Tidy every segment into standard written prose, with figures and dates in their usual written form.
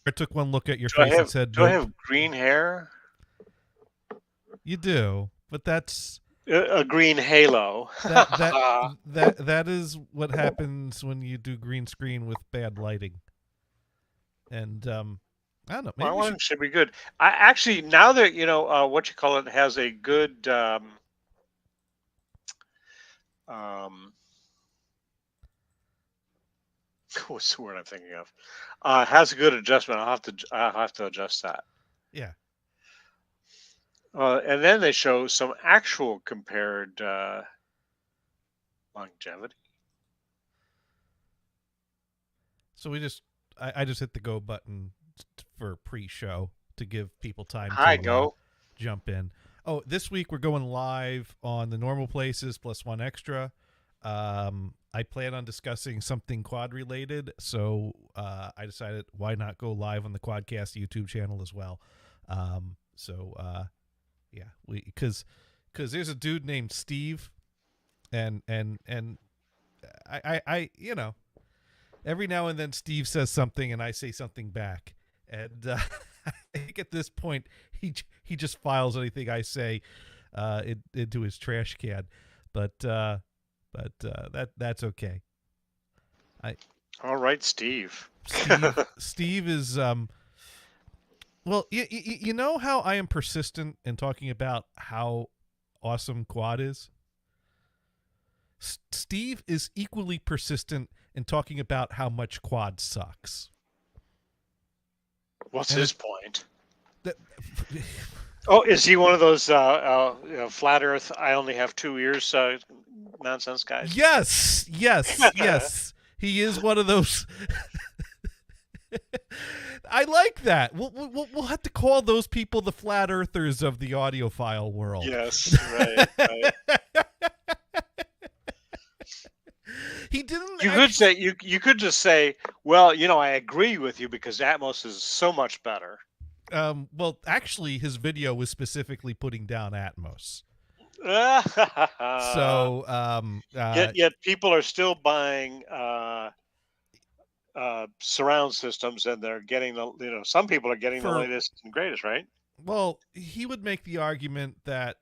I took one look at your face and said, Do I "Nope, have green hair? you do." But that's A green halo. that that that is what happens when you do green screen with bad lighting. And I don't know. Maybe My we one should. should be good. I actually now that what you call it has a good um, what's the word I'm thinking of? Has a good adjustment. I'll have to adjust that. Yeah. And then they show some actual compared longevity. So I just hit the go button for pre-show to give people time Hi, to go. jump in. Oh, this week we're going live on the normal places plus one extra. I plan on discussing something quad related, so I decided why not go live on the Quadcast YouTube channel as well. Yeah, because there's a dude named Steve, and I every now and then Steve says something and I say something back, and I think at this point he just files anything I say into his trash can, but that's okay. I All right, Steve. Steve is well, you know how I am persistent in talking about how awesome quad is. Steve is equally persistent in talking about how much quad sucks. What's And his it point? that Oh, is he one of those flat Earth? I only have 2 ears nonsense guys. yes. He is one of those. I like that. We'll have to call those people the flat earthers of the audiophile world. Yes, right, right. He didn't You could actually. say you could just say, well, I agree with you because Atmos is so much better. Well, actually, his video was specifically putting down Atmos. So, Yet people are still buying surround systems, and they're getting some people are getting the for latest and greatest, right? well, he would make the argument that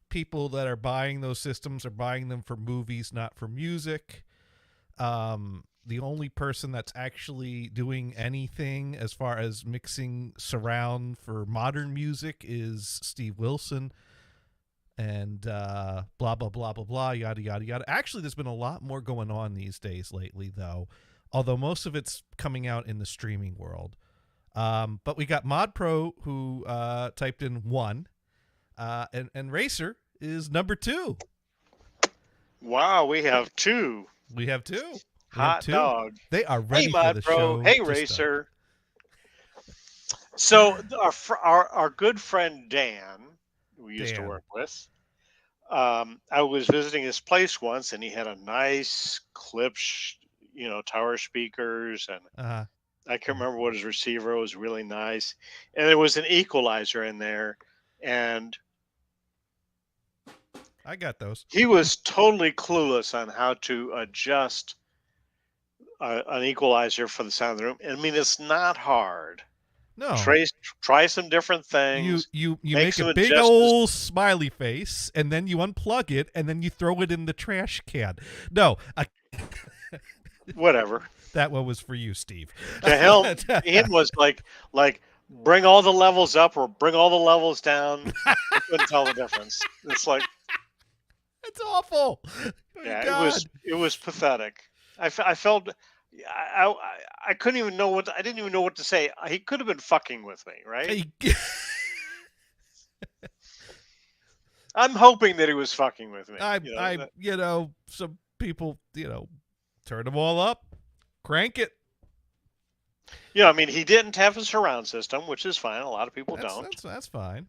people that are buying those systems are buying them for movies, not for music. The only person that's actually doing anything as far as mixing surround for modern music is Steve Wilson, and blah blah blah blah blah yada yada yada. Actually, there's been a lot more going on these days lately, though, although most of it's coming out in the streaming world. But we got Mod Pro who typed in one, and Racer is number two. Wow, we have two. We have two. We have Hot two. dog. They are Hey, ready for Mod the Pro. show Hey, to start. Racer. So our good friend Dan, who we used to Dan. work with, I was visiting his place once, and he had a nice tower speakers, and Uh, I can't remember what his receiver was. Really nice, and there was an equalizer in there, and I got those. he was totally clueless on how to adjust an equalizer for the sound of the room. I mean, it's not hard. No, Try try some different you things, you you make make a some big adjustments. old smiley face, and then you unplug it, and then you throw it in the trash can. No, Whatever. that one was for you, Steve. To him, was like bring all the levels up or bring all the levels down. He couldn't tell the difference. It's like, It's awful. Oh yeah, God. it was pathetic. I felt I couldn't even know I didn't even know what to say. He could have been fucking with me, right? I'm hoping that he was fucking with me. Some people, turn them all up, crank it. I mean, he didn't have a surround system, which is fine. A lot of people That's don't. that's that's fine.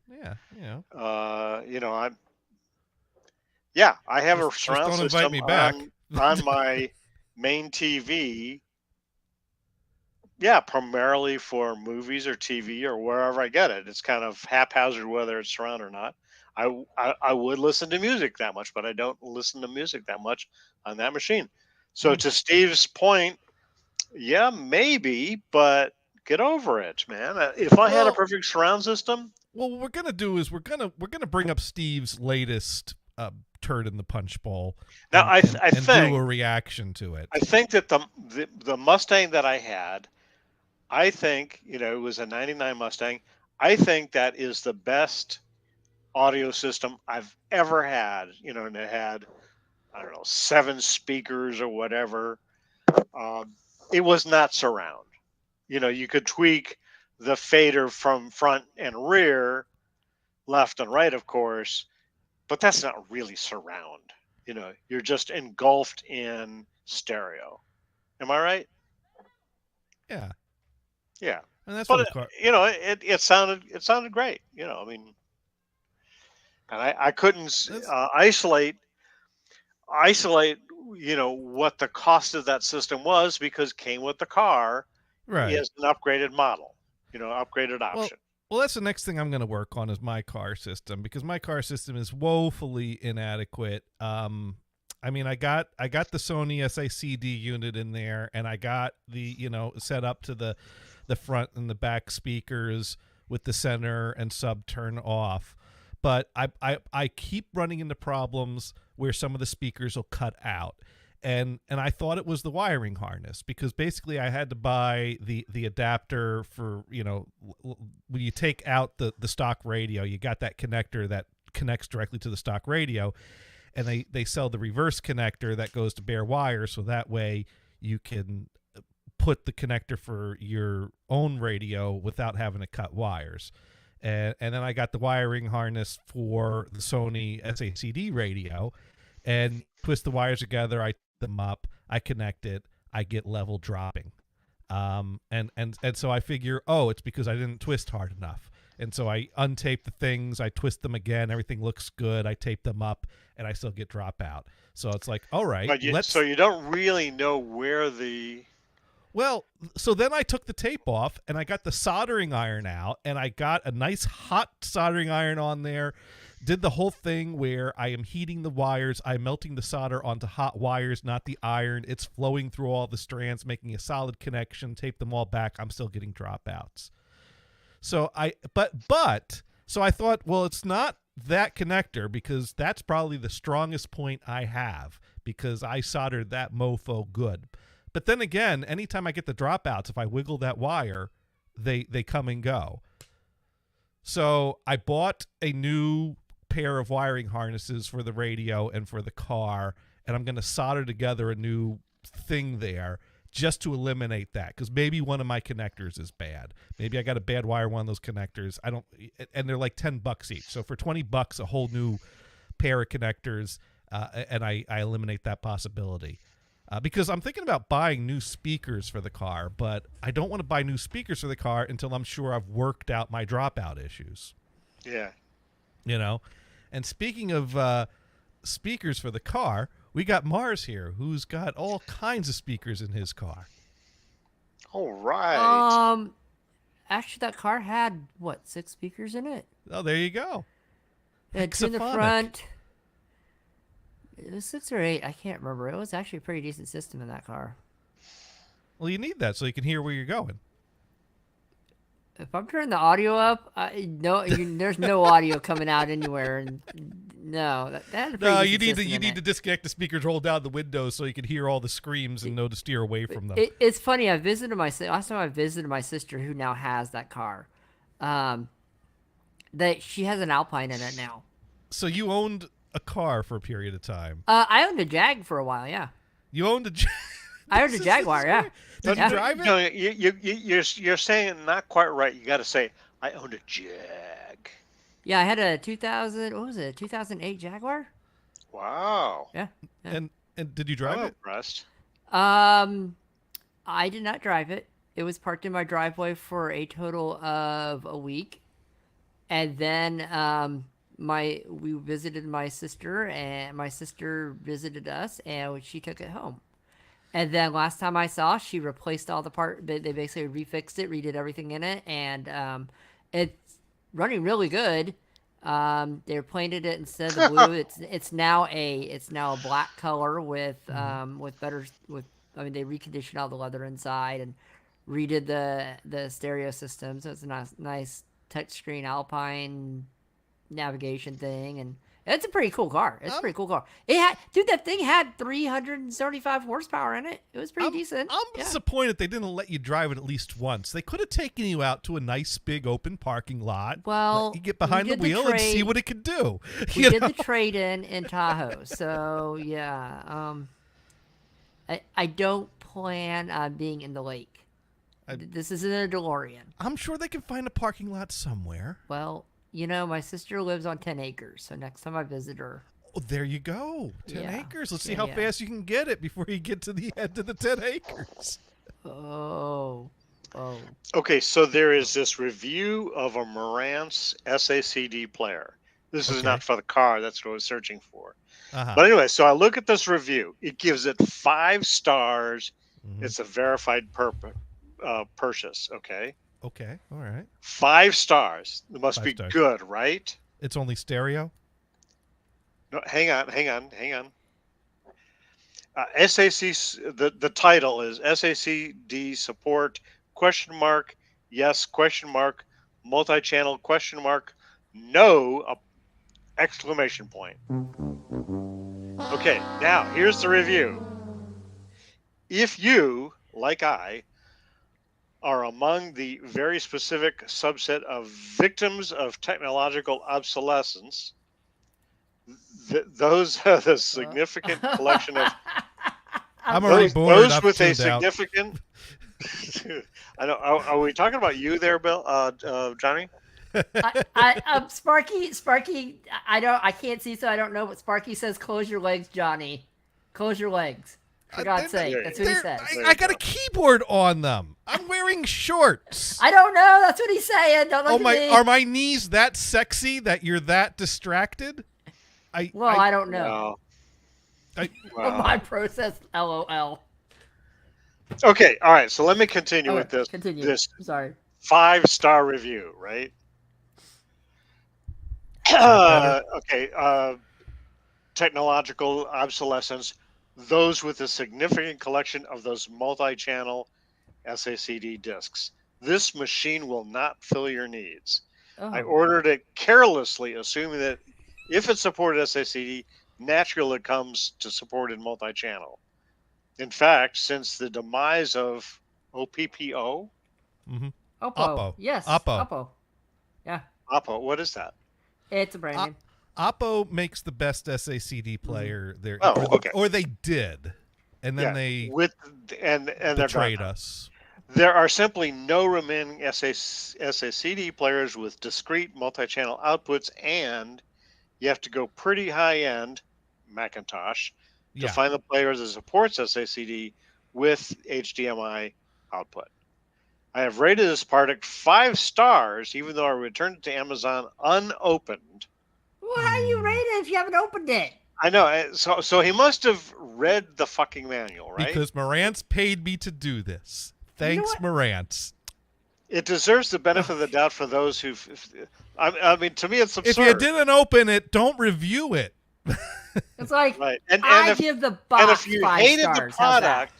Yeah, I have a just surround don't invite system me back. on my main TV. Yeah, primarily for movies or TV or wherever I get it. It's kind of haphazard whether it's surround or not. I would listen to music that much, but I don't listen to music that much on that machine. So Hmm. to Steve's point, yeah, maybe, but Get over it, man. If I had a Well, perfect surround system, well, what we're gonna do is we're gonna bring up Steve's latest turd in the punch bowl now and do a reaction to I it. think that the Mustang that I had, I think, it was a 99 Mustang. I think that is the best audio system I've ever had, and it had, I don't know, 7 speakers or whatever. Um, it was not surround. You could tweak the fader from front and rear, left and right, of course, but that's not really surround. You're just engulfed in stereo. Am I right? Yeah, Yeah. and that's what But the car. it sounded great. I mean, and I couldn't That's isolate what the cost of that system was because came with the car right. is an upgraded model, upgraded Well, option. that's the next thing I'm going to work on is my car system because my car system is woefully inadequate. I mean, I got the Sony SACD unit in there, and I got the set up to the front and the back speakers with the center and sub turn off. But I keep running into problems where some of the speakers will cut out. And I thought it was the wiring harness because basically I had to buy the adapter for, when you take out the stock radio, you got that connector that connects directly to the stock radio, and they sell the reverse connector that goes to bare wire, so that way you can put the connector for your own radio without having to cut wires. And then I got the wiring harness for the Sony SACD radio, and twist the wires together. I them up, I connect it, I get level dropping. And so I figure, oh, it's because I didn't twist hard enough. And so I untape the things, I twist them again, everything looks good, I tape them up, and I still get dropout. So it's like, all right, So you don't really know where the well, so then I took the tape off and I got the soldering iron out and I got a nice hot soldering iron on there. Did the whole thing where I am heating the wires, I'm melting the solder onto hot wires, not the iron. It's flowing through all the strands, making a solid connection, tape them all back. I'm still getting dropouts. So so I thought, well, it's not that connector because that's probably the strongest point I have because I soldered that mofo good. But then again, anytime I get the dropouts, if I wiggle that wire, they come and go. So I bought a new pair of wiring harnesses for the radio and for the car, and I'm going to solder together a new thing there just to eliminate that because maybe one of my connectors is bad. Maybe I got a bad wire one of those connectors. And they're like $10 each. So for $20, a whole new pair of connectors, and I eliminate that possibility. Because I'm thinking about buying new speakers for the car, but I don't want to buy new speakers for the car until I'm sure I've worked out my dropout issues. Yeah. And speaking of speakers for the car, we got Mars here, who's got all kinds of speakers in his car. All right. Actually, that car had 6 speakers in it. Oh, there you go. Two in the front. It was 6 or 8. I can't remember. It was actually a pretty decent system in that car. Well, you need that so you can hear where you're going. If I'm turning the audio up, there's no audio coming out anywhere. And no, you need to disconnect the speakers, roll down the windows so you can hear all the screams and know to steer away from them. It's funny. Last time I visited my sister, who now has that car. That she has an Alpine in it now. So you owned a car for a period of time. I owned a Jag for a while. Yeah. You owned a. I owned a Jaguar. Yeah. Did you drive it? No, you're saying it not quite right. You got to say I owned a Jag. Yeah, I had a 2008 Jaguar. Wow. Yeah. And did you drive I'm it? impressed. I did not drive it. It was parked in my driveway for a total of a week, and then we visited my sister, and my sister visited us, and she took it home. And then last time I saw, she replaced all the part. They basically refixed it, redid everything in it, and it's running really good. They painted it instead of the blue. It's now a black color with better. They reconditioned all the leather inside and redid the stereo system, so it's a nice touchscreen Alpine navigation thing, and it's a pretty cool car. It's a pretty cool car. That thing had 375 horsepower in it. It was pretty decent. I'm Yeah. disappointed they didn't let you drive it at least once. They could have taken you out to a nice big open parking lot. Well, let you get behind we the did the wheel and see trade- what it could do. We You did know? the trade in Tahoe, so yeah. I don't plan on being in the lake. This isn't a DeLorean. I'm sure they can find a parking lot somewhere. Well, you know, my sister lives on 10 acres, so next time I visit her, Oh, there you go. 10 Yeah. acres. Let's see Yeah, how yeah. fast you can get it before you get to the end of the 10 acres. oh, Okay, so there is this review of a Marantz SACD player. This is Okay. not for the car. That's what I was searching for. Uh-huh. But anyway, so I look at this review. It gives it 5 stars. Mhm. It's a verified purchase. Okay, Okay. All right. 5 stars. It must 5 be stars. good, right? It's only stereo? No, hang on. The title is SACD support ? Yes ? Multi-channel ? No ! Exclamation point. Okay, now here's the review. If you, like I, are among the very specific subset of victims of technological obsolescence, those are the significant collection of I'm already those, bored. those I've with a tuned out. significant. I know. Are we talking about you there, Bill? Johnny? Sparky. I can't see, so I don't know. But Sparky says, "Close your legs, Johnny. Close your legs." For God's sake, that's what he They're- says. I got a keyboard on them. I'm wearing shorts. I don't know. That's what he's saying. Don't look Oh at my! me. Are my knees that sexy that you're that distracted? Well, I don't know. Wow. I- Wow. My process, LOL. Okay, all right. So let me continue with Okay, this. Continue. This I'm sorry. 5-star review, right? better? Okay. Technological obsolescence. Those with a significant collection of those multi-channel SACD discs. This machine will not fill your needs. I Oh. ordered it carelessly, assuming that if it supported SACD, naturally it comes to support in multi-channel. In fact, since the demise of OPPO, Mhm. Oppo. Oppo. Yes. Oppo. Oppo. Yeah. Oppo, what is that? It's a brand name. Oppo makes the best SACD player there. Oh, okay. Or they did, and then they and they're betrayed gone. us. There are simply no remaining SACD players with discrete multi-channel outputs, and you have to go pretty high-end Macintosh to Yeah. find the player that supports SACD with HDMI output. I have rated this product 5 stars, even though I returned it to Amazon unopened. Well, how do you rate it if you haven't opened it? I know. So he must have read the fucking manual, right? Because Marantz paid me to do this. Thanks, what? Marantz. It deserves the benefit of the doubt for those who. I mean, to me, it's absurd. If you didn't open it, don't review it. It's like Right, and I if, give the and box if you 5 hated stars. the How's that? product,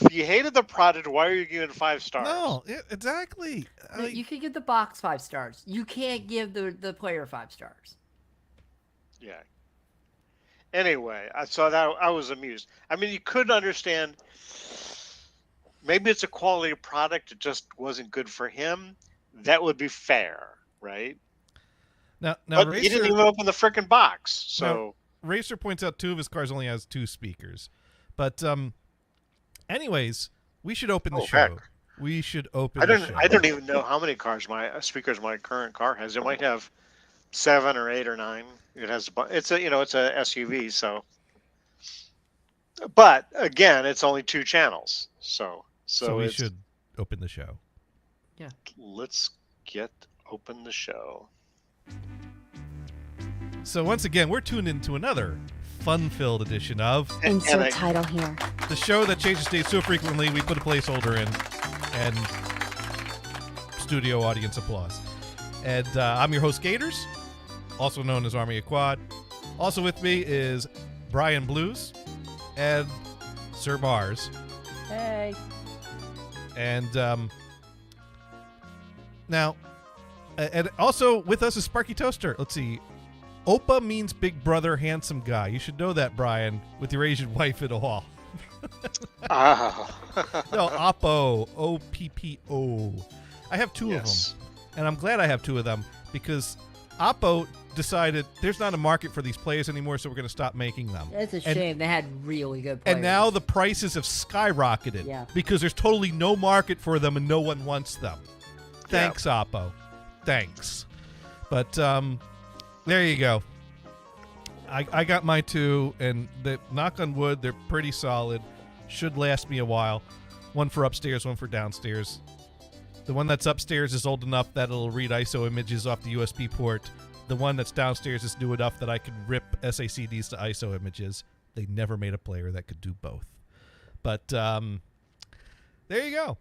if you hated the product, why are you giving it 5 stars? No, exactly. You can give the box 5 stars. You can't give the player 5 stars. Yeah. Anyway, I saw that. I was amused. I mean, you could understand. Maybe it's a quality product. It just wasn't good for him. That would be fair, right? Now But he didn't even open the frickin' box. So Racer points out 2 of his cars only has 2 speakers. But anyways, we should open the Oh, show. heck. We should open I the don't. show. I don't even know how many speakers my current car has. It might have 7 or 8 or 9. It has. It's a SUV. So. But again, it's only 2 channels. So we it's, should open the show. let's open the show. So once again, we're tuned into another fun-filled edition of Insert title here. the show that changes dates so frequently we put a placeholder in, and studio audience applause. And I'm your host, Gators, also known as Army of Quad. Also with me is Brian Blues and Sir Mars. Hey. And now, and also with us is Sparky Toaster. Let's see. Oppa means big brother, handsome guy. You should know that, Brian, with your Asian wife and all. No, Oppo. O-P-P-O. I have two of them. And I'm glad I have two of them because Oppo decided there's not a market for these players anymore, so we're going to stop making them. It's a shame. They had really good players. And now the prices have skyrocketed because there's totally no market for them and no one wants them. Thanks, Oppo. Thanks. But there you go. I got my two, and knock on wood, they're pretty solid. Should last me a while. One for upstairs, one for downstairs. The one that's upstairs is old enough that it'll read ISO images off the USB port. The one that's downstairs is new enough that I can rip SACDs to ISO images. They never made a player that could do both. But there you go.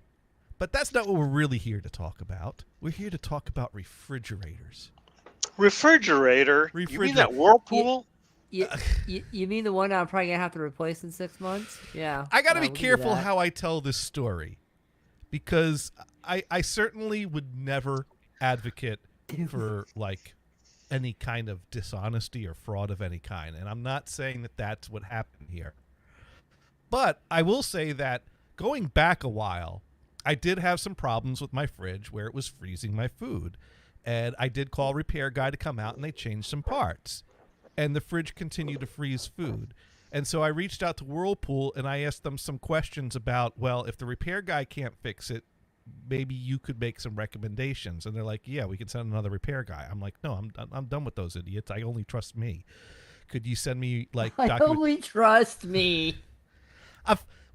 But that's not what we're really here to talk about. We're here to talk about refrigerators. Refrigerator? You mean that Whirlpool? You mean the one I'm probably going to have to replace in 6 months? Yeah. I got to be careful how I tell this story because I certainly would never advocate for like any kind of dishonesty or fraud of any kind. And I'm not saying that that's what happened here. But I will say that going back a while, I did have some problems with my fridge where it was freezing my food. And I did call a repair guy to come out and they changed some parts. And the fridge continued to freeze food. And so I reached out to Whirlpool and I asked them some questions about, well, if the repair guy can't fix it, maybe you could make some recommendations. And they're like, yeah, we can send another repair guy. I'm like, no, I'm done with those idiots. I only trust me. Could you send me like only trust me.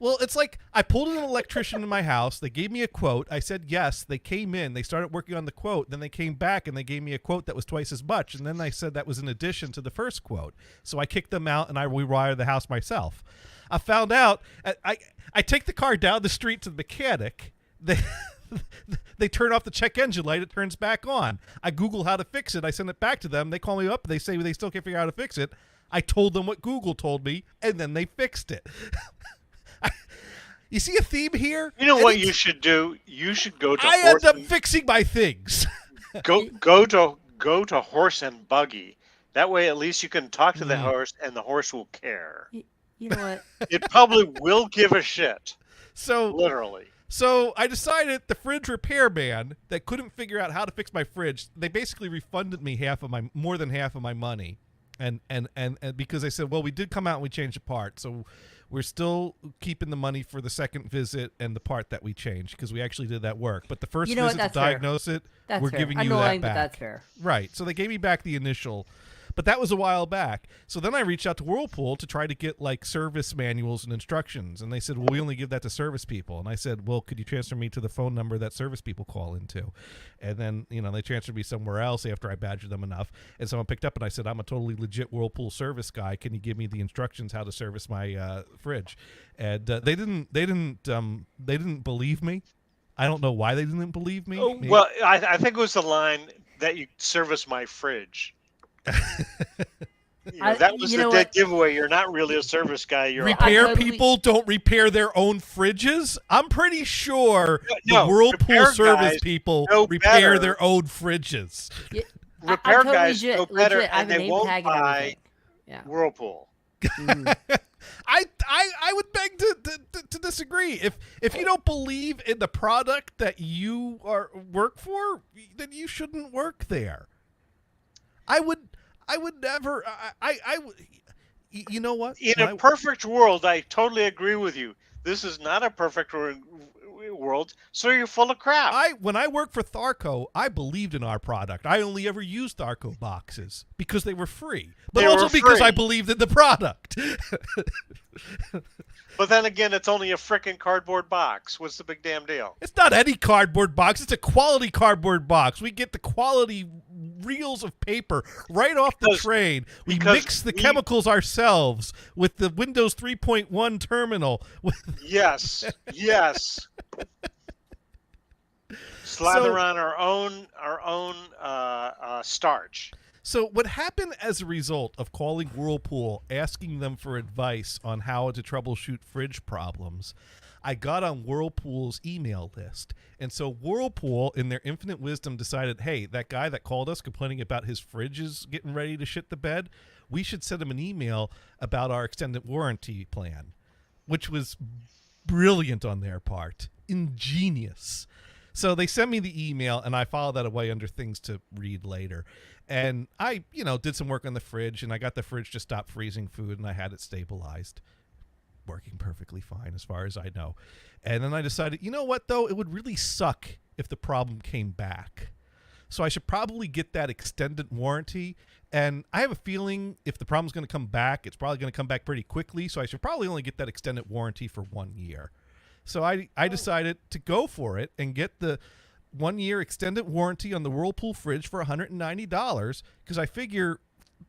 Well, it's like I pulled an electrician in my house. They gave me a quote. I said yes. They came in. They started working on the quote. Then they came back and they gave me a quote that was twice as much. And then I said that was in addition to the first quote. So I kicked them out and I rewired the house myself. I found out I take the car down the street to the mechanic. They turn off the check engine light. It turns back on. I Google how to fix it. I send it back to them. They call me up. They say they still can't figure out how to fix it. I told them what Google told me, and then they fixed it. You see a theme here? You know what you should do? You should go to. I end up fixing my things. go to Horse and Buggy. That way, at least you can talk to the horse, and the horse will care. You know what? It probably will give a shit. So literally. So I decided the fridge repairman that couldn't figure out how to fix my fridge, they basically refunded me more than half of my money. And because I said, well, we did come out and we changed the part. So we're still keeping the money for the second visit and the part that we changed because we actually did that work. But the first visit to diagnose it, we're giving you that back. That's fair. Right. So they gave me back the initial. But that was a while back. So then I reached out to Whirlpool to try to get like service manuals and instructions. And they said, well, we only give that to service people. And I said, well, could you transfer me to the phone number that service people call into? And then, they transferred me somewhere else after I badgered them enough. And someone picked up and I said, I'm a totally legit Whirlpool service guy. Can you give me the instructions how to service my fridge? And they didn't believe me. I don't know why they didn't believe me. Oh, well, I think it was the line that you service my fridge. That was the dead giveaway. You're not really a service guy. You're repair people don't repair their own fridges. I'm pretty sure the Whirlpool service people repair their own fridges. Repair guys know better, and they won't buy Whirlpool. I would beg to disagree. If you don't believe in the product that you work for, then you shouldn't work there. I would never. You know what? In a perfect world, I totally agree with you. This is not a perfect world, so you're full of crap. When I worked for Tharco, I believed in our product. I only ever used Tharco boxes because they were free, but also because I believed in the product. But then again, it's only a frickin' cardboard box. What's the big damn deal? It's not any cardboard box. It's a quality cardboard box. We get the quality reels of paper right off the train. We mix the chemicals ourselves with the Windows 3.1 terminal. Yes. Slather on our own starch. So what happened as a result of calling Whirlpool, asking them for advice on how to troubleshoot fridge problems, I got on Whirlpool's email list. And so Whirlpool, in their infinite wisdom, decided, hey, that guy that called us complaining about his fridge is getting ready to shit the bed, we should send him an email about our extended warranty plan, which was brilliant on their part. Ingenious. So they sent me the email, and I filed that away under things to read later. And I, did some work on the fridge, and I got the fridge to stop freezing food, and I had it stabilized. Working perfectly fine as far as I know. And then I decided, you know what, though? It would really suck if the problem came back. So I should probably get that extended warranty. And I have a feeling if the problem's going to come back, it's probably going to come back pretty quickly. So I should probably only get that extended warranty for 1 year. So I decided to go for it and get the 1 year extended warranty on the Whirlpool fridge for $190 because I figure,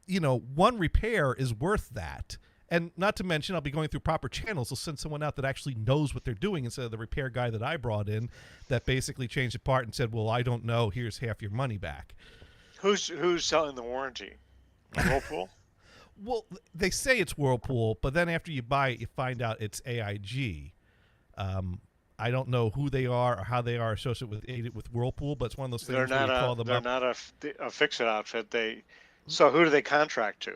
one repair is worth that. And not to mention, I'll be going through proper channels. I'll send someone out that actually knows what they're doing instead of the repair guy that I brought in that basically changed the part and said, well, I don't know. Here's half your money back. Who's selling the warranty? Whirlpool? Well, they say it's Whirlpool, but then after you buy it, you find out it's AIG. I don't know who they are or how they are associated with Whirlpool, but it's one of those things where you call them up. They're not a fix-it outfit. So who do they contract to?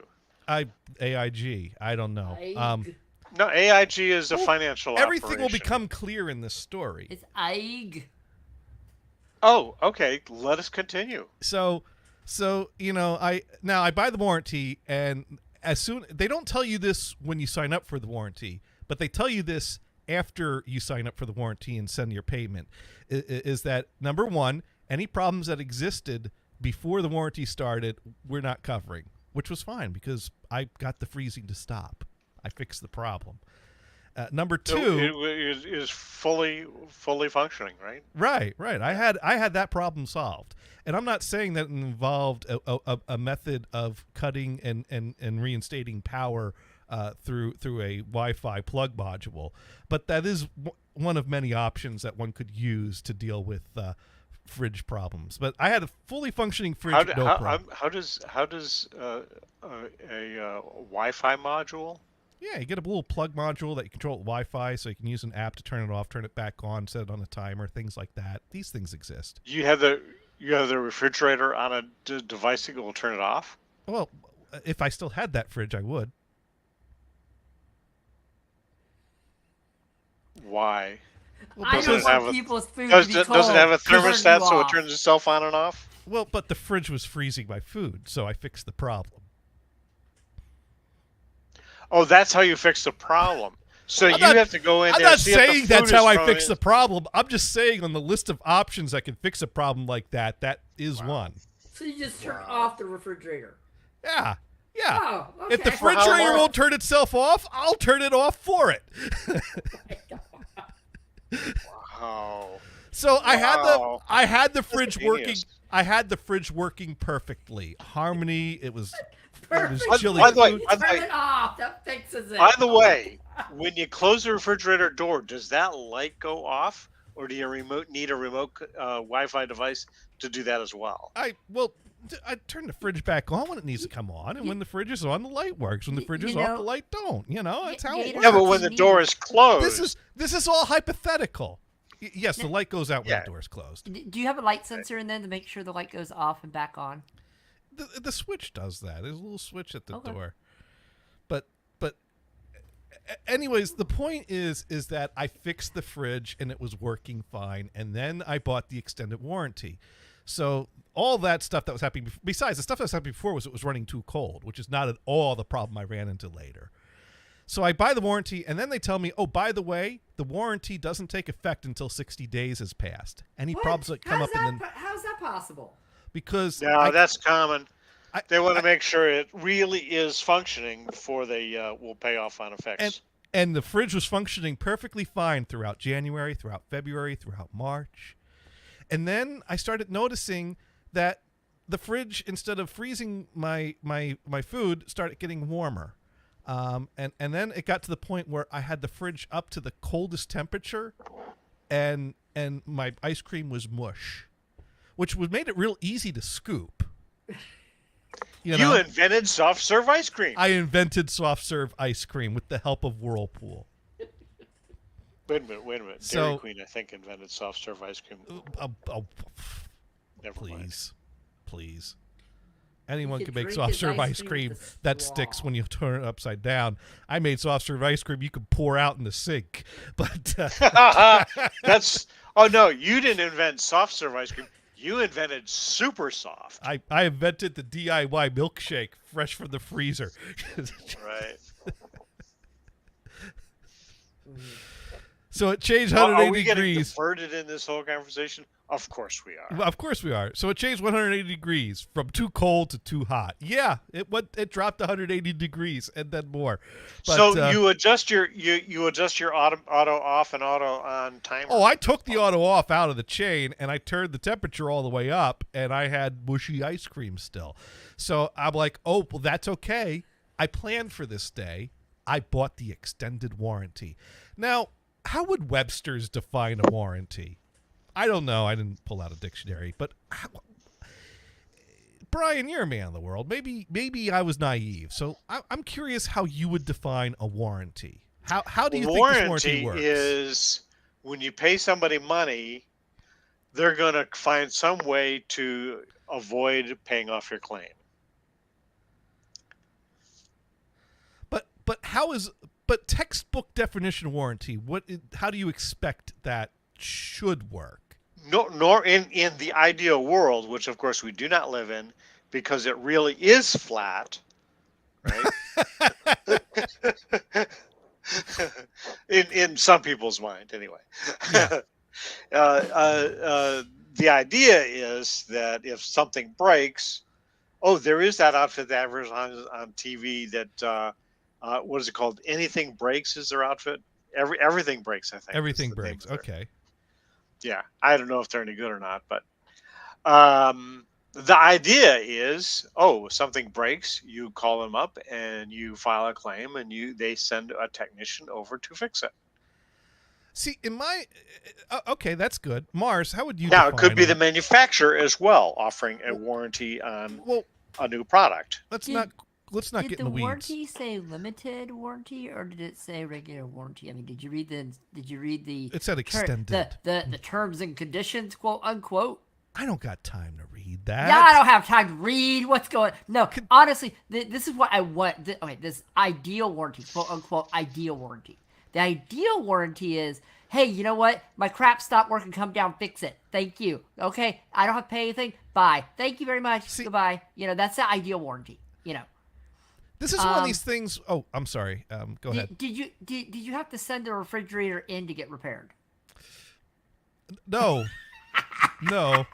AIG. I don't know. No, AIG is a financial everything operation. will become clear in this story. It's AIG. Oh, okay. Let us continue. So I buy the warranty, and they don't tell you this when you sign up for the warranty, but they tell you this after you sign up for the warranty and send your payment. Is that number one, any problems that existed before the warranty started, we're not covering, which was fine because I got the freezing to stop. I fixed the problem. Number two, it is fully functioning, right? Right. I had that problem solved, and I'm not saying that it involved a method of cutting and reinstating power through a Wi-Fi plug module, but that is one of many options that one could use to deal with fridge problems. But I had a fully functioning fridge. How does a Wi-Fi module? Yeah, you get a little plug module that you control with Wi-Fi, so you can use an app to turn it off, turn it back on, set it on a timer, things like that. These things exist. You have the refrigerator on a device that will turn it off? Well, if I still had that fridge, I would. Why? Well, I don't want people's food to be cold. Does it have a thermostat so it turns itself on and off? Well, but the fridge was freezing my food, so I fixed the problem. Oh, that's how you fix the problem. So you have to go in there. I'm not saying that's how I fix the problem. I'm just saying on the list of options that can fix a problem like that, that is one. So you just turn off the refrigerator. Yeah. Oh, okay. If the refrigerator won't turn itself off, I'll turn it off for it. Wow. So I had the fridge That's working. genius. I had the fridge working perfectly. Harmony. It was Perfect. chili By the way, food. Turn it off. That fixes it. By the way, when you close the refrigerator door, does that light go off, or do you need a remote Wi-Fi device to do that as well? I turn the fridge back on when it needs to come on, and when the fridge is on, the light works. When the fridge is off, the light don't. That's how it works. Yeah, but when the door is closed, this is all hypothetical. Yes, the light goes out when the door is closed. Do you have a light sensor in there to make sure the light goes off and back on? The switch does that. There's a little switch at the door. But anyways, the point is that I fixed the fridge and it was working fine, and then I bought the extended warranty. So all that stuff that was happening, besides the stuff that was happening before, was it was running too cold, which is not at all the problem I ran into later. So I buy the warranty, and then they tell me, oh, by the way, the warranty doesn't take effect until 60 days has passed. Any problems that come up How's that possible? Because that's common. They want to make sure it really is functioning before they will pay off on effects. And the fridge was functioning perfectly fine throughout January, throughout February, throughout March. And then I started noticing that the fridge, instead of freezing my food, started getting warmer. And then it got to the point where I had the fridge up to the coldest temperature, and my ice cream was mush, which made it real easy to scoop. You invented soft serve ice cream. I invented soft serve ice cream with the help of Whirlpool. Wait a minute. Dairy So- Queen, I think, invented soft serve ice cream. Never mind. Please. Anyone could can make drink soft his serve ice ice cream cream with a that straw. sticks when you turn it upside down. I made soft serve ice cream you could pour out in the sink. But That's. Oh no, you didn't invent soft serve ice cream. You invented super soft. I invented the DIY milkshake fresh from the freezer. Right. So it changed Are 180 we getting degrees. diverted in this whole conversation? Of course we are. Well, of course we are. So it changed 180 degrees from too cold to too hot. Yeah, it dropped 180 degrees and then more. But, So you adjust your you adjust your auto off and auto on timer. Oh, I took the auto off out of the chain and I turned the temperature all the way up and I had mushy ice cream still. So I'm like, oh, well, that's okay. I planned for this day. I bought the extended warranty. Now, how would Webster's define a warranty? I don't know. I didn't pull out a dictionary, but Brian, you're a man of the world. Maybe I was naive. So I'm curious how you would define a warranty. How do you think this warranty works? Is when you pay somebody money, they're going to find some way to avoid paying off your claim. But textbook definition warranty, how do you expect that should work? No, nor in the ideal world, which of course we do not live in, because it really is flat, right? in some people's mind, anyway. Yeah. The idea is that if something breaks, there is that outfit that advertises on TV that what is it called? Anything Breaks is their outfit. Everything Breaks, I think. Everything Breaks. Okay. Yeah, I don't know if they're any good or not, but the idea is, something breaks, you call them up and you file a claim, and they send a technician over to fix it. See, okay, that's good. Mars, how would you? Now, it could be define the manufacturer as well, offering a warranty on a new product. Let's not Did get the in the weeds. warranty say limited warranty or did it say regular warranty? I mean, did you read the? It said extended. The terms and conditions, quote unquote. I don't got time to read that. Yeah, I don't have time to read what's going. No, honestly, this is what I want. This ideal warranty, quote unquote, ideal warranty. The ideal warranty is, hey, you know what? My crap stopped working. Come down, fix it. Thank you. Okay, I don't have to pay anything. Bye. Thank you very much. Goodbye. That's the ideal warranty. This is one of these things. Oh, I'm sorry. Go ahead. Did you have to send the refrigerator in to get repaired? No. No.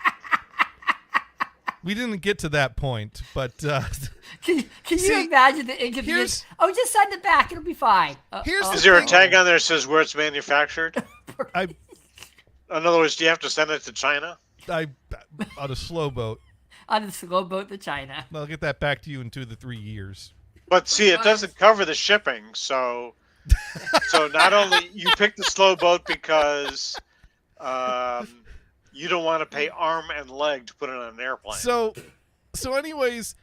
We didn't get to that point, but Can you imagine the inconvenience? Just send it back. It'll be fine. Is there a tag on there that says where it's manufactured? I In other words, do you have to send it to China? on a slow boat. On a slow boat to China. I'll get that back to you in 2 to 3 years. But see, it doesn't cover the shipping, so not only you pick the slow boat because you don't want to pay arm and leg to put it on an airplane. So anyways,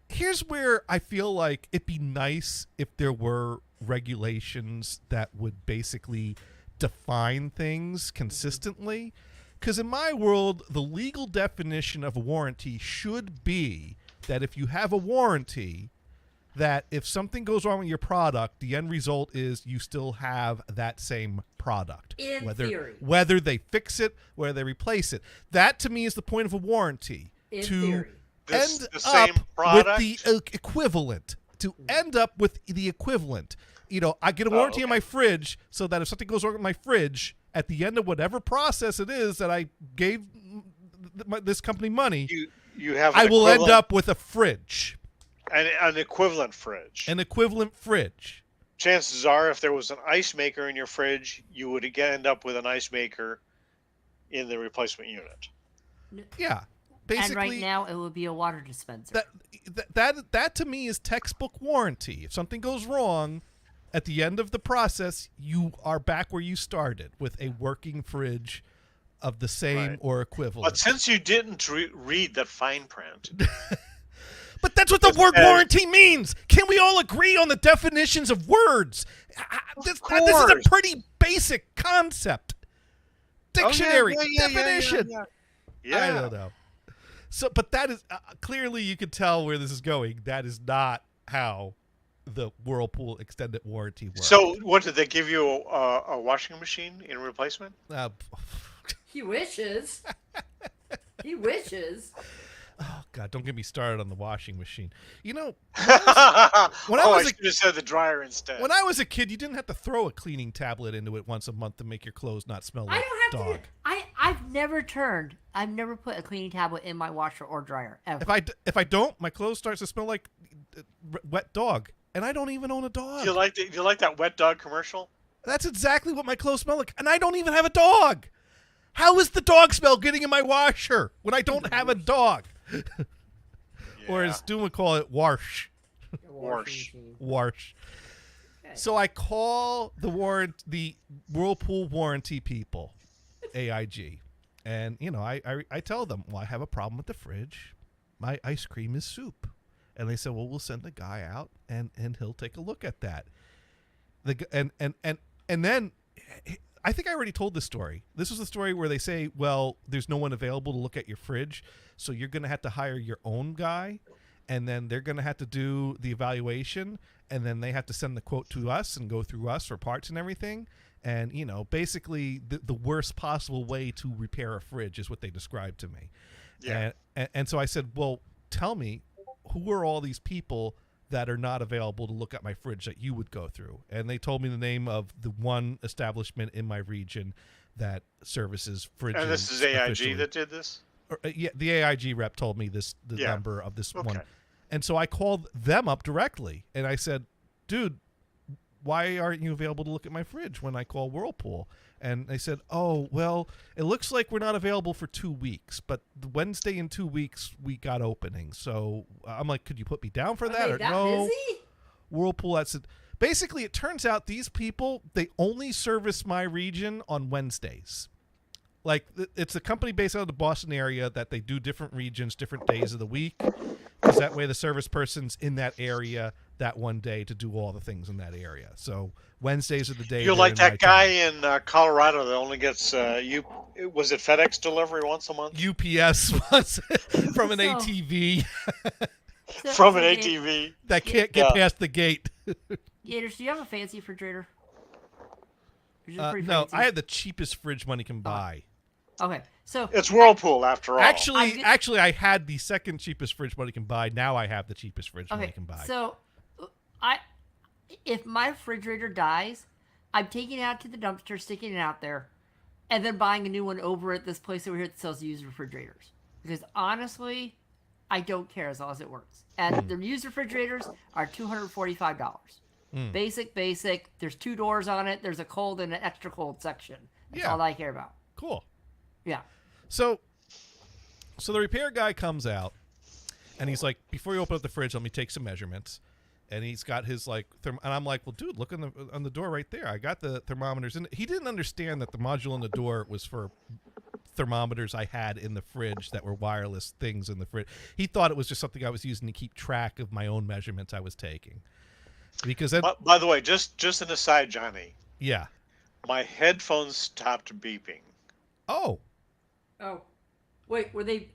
here's where I feel like it'd be nice if there were regulations that would basically define things consistently. Because in my world, the legal definition of a warranty should be that if you have a warranty, that if something goes wrong with your product, the end result is you still have that same product. In theory. Whether they fix it, whether they replace it. That, to me, is the point of a warranty. In to theory. end The same up product? with the equivalent. To end up with the equivalent. I get a warranty on my fridge so that if something goes wrong with my fridge, at the end of whatever process it is that I gave this company money, you have I will end up with a fridge. An equivalent fridge. An equivalent fridge. Chances are, if there was an ice maker in your fridge, you would again end up with an ice maker in the replacement unit. Yeah. Basically, And right now, it would be a water dispenser. that to me is textbook warranty. If something goes wrong, at the end of the process, you are back where you started with a working fridge of the same or equivalent. But since you didn't read that fine print, But that's what the word says- warranty means. Can we all agree on the definitions of words? This is course. a pretty basic concept. Dictionary definition. Yeah. I don't know. So, but that is clearly you can tell where this is going. That is not how the Whirlpool extended warranty works. So, what did they give you a washing machine in replacement? He wishes. He wishes. Oh God! Don't get me started on the washing machine. You know, I was should have said the dryer instead. when I was a kid, you didn't have to throw a cleaning tablet into it once a month to make your clothes not smell like I don't have dog. to. I've never put a cleaning tablet in my washer or dryer ever. If I don't, my clothes starts to smell like wet dog, and I don't even own a dog. Do you like that wet dog commercial? That's exactly what my clothes smell like, and I don't even have a dog. How is the dog smell getting in my washer when I don't have a dog? Or as Doom would call it, wash. Wash. Wash. So I call the Whirlpool warranty people, AIG, and I tell them, well, I have a problem with the fridge. My ice cream is soup, and they said, well, we'll send the guy out and he'll take a look at that. And then I think I already told this story. This was the story where they say, well, there's no one available to look at your fridge, so you're going to have to hire your own guy, and then they're going to have to do the evaluation, and then they have to send the quote to us and go through us for parts and everything. And, basically the worst possible way to repair a fridge is what they described to me. Yeah. And so I said, well, tell me, who are all these people that are not available to look at my fridge that you would go through? And they told me the name of the one establishment in my region that services fridges. And this is AIG officially. that did this? Yeah, the AIG rep told me the number of this one. And so I called them up directly, and I said, dude, why aren't you available to look at my fridge when I call Whirlpool? And they said, oh, well, it looks like we're not available for 2 weeks, but the Wednesday in 2 weeks we got openings. So I'm like, could you put me down for that? Are Or they that no? busy? Whirlpool, that's it. Basically, it turns out these people, they only service my region on Wednesdays. Like, it's a company based out of the Boston area that they do different regions, different days of the week, because that way the service person's in that area that one day to do all the things in that area. So Wednesdays are the day. You're like that guy in Colorado that only gets was it FedEx delivery once a month? UPS was from an So- ATV From an ATV. that can't get past the gate. Gators, do you have a fancy refrigerator? Or just pretty No, fancy? I had the cheapest fridge money can buy. Okay, so It's Whirlpool after all. Actually, I had the second cheapest fridge money can buy. Now I have the cheapest fridge money can buy. so if my refrigerator dies, I'm taking it out to the dumpster, sticking it out there, and then buying a new one over at this place over here that sells used refrigerators. Because honestly, I don't care as long as it works. And the used refrigerators are $245. Basic. There's 2 doors on it. There's a cold and an extra cold section. That's all I care about. Cool. Yeah. So the repair guy comes out, and he's like, before you open up the fridge, let me take some measurements. And he's got his and I'm like, well, dude, look on the door right there. I got the thermometers in. He didn't understand that the module on the door was for thermometers I had in the fridge that were wireless things in the fridge. He thought it was just something I was using to keep track of my own measurements I was taking. Because By the way, just an aside, Johnny. yeah. My headphones stopped beeping. Oh. Oh. Wait, were they...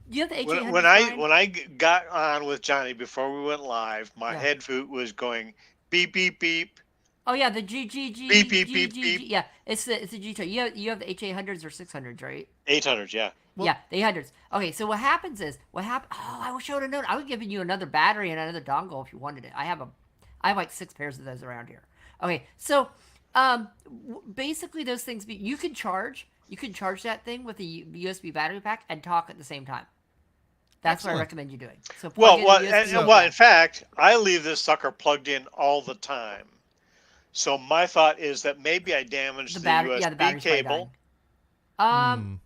You have the HA100 When I got on with Johnny before we went live, my headphone was going beep beep beep. Oh yeah, the GGG. Beep, beep, beep, beep. Yeah, it's the G2. You have the HA100s or 600s, right? 800s, yeah. Yeah, the 800s. Okay, so what happens is Oh, I wish I would have known. I would have given you another battery and another dongle if you wanted it. I have like 6 pairs of those around here. Okay, so basically those things you can charge that thing with a USB battery pack and talk at the same time. That's what I recommend you doing. So in fact, I leave this sucker plugged in all the time. So my thought is that maybe I damaged the USB cable. The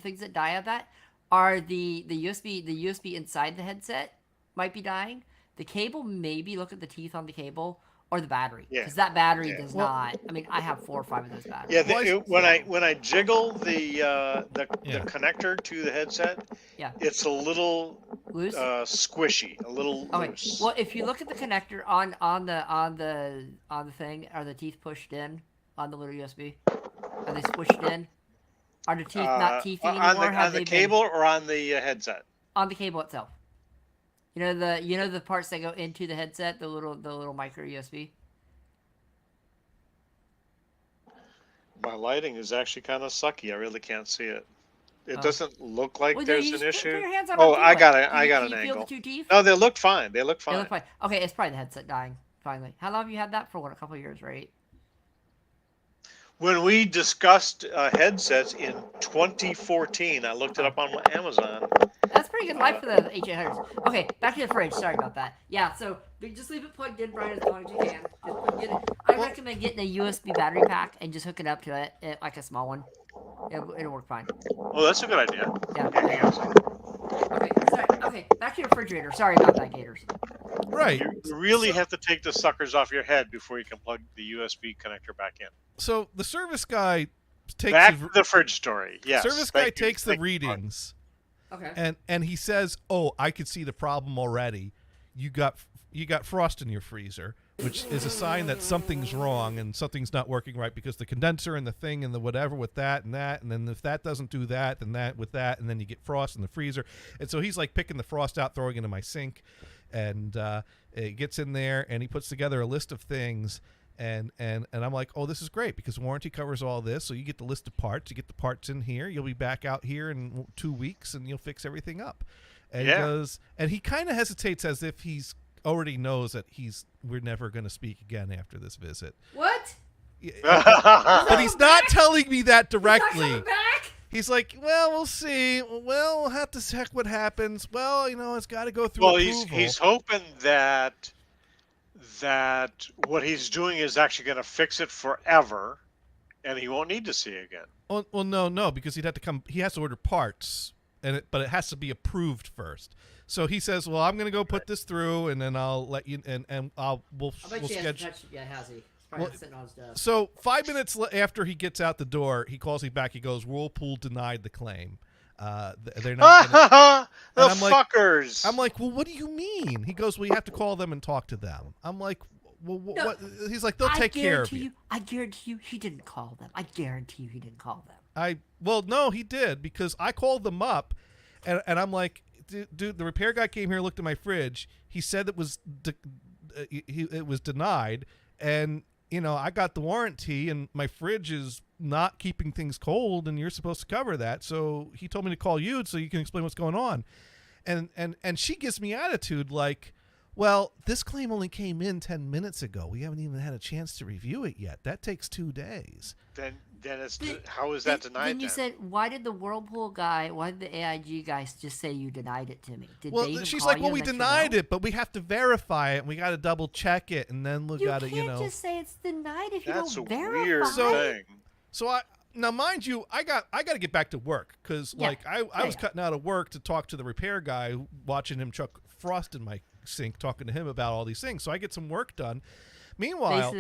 things that die on that are the USB inside the headset might be dying. The cable, maybe look at the teeth on the cable or the battery, because that battery does not. I mean, I have 4 or 5 of those batteries. Yeah, when I jiggle the connector to the headset, it's a little Loose. squishy, a little Okay. loose. Well, if you look at the connector on the thing, are the teeth pushed in on the little USB? Are they squished in? Are the teeth not teethy anymore? On the cable or on the headset? On the cable itself. You know the parts that go into the headset, the little micro USB. My lighting is actually kind of sucky. I really can't see it. It Oh. doesn't look like Well, there's you an just put issue. your hands on Oh, and feel I it. got it. Can I you- got can an you feel angle. the two teeth? No, they look fine. They look They fine. look fine. Okay, it's probably the headset dying. Finally, how long have you had that for? What, a couple of years, right? When we discussed headsets in 2014, I looked it up on Amazon. That's pretty good life for the H800s. Okay, back to the fridge. Sorry about that. Yeah, so just leave it plugged in, Brian, as long as you can. I recommend getting a USB battery pack and just hook it up to it like a small one. It'll work fine. Oh, that's a good idea. Yeah. Here, hang on a second. Okay, sorry. Okay, back to your refrigerator. Sorry about that, Gators. Right. You really have to take the suckers off your head before you can plug the USB connector back in. So the service guy takes Back to the fridge story. Yes. service guy thank you. takes the Thank you, Mark. readings Okay. and he says, "Oh, I could see the problem already. You got frost in your freezer, which is a sign that something's wrong and something's not working right because the condenser and the thing and the whatever with that, and then if that doesn't do that, then that with that, and then you get frost in the freezer." And so he's like picking the frost out, throwing it into my sink, and it gets in there, and he puts together a list of things. And I'm like, oh, this is great because warranty covers all this. So you get the list of parts, you get the parts in here. You'll be back out here in 2 weeks, and you'll fix everything up. And Yeah. he goes, and he kind of hesitates as if he's already knows that we're never going to speak again after this visit. What? But he's not telling me that He's not directly. coming back? He's like, well, we'll see. Well, we'll have to check what happens. Well, it's got to go through Well, approval. he's hoping that what he's doing is actually going to fix it forever, and he won't need to see it again. Well, no, because he'd have to come. He has to order parts, but it has to be approved first. So he says, "Well, I'm going to go put this through, and then I'll let you, and we'll I bet we'll you hasn't schedule." touched it yet, has he? He's probably Well, sitting on his desk. So 5 minutes after he gets out the door, he calls me back. He goes, "Whirlpool denied the claim. They're not." Gonna, The And I'm like- fuckers. I'm like, "Well, what do you mean?" He goes, "Well, you have to call them and talk to them." I'm like, "Well, No, what?" He's like, "They'll take care of you." I guarantee you he didn't call them. I guarantee you he didn't call them. No, he did because I called them up, and I'm like, dude, the repair guy came here, looked at my fridge. He said it was it was denied, and I got the warranty, and my fridge is not keeping things cold, and you're supposed to cover that. So he told me to call you so you can explain what's going on, and she gives me attitude like, well, this claim only came in 10 minutes ago. We haven't even had a chance to review it yet. That takes 2 days. Then how is that denied? Then you said, why did the Whirlpool guy, why did the AIG guy just say you denied it to me? Did Well, they even she's call like, you well, and we let you denied know? it, but we have to verify it, and we got to double check it, and then we You got to, can't just say it's denied if you That's a don't verify. weird thing. So now, mind you, I got to get back to work because Yeah. I was cutting out of work to talk to the repair guy, watching him chuck frost in my sink, talking to him about all these things. So I get some work done. Meanwhile,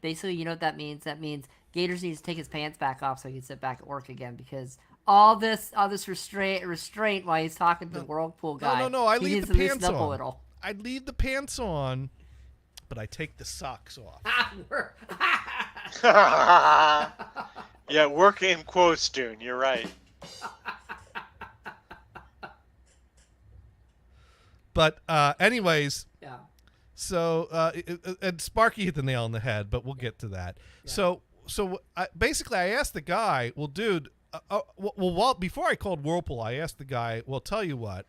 Basically, you know what that means? That means Gators needs to take his pants back off so he can sit back at work again because all this restraint while he's talking to the Whirlpool guy. no, I he leave needs the to loosen pants up a on. little. I leave the pants on, but I take the socks off. Yeah, work in quotes, Dune. You're right. But anyways, Yeah. so and Sparky hit the nail on the head, but we'll get to that. Yeah. So basically, I asked the guy, well, dude, before I called Whirlpool, I asked the guy, well, tell you what,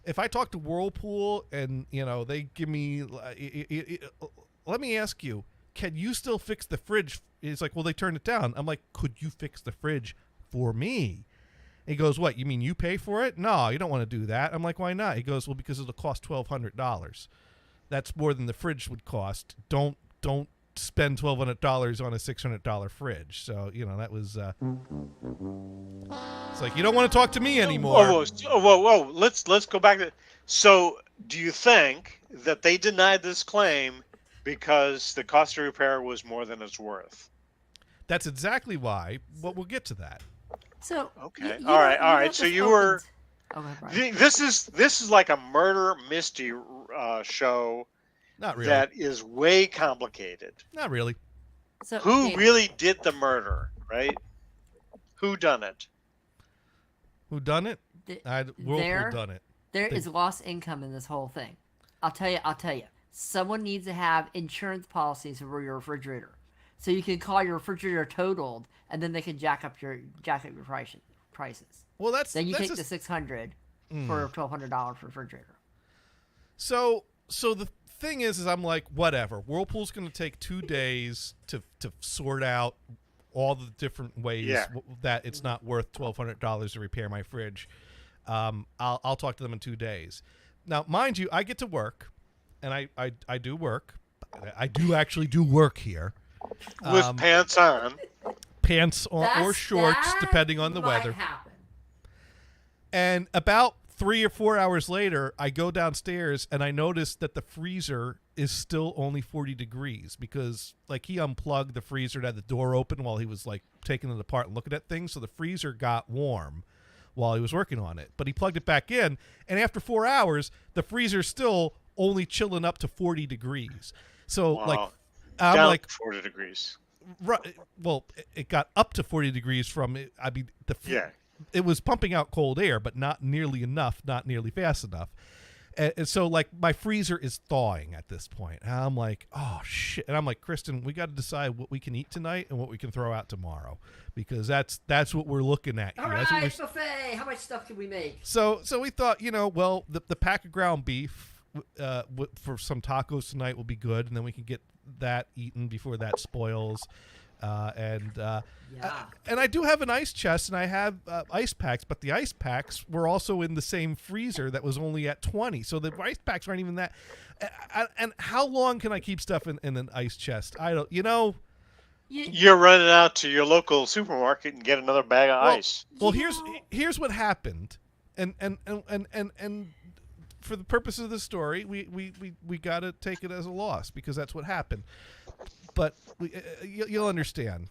if I talk to Whirlpool and they give me, let me ask you, can you still fix the fridge? He's like, well, they turned it down. I'm like, could you fix the fridge for me? He goes, what, you mean you pay for it? No, you don't want to do that. I'm like, why not? He goes, well, because it'll cost $1,200. That's more than the fridge would cost. Don't spend $1,200 on a $600 fridge. So, that was, it's like, you don't want to talk to me anymore. Whoa. Let's go back to, so do you think that they denied this claim because the cost of repair was more than it's worth? That's exactly why, but we'll get to that. So Okay. you All know- right. you know All right. what So this you were, opens- Okay, Brian. This is like a murder mystery show Not really. that is way complicated. Not really. So Who Dave, really did the murder, right? Who done it? Who done it? Whirlpool done it. There is lost income in this whole thing. I'll tell you. Someone needs to have insurance policies for your refrigerator, so you can call your refrigerator totaled, and then they can jack up your prices. Well, that's Then you that's take the $600 for a $1,200 refrigerator. So the thing is I'm like, whatever. Whirlpool's going to take 2 days to sort out all the different ways that it's not worth $1,200 to repair my fridge. I'll talk to them in 2 days. Now, mind you, I get to work, and I do work. I do actually do work here. With pants on. Pants or shorts, depending on the weather. Happen. And about 3 or 4 hours later, I go downstairs and I notice that the freezer is still only 40 degrees because, like, he unplugged the freezer and had the door open while he was, like, taking it apart and looking at things. So the freezer got warm while he was working on it. But he plugged it back in, and after 4 hours, the freezer's still only chilling up to 40 degrees. So, Wow. like, I'm Down like, 40 degrees. right, well, it got up to 40 degrees from it. I mean, it was pumping out cold air, but not nearly enough, not nearly fast enough. And so, like, my freezer is thawing at this point. And I'm like, oh, shit. And I'm like, Kristen, we got to decide what we can eat tonight and what we can throw out tomorrow, because that's what we're looking at here. All That's what right, buffet. How much stuff can we make? So we thought, well, the pack of ground beef for some tacos tonight will be good, and then we can get that eaten before that spoils. And I do have an ice chest, and I have ice packs, but the ice packs were also in the same freezer that was only at 20. So the ice packs aren't even that. And how long can I keep stuff in an ice chest? I don't, You're running out to your local supermarket and get another bag of ice. Well, here's what happened, and for the purpose of the story, we got to take it as a loss because that's what happened. But you'll understand.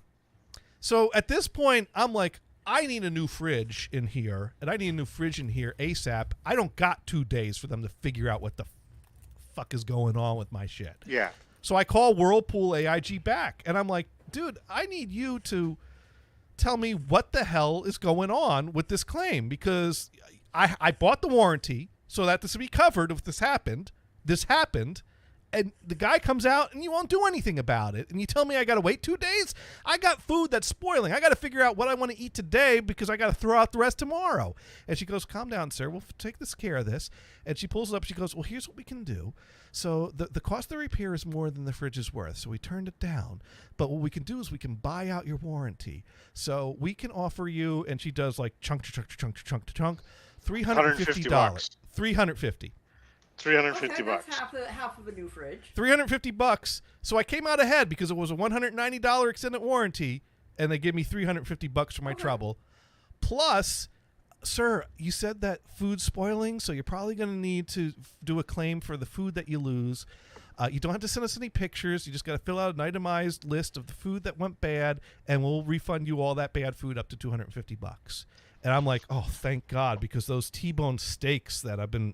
So at this point, I'm like, I need a new fridge in here, and I need a new fridge in here ASAP. I don't got 2 days for them to figure out what the fuck is going on with my shit. Yeah. So I call Whirlpool AIG back, and I'm like, dude, I need you to tell me what the hell is going on with this claim, because I bought the warranty so that this would be covered if this happened. This happened. And the guy comes out and you won't do anything about it. And you tell me I got to wait 2 days? I got food that's spoiling. I got to figure out what I want to eat today because I got to throw out the rest tomorrow. And she goes, calm down, sir. We'll take this care of this. And she pulls it up. She goes, well, here's what we can do. So the cost of the repair is more than the fridge is worth. So we turned it down. But what we can do is we can buy out your warranty. So we can offer you, and she does like chunk to chunk to chunk to chunk to chunk, $350. $350. $350. That's half of a new fridge. $350. So I came out ahead because it was a $190 extended warranty, and they gave me $350 for my trouble. Plus, sir, you said that food's spoiling, so you're probably going to need to do a claim for the food that you lose. You don't have to send us any pictures. You just got to fill out an itemized list of the food that went bad, and we'll refund you all that bad food up to $250. And I'm like, oh, thank God, because those T-bone steaks that I've been,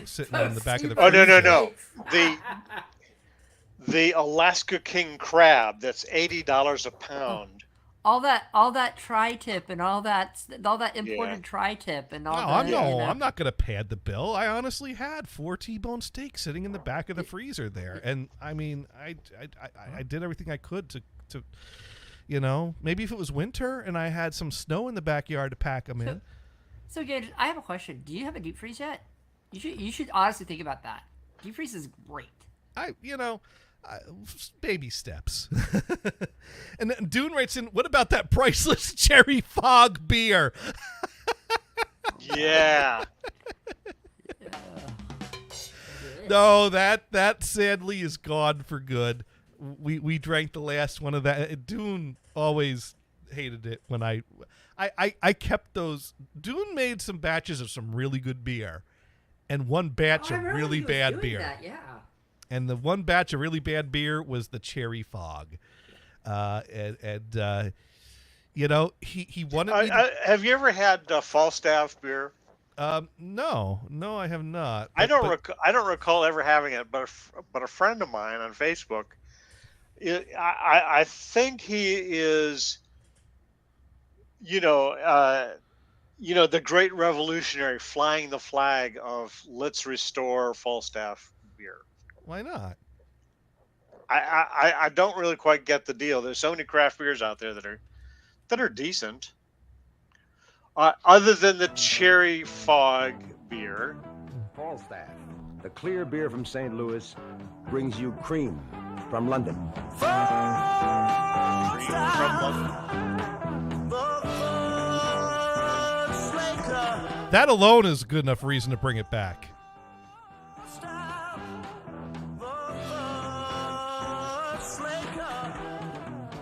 sitting on the back of the Oh, freezer. no. The Alaska King crab, that's $80 a pound. All that tri-tip and all that imported tri-tip and all that. I'm not going to pad the bill. I honestly had 4 T-bone steaks sitting in the back of the freezer there. And, I mean, I did everything I could to maybe if it was winter and I had some snow in the backyard to pack them in. So, Gage, I have a question. Do you have a deep freeze yet? You should honestly think about that. Deep freeze is great. Baby steps. And then Dune writes in, what about that priceless Cherry Fog beer? Yeah. No, that sadly is gone for good. We drank the last one of that. Dune always hated it when I kept those. Dune made some batches of some really good beer, and one batch of really bad beer. That, yeah. And the one batch of really bad beer was the Cherry Fog, he wanted me. Have you ever had Falstaff beer? No, I have not. I But, I don't recall ever having it, but a friend of mine on Facebook, I think he is, you know, the great revolutionary flying the flag of let's restore Falstaff beer. why not? I don't really quite get the deal. There's so many craft beers out there that are decent. Other than the Cherry Fog beer. Falstaff, the clear beer from St. Louis, brings you cream from London. That alone is a good enough reason to bring it back.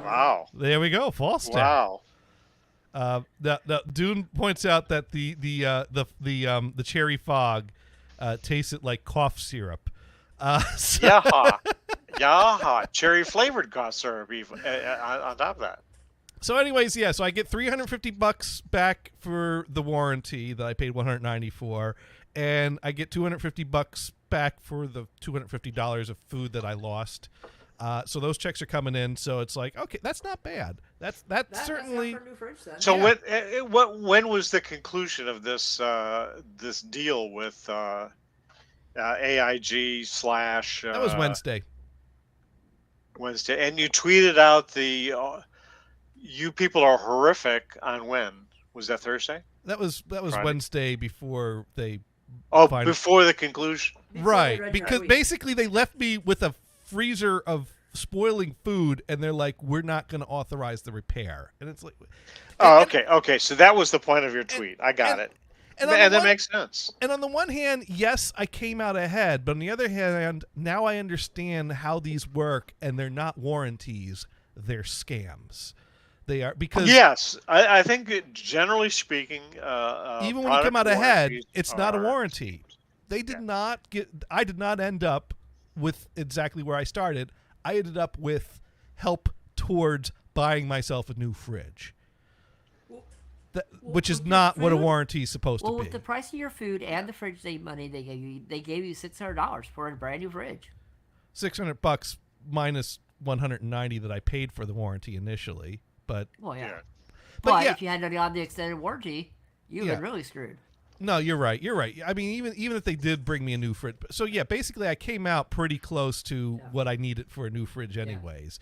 Wow. There we go, Falstaff. Wow. Now Dune points out that the cherry fog tasted like cough syrup. So Yaha. Cherry flavored cough syrup even, on top of that. So anyways, yeah, so I get $350 back for the warranty that I paid $190 for, and I get $250 back for the $250 of food that I lost. So those checks are coming in. So it's like, okay, that's not bad. That's certainly. That's not for a new fridge, then. So Yeah. when was the conclusion of this this deal with AIG slash That was Wednesday. Wednesday, and you tweeted out the you people are horrific on when was that Thursday? That was Friday. Wednesday before they. Oh, Fine. before the conclusion. Before Right, the Red because Jar- basically they left me with a freezer of spoiling food, and they're like, "We're not going to authorize the repair," and it's like, Oh, and- okay. So that was the point of your tweet. I got it. And, And, on the that one- makes sense. and on the one hand, yes, I came out ahead, but on the other hand, now I understand how these work, and they're not warranties; they're scams. They are because Yes, I think generally speaking, even when you come out product ahead, warranties it's not a are- warranty. They did not get. I did not end up with exactly where I started. I ended up with help towards buying myself a new fridge, which is with not your what a food? warranty is supposed Well, to with be. the price of your food and the fridge money they gave you $600 for a brand new fridge. $600 minus 190 that I paid for the warranty initially, but Well, yeah. Yeah. But yeah. if you had it on the extended warranty, you've Yeah. been really screwed. no, you're right. I mean, even if they did bring me a new fridge, so yeah, basically I came out pretty close to what I needed for a new fridge, anyways.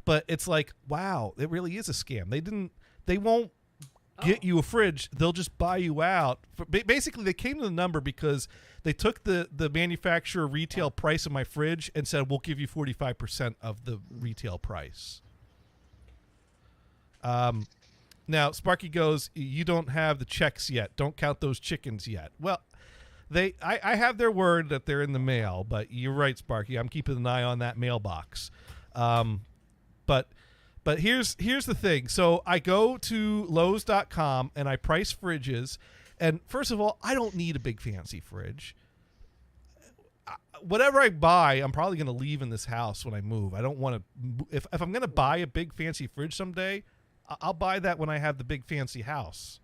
But it's like, wow, it really is a scam. They won't get you a fridge. They'll just buy you out. Basically, they came to the number because they took the manufacturer retail price of my fridge and said, we'll give you 45% of the retail price. Now, Sparky goes, you don't have the checks yet. Don't count those chickens yet. Well, I have their word that they're in the mail, but you're right, Sparky. I'm keeping an eye on that mailbox. But here's the thing. So I go to Lowe's.com and I price fridges. And first of all, I don't need a big fancy fridge. Whatever I buy, I'm probably going to leave in this house when I move. I don't want to. If I'm going to buy a big fancy fridge someday, I'll buy that when I have the big fancy house.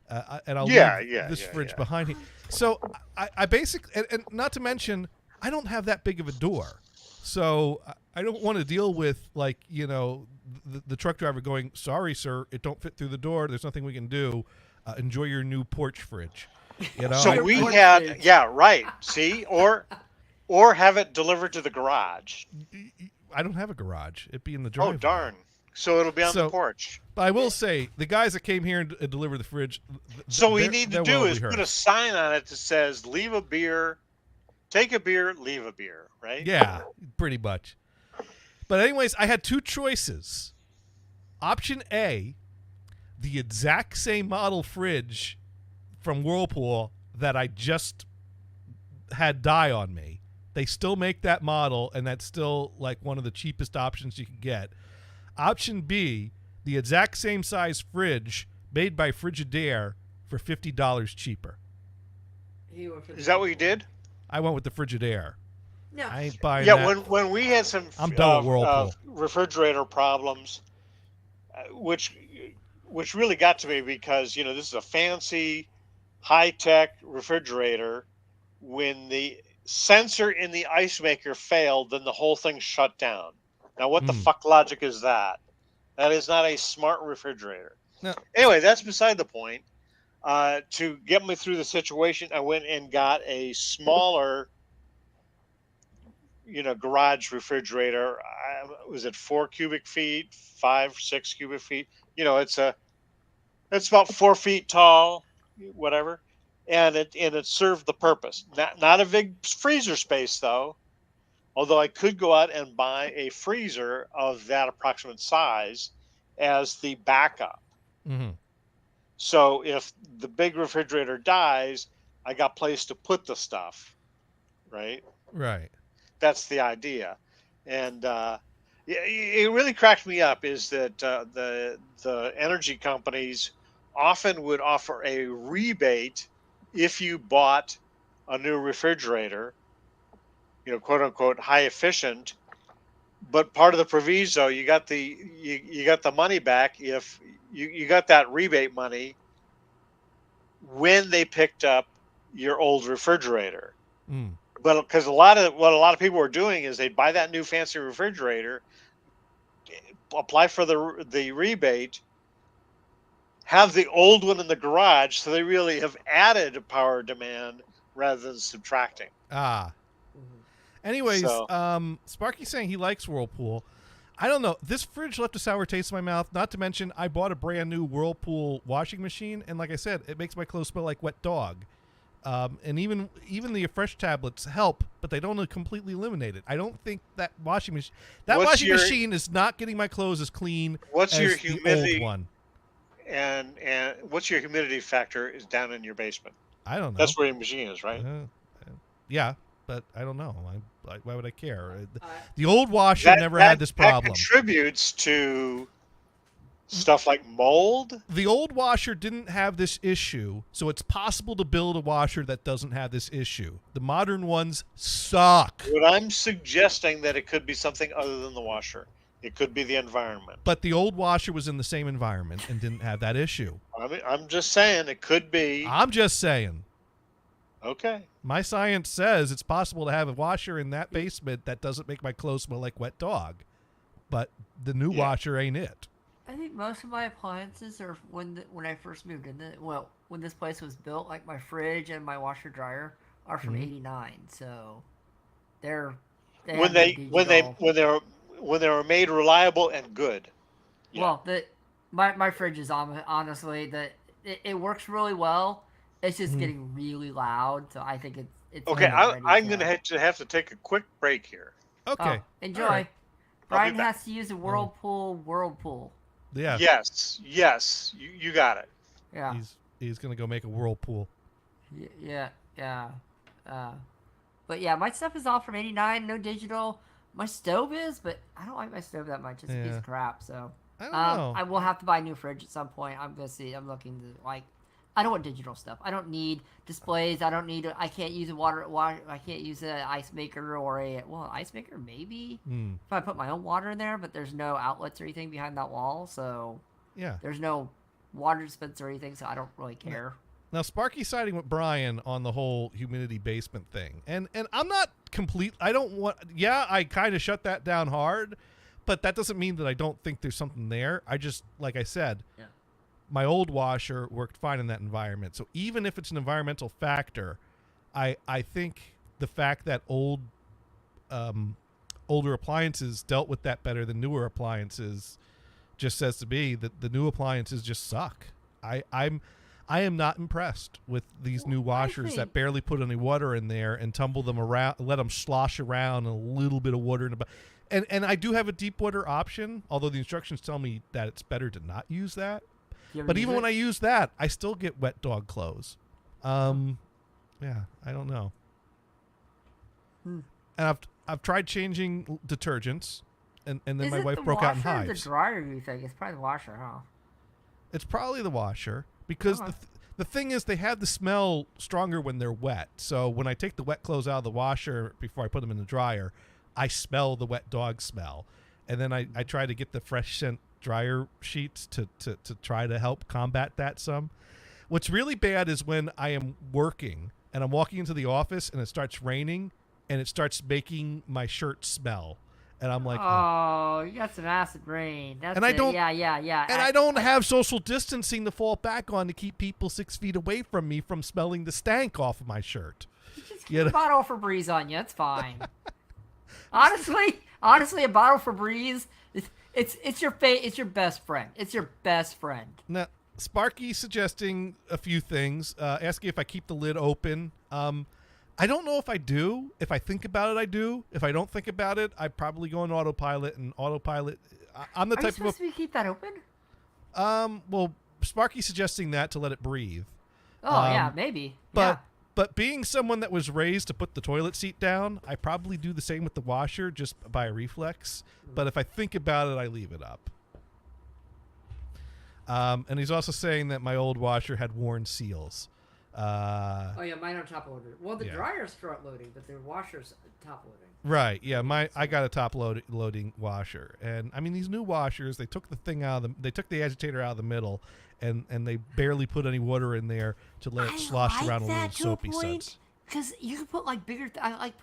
And I'll leave this fridge behind me. So I basically, and not to mention, I don't have that big of a door. So I don't want to deal with, like, the truck driver going, sorry, sir, it don't fit through the door. There's nothing we can do. Enjoy your new porch fridge. So Your we porch had, fridge. yeah, right. See, or have it delivered to the garage. I don't have a garage. It'd be in the driveway. Oh, darn. So it'll be on So- the porch. But I will say, the guys that came here and delivered the fridge. So what we they're- need to they're do well is put a rehearsed. sign on it that says, leave a beer, take a beer, leave a beer, right? Yeah, pretty much. But anyways, I had two choices. Option A, the exact same model fridge from Whirlpool that I just had die on me. They still make that model, and that's still like one of the cheapest options you can get. Option B, the exact same size fridge made by Frigidaire for $50 cheaper. Is that what you did? I went with the Frigidaire. No. I ain't buying Yeah, that. when we had some I'm done with Whirlpool. refrigerator problems, which really got to me because this is a fancy high-tech refrigerator, when the sensor in the ice maker failed, then the whole thing shut down. Now, what the fuck logic is that? That is not a smart refrigerator. No. Anyway, that's beside the point. To get me through the situation, I went and got a smaller, garage refrigerator. Was it 4 cubic feet, 5, 6 cubic feet? It's about 4 feet tall, whatever, and it served the purpose. Not a big freezer space though. Although I could go out and buy a freezer of that approximate size as the backup. Mm-hmm. So if the big refrigerator dies, I got place to put the stuff, right? Right. That's the idea. And it really cracked me up is that the energy companies often would offer a rebate if you bought a new refrigerator, quote unquote high efficient. But part of the proviso, you got the money back if you got that rebate money when they picked up your old refrigerator. Mm. But because what a lot of people were doing is they'd buy that new fancy refrigerator, apply for the rebate, have the old one in the garage, so they really have added power demand rather than subtracting. Ah. Anyways, So- Sparky's saying he likes Whirlpool. I don't know. This fridge left a sour taste in my mouth. Not to mention, I bought a brand new Whirlpool washing machine, and like I said, it makes my clothes smell like wet dog. And even the Fresh tablets help, but they don't completely eliminate it. I don't think that washing machine is not getting my clothes as clean What's as your the humidity old one. and what's your humidity factor is down in your basement? I don't know. That's where your machine is, right? Yeah, but I don't know. Why would I care? The old washer never had this problem. That contributes to stuff like mold. The old washer didn't have this issue, so it's possible to build a washer that doesn't have this issue. The modern ones suck. But I'm suggesting that it could be something other than the washer. It could be the environment. But the old washer was in the same environment and didn't have that issue. I'm just saying it could be. I'm just saying. Okay. My science says it's possible to have a washer in that basement that doesn't make my clothes smell like wet dog. But the new washer ain't it. I think most of my appliances are when I first moved in. When this place was built, like my fridge and my washer dryer are from '89. So they're When they were made reliable and good. Yeah. Well, my fridge is honestly it works really well. It's just getting really loud, so I think it's Okay. ready I'm going to have to take a quick break here. Okay. Enjoy. All right. I'll be Brian back. has to use a whirlpool. Yeah. Yes. You got it. Yeah. He's gonna go make a whirlpool. Yeah. But yeah, my stuff is all from '89. No digital. My stove is, but I don't like my stove that much. It's a piece Yeah. of crap. So I don't know. I will have to buy a new fridge at some point. I'm gonna see. I'm looking to I don't want digital stuff. I don't need displays. I don't need. I can't use I can't use an ice maker or an ice maker maybe if I put my own water in there. But there's no outlets or anything behind that wall, so Yeah. there's no water dispenser or anything. So I don't really care. Now Sparky's siding with Brian on the whole humidity basement thing, and I'm not complete. I don't want. Yeah, I kind of shut that down hard, but that doesn't mean that I don't think there's something there. I just, like I said, my old washer worked fine in that environment. So even if it's an environmental factor, I think the fact that older appliances dealt with that better than newer appliances just says to me that the new appliances just suck. I am not impressed with these new washers that barely put any water in there and tumble them around, let them slosh around, and a little bit of water in the and I do have a deep water option, although the instructions tell me that it's better to not use that. But even when I use that, I still get wet dog clothes. Yeah, I don't know. And I've tried changing detergents, and then my wife broke out in hives. Is it the washer or the dryer? You think it's probably the washer, huh? It's probably the washer because the thing is they have the smell stronger when they're wet. So when I take the wet clothes out of the washer before I put them in the dryer, I smell the wet dog smell, and then I try to get the fresh scent dryer sheets to try to help combat that some. What's really bad is when I am working and I'm walking into the office and it starts raining and it starts making my shirt smell. And I'm like, Oh, you got some acid rain. That's And I it. don't- Yeah. and I don't have social distancing to fall back on to keep people 6 feet away from me from smelling the stank off of my shirt. Just You keep know? a bottle of Febreze on you. It's fine. honestly, a bottle of Febreze, it's your best friend. It's your best friend. Now, Sparky suggesting a few things, asking if I keep the lid open. I don't know if I do. If I think about it, I do. If I don't think about it, I probably go on autopilot. And autopilot, I'm the Are you type supposed to keep that open? well, Sparky suggesting that to let it breathe. Oh yeah, maybe. But but being someone that was raised to put the toilet seat down, I probably do the same with the washer just by a reflex. But if I think about it, I leave it up. And he's also saying that my old washer had worn seals. Oh yeah, mine are top loaded. Well, the Yeah. dryer's front loading, but the washer's top loading. Right. Yeah. I got a top loading washer, and I mean these new washers. They took the thing out of they took the agitator out of the middle, and they barely put any water in there to let it slosh around a little soapy suds. Because you can put like bigger.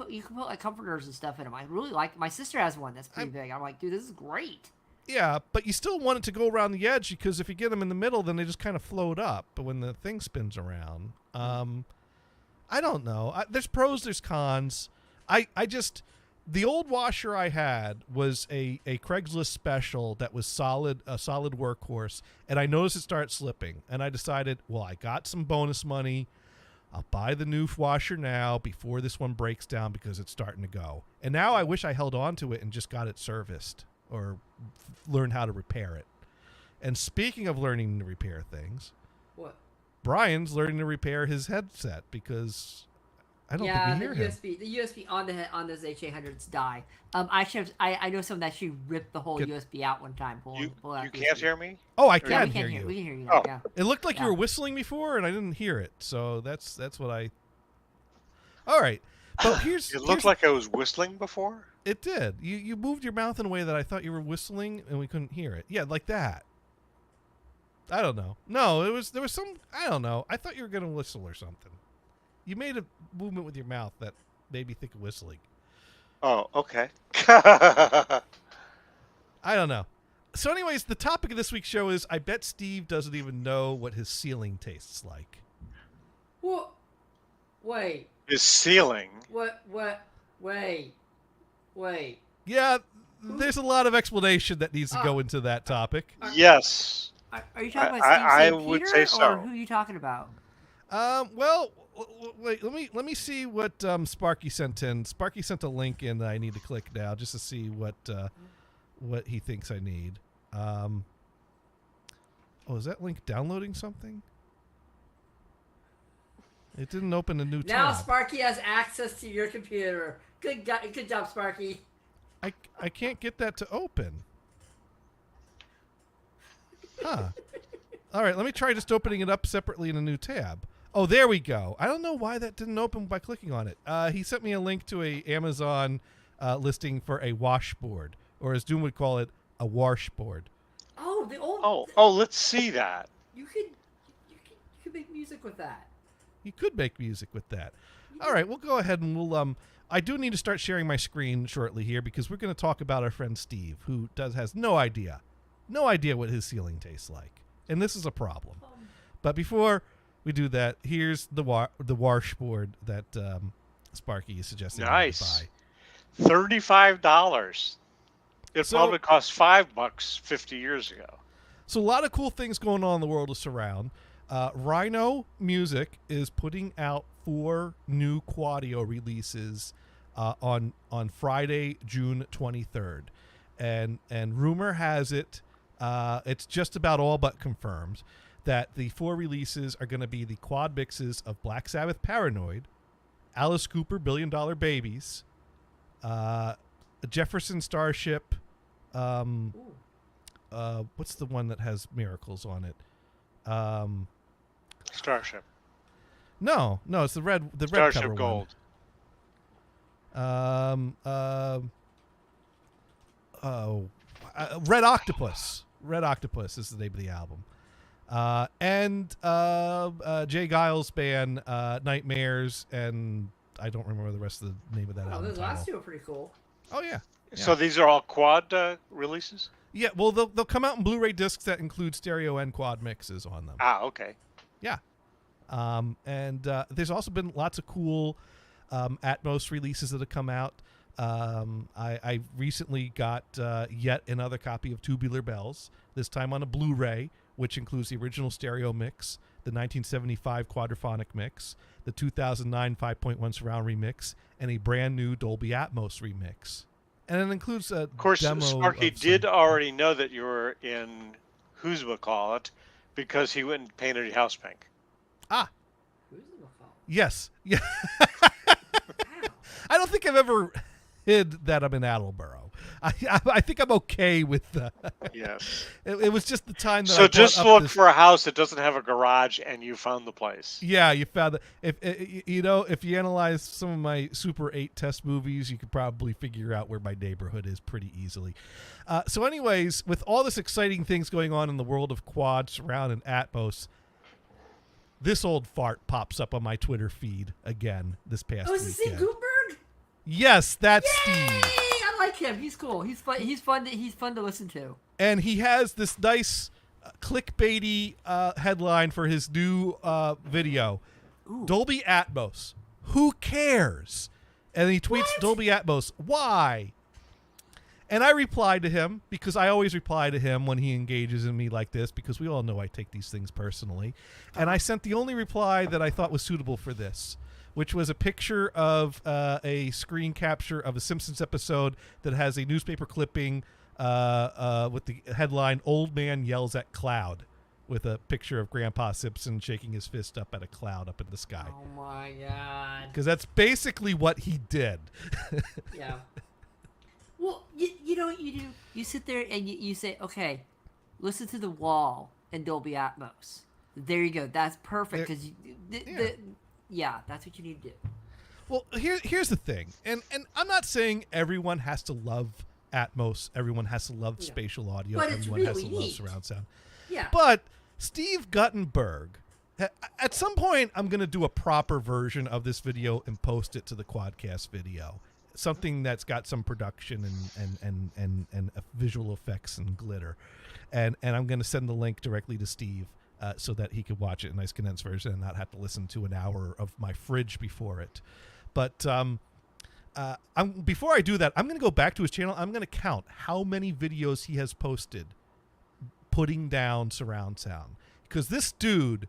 You can put like comforters and stuff in them. I really like. My sister has one that's pretty big. I'm like, dude, this is great. Yeah, but you still want it to go around the edge because if you get them in the middle, then they just kind of float up. But when the thing spins around, I don't know. There's pros, there's cons. I just the old washer I had was a Craigslist special that was a solid workhorse, and I noticed it start slipping, and I decided, well, I got some bonus money. I'll buy the new washer now before this one breaks down because it's starting to go. And now I wish I held on to it and just got it serviced or learn how to repair it. And speaking of learning to repair things, What? Brian's learning to repair his headset because I don't think we hear him. The USB on those H800s die. I know someone that actually ripped the whole Good. USB out one time. Pull You out can't USB. hear me? Oh, I Yeah, can we hear can you. We can hear you. Oh. Yeah. It looked like you Yeah. were whistling before, and I didn't hear it. So that's what I. All right, but here's It looked here's- like I was whistling before. it did. You moved your mouth in a way that I thought you were whistling, and we couldn't hear it. Yeah, like that. I don't know. No, there was some. I don't know. I thought you were gonna whistle or something. You made a movement with your mouth that made me think of whistling. Oh, okay. I don't know. So, anyways, the topic of this week's show is: I bet Steve doesn't even know what his ceiling tastes like. What? Wait. His ceiling. What? Wait. Yeah, there's a lot of explanation that needs to go into that topic. Yes. Are you talking about I Steve St. would Peter, say so. or who are you talking about? Well, wait. Let me see what Sparky sent in. Sparky sent a link in that I need to click now just to see what he thinks I need. Oh, is that link downloading something? It didn't open a new Now tab. Sparky has access to your computer. Good job, Sparky. I can't get that to open. Huh. All right, let me try just opening it up separately in a new tab. Oh, there we go. I don't know why that didn't open by clicking on it. He sent me a link to a Amazon listing for a washboard, or as Doom would call it, a washboard. Oh, the old. Oh, let's see that. You could make music with that. You could make music with that. All right, we'll go ahead and we'll I do need to start sharing my screen shortly here because we're going to talk about our friend Steve, who has no idea what his ceiling tastes like, and this is a problem. But before we do that, here's the washboard that Sparky is suggesting I Nice. buy. $35. It So- probably cost $5 50 years ago. So a lot of cool things going on in the world of surround. Rhino Music is putting out 4 new Quadio releases on Friday, June 23rd, and rumor has it, it's just about all but confirmed that the 4 releases are going to be the quad mixes of Black Sabbath Paranoid, Alice Cooper Billion Dollar Babies, Jefferson Starship. What's the one that has Miracles on it? Starship. No, it's the red Starship cover Gold. one. Red Octopus. Red Octopus is the name of the album. And Jay Giles' band, Nightmares, and I don't remember the rest of the name of that Oh, album those last title. two are pretty cool. Oh yeah. So these are all quad releases? Yeah, well, they'll come out in Blu-ray discs that include stereo and quad mixes on them. Ah, okay. Yeah. And there's also been lots of cool Atmos releases that have come out. I recently got yet another copy of Tubular Bells, this time on a Blu-ray, which includes the original stereo mix, the 1975 quadraphonic mix, the 2009 5.1 surround remix, and a brand new Dolby Atmos remix. And it includes a Of course, demo Sparky of did some- already know that you were in Who's-Ma-Call-It because he went and painted your house pink. Ah, Who's in the phone? yes. Yeah. Wow. I don't think I've ever hid that I'm in Attleboro. I think I'm okay with Yes. it was just the time that I So brought just up look this- for a house that doesn't have a garage, and you found the place. Yeah, you found that. If you analyze some of my Super 8 test movies, you could probably figure out where my neighborhood is pretty easily. So anyways, with all this exciting things going on in the world of quad, surround, and Atmos, this old fart pops up on my Twitter feed again this past Oh, is it Steve weekend. Gutenberg? Yes, that's Yay! Steve. I like him. He's cool. He's fun. He's fun. He's fun to listen to. And he has this nice clickbaity headline for his new video. Ooh. Dolby Atmos. Who cares? And he tweets What? Dolby Atmos. Why? And I replied to him because I always reply to him when he engages in me like this because we all know I take these things personally. And I sent the only reply that I thought was suitable for this, which was a picture of a screen capture of a Simpsons episode that has a newspaper clipping with the headline, Old Man Yells at Cloud, with a picture of Grandpa Simpson shaking his fist up at a cloud up in the sky. Oh my god. Because that's basically what he did. Yeah. Well, you know what you do? You sit there and you say, okay, listen to The Wall and Dolby Atmos. There you go. That's perfect because yeah, that's what you need to do. Well, here's the thing. And I'm not saying everyone has to love Atmos, everyone has to love Yeah. spatial audio, But it's everyone has really to love neat. surround sound. Yeah. But Steve Guttenberg, at some point, I'm going to do a proper version of this video and post it to the Quadcast video. Something that's got some production and visual effects and glitter. And I'm going to send the link directly to Steve so that he could watch it in a nice condensed version and not have to listen to an hour of my fridge before it. But before I do that, I'm going to go back to his channel. I'm going to count how many videos he has posted putting down surround sound, because this dude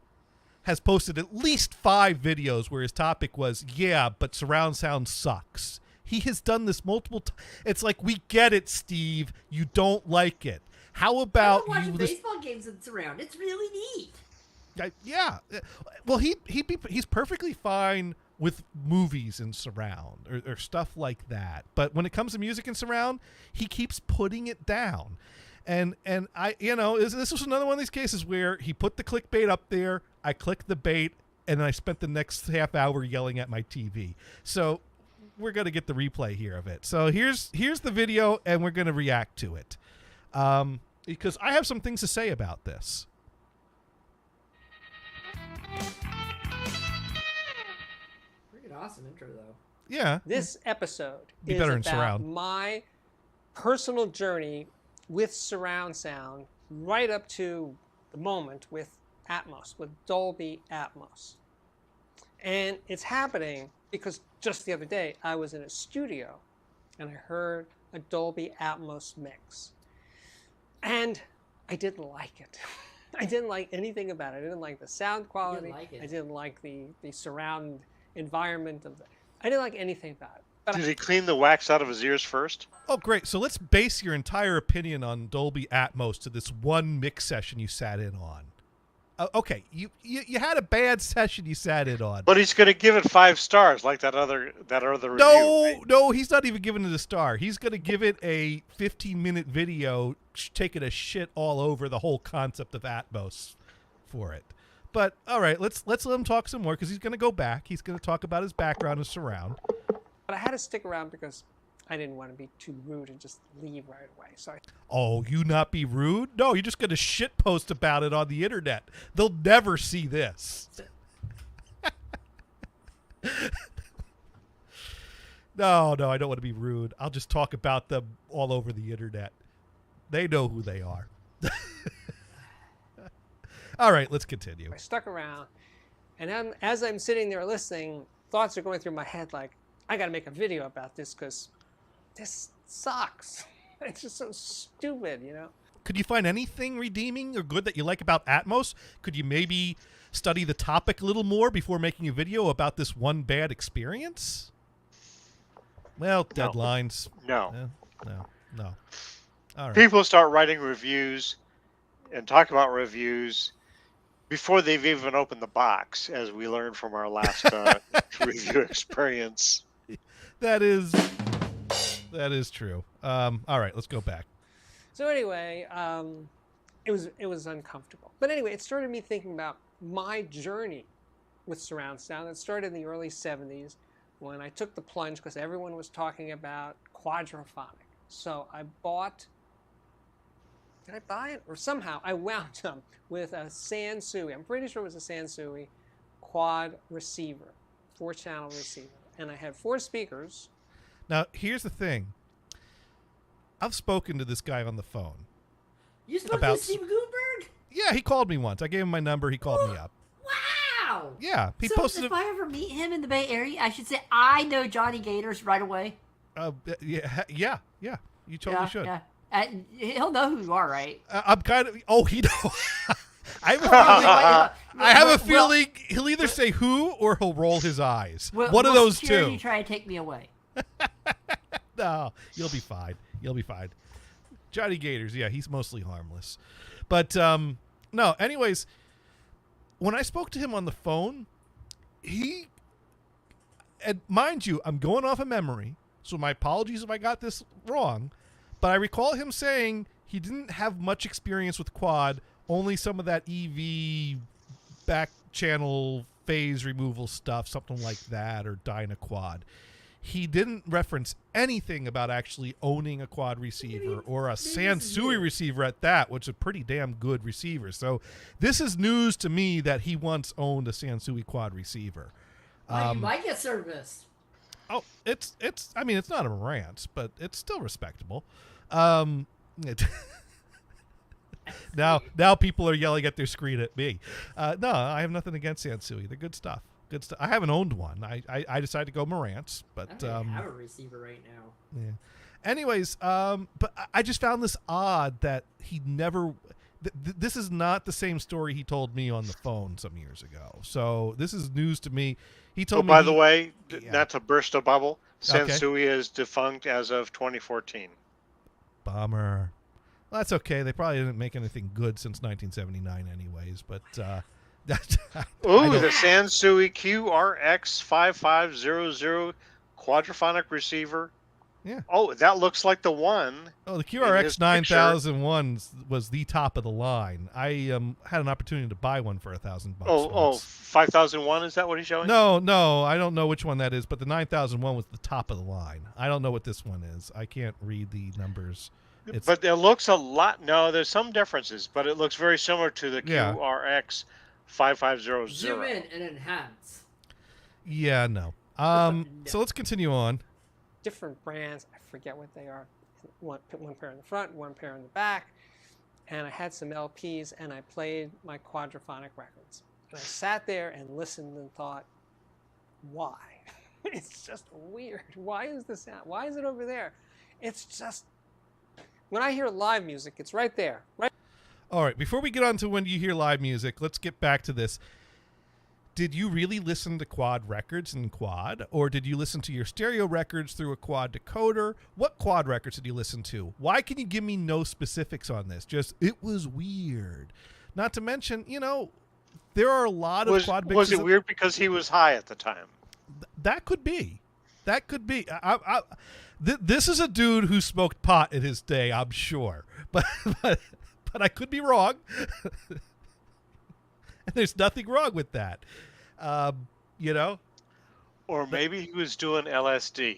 has posted at least 5 videos where his topic was, yeah, but surround sound sucks. He has done this multiple times. It's like, we get it, Steve. You don't like it. How about I'm watching you baseball games in surround. It's really neat. yeah. Well, he's perfectly fine with movies in surround or stuff like that. But when it comes to music in surround, he keeps putting it down. And I, this was another one of these cases where he put the clickbait up there. I clicked the bait, and then I spent the next half hour yelling at my TV. So we're going to get the replay here of it. So here's the video, and we're going to react to it. Because I have some things to say about this. Pretty awesome intro though. Yeah. This episode Be is better in about surround. my personal journey with surround sound right up to the moment with Atmos, with Dolby Atmos. And it's happening because just the other day I was in a studio and I heard a Dolby Atmos mix. And I didn't like it. I didn't like anything about it. I didn't like the sound quality. like it. I didn't like the surround environment of the, I didn't like anything about it. But Did he clean the wax out of his ears first? Oh, great. So let's base your entire opinion on Dolby Atmos to this one mix session you sat in on. Okay, you had a bad session you sat in on. But he's going to give it 5 stars, like that other review. right? No, he's not even giving it a star. He's going to give it a 15-minute video taking a shit all over the whole concept of Atmos for it. But all right, let's let him talk some more because he's going to go back. He's going to talk about his background in surround. I had to stick around because I didn't want to be too rude and just leave right away. So Oh, you not be rude? No, you're just going to shit post about it on the internet. They'll never see this. No, I don't want to be rude. I'll just talk about them all over the internet. They know who they are. All right, let's continue. I stuck around, and as I'm sitting there listening, thoughts are going through my head like, I got to make a video about this because this sucks. It's just so stupid, you know? Could you find anything redeeming or good that you like about Atmos? Could you maybe study the topic a little more before making a video about this one bad experience? Well, deadlines. No. No. All right. People start writing reviews and talk about reviews before they've even opened the box, as we learned from our last review experience. That is true. All right, let's go back. So anyway, it was uncomfortable. But anyway, it started me thinking about my journey with surround sound. It started in the early 70s when I took the plunge because everyone was talking about quadraphonic. So I bought, did I buy it? Or somehow I wound up with a Sansui. I'm pretty sure it was a Sansui quad receiver, 4-channel receiver. And I had 4 speakers. Now, here's the thing. I've spoken to this guy on the phone. You spoke About- to Steve Gutenberg? Yeah, he called me once. I gave him my number. He called me up. Wow. Yeah, he So posted if I ever meet him in the Bay Area, I should say I know Johnny Gators right away. Yeah. You totally should. Yeah. He'll know who you are, right? I'm kind of. Oh, he know. I have a feeling. I have a feeling he'll either say who or he'll roll his eyes. One of those two. You try to take me away. No, you'll be fine. You'll be fine. Johnny Gators, yeah, he's mostly harmless. But no, anyways, when I spoke to him on the phone, and mind you, I'm going off of memory, so my apologies if I got this wrong, but I recall him saying he didn't have much experience with quad, only some of that EV back channel phase removal stuff, something like that, or Dynaquad. He didn't reference anything about actually owning a quad receiver or a Sansui receiver at that, which is a pretty damn good receiver. So this is news to me that he once owned a Sansui quad receiver. You might get service. Oh, it's I mean, it's not a Marantz, but it's still respectable. Now people are yelling at their screen at me. No, I have nothing against Sansui. They're good stuff. Good stuff. I haven't owned one. I decided to go Marantz, but I don't have a receiver right now. yeah. Anyways, but I just found this odd that he never. This is not the same story he told me on the phone some years ago. So this is news to me. He told me. By the way, yeah. not to burst a bubble, Okay. Sansui is defunct as of 2014. Bummer. Well, that's okay. They probably didn't make anything good since 1979, anyways. But Ooh, the Sansui QRX5500 quadraphonic receiver. Yeah. Oh, that looks like the one. Oh, the In QRX his 9001 was the top of the line. I had an opportunity to buy one for $1,000. Oh, 5001, is that what he's showing? No, I don't know which one that is, but the 9001 was the top of the line. I don't know what this one is. I can't read the numbers. But it looks a lot. No, there's some differences, but it looks very similar to the Yeah. QRX 5500. Zoom in and enhance. Yeah, no. So let's continue on. Different brands, I forget what they are. One pair in the front, one pair in the back. And I had some LPs and I played my quadraphonic records. And I sat there and listened and thought, why? It's just weird. Why is this out? Why is it over there? It's just, when I hear live music, it's right there. Right. All right, before we get on to when you hear live music, let's get back to this. Did you really listen to quad records in quad, or did you listen to your stereo records through a quad decoder? What quad records did you listen to? Why can you give me no specifics on this? Just, it was weird. Not to mention, there are a lot of quad mixes. Was it weird because he was high at the time? That could be. That could be. This is a dude who smoked pot in his day, I'm sure. But I could be wrong. And there's nothing wrong with that. Or maybe he was doing LSD.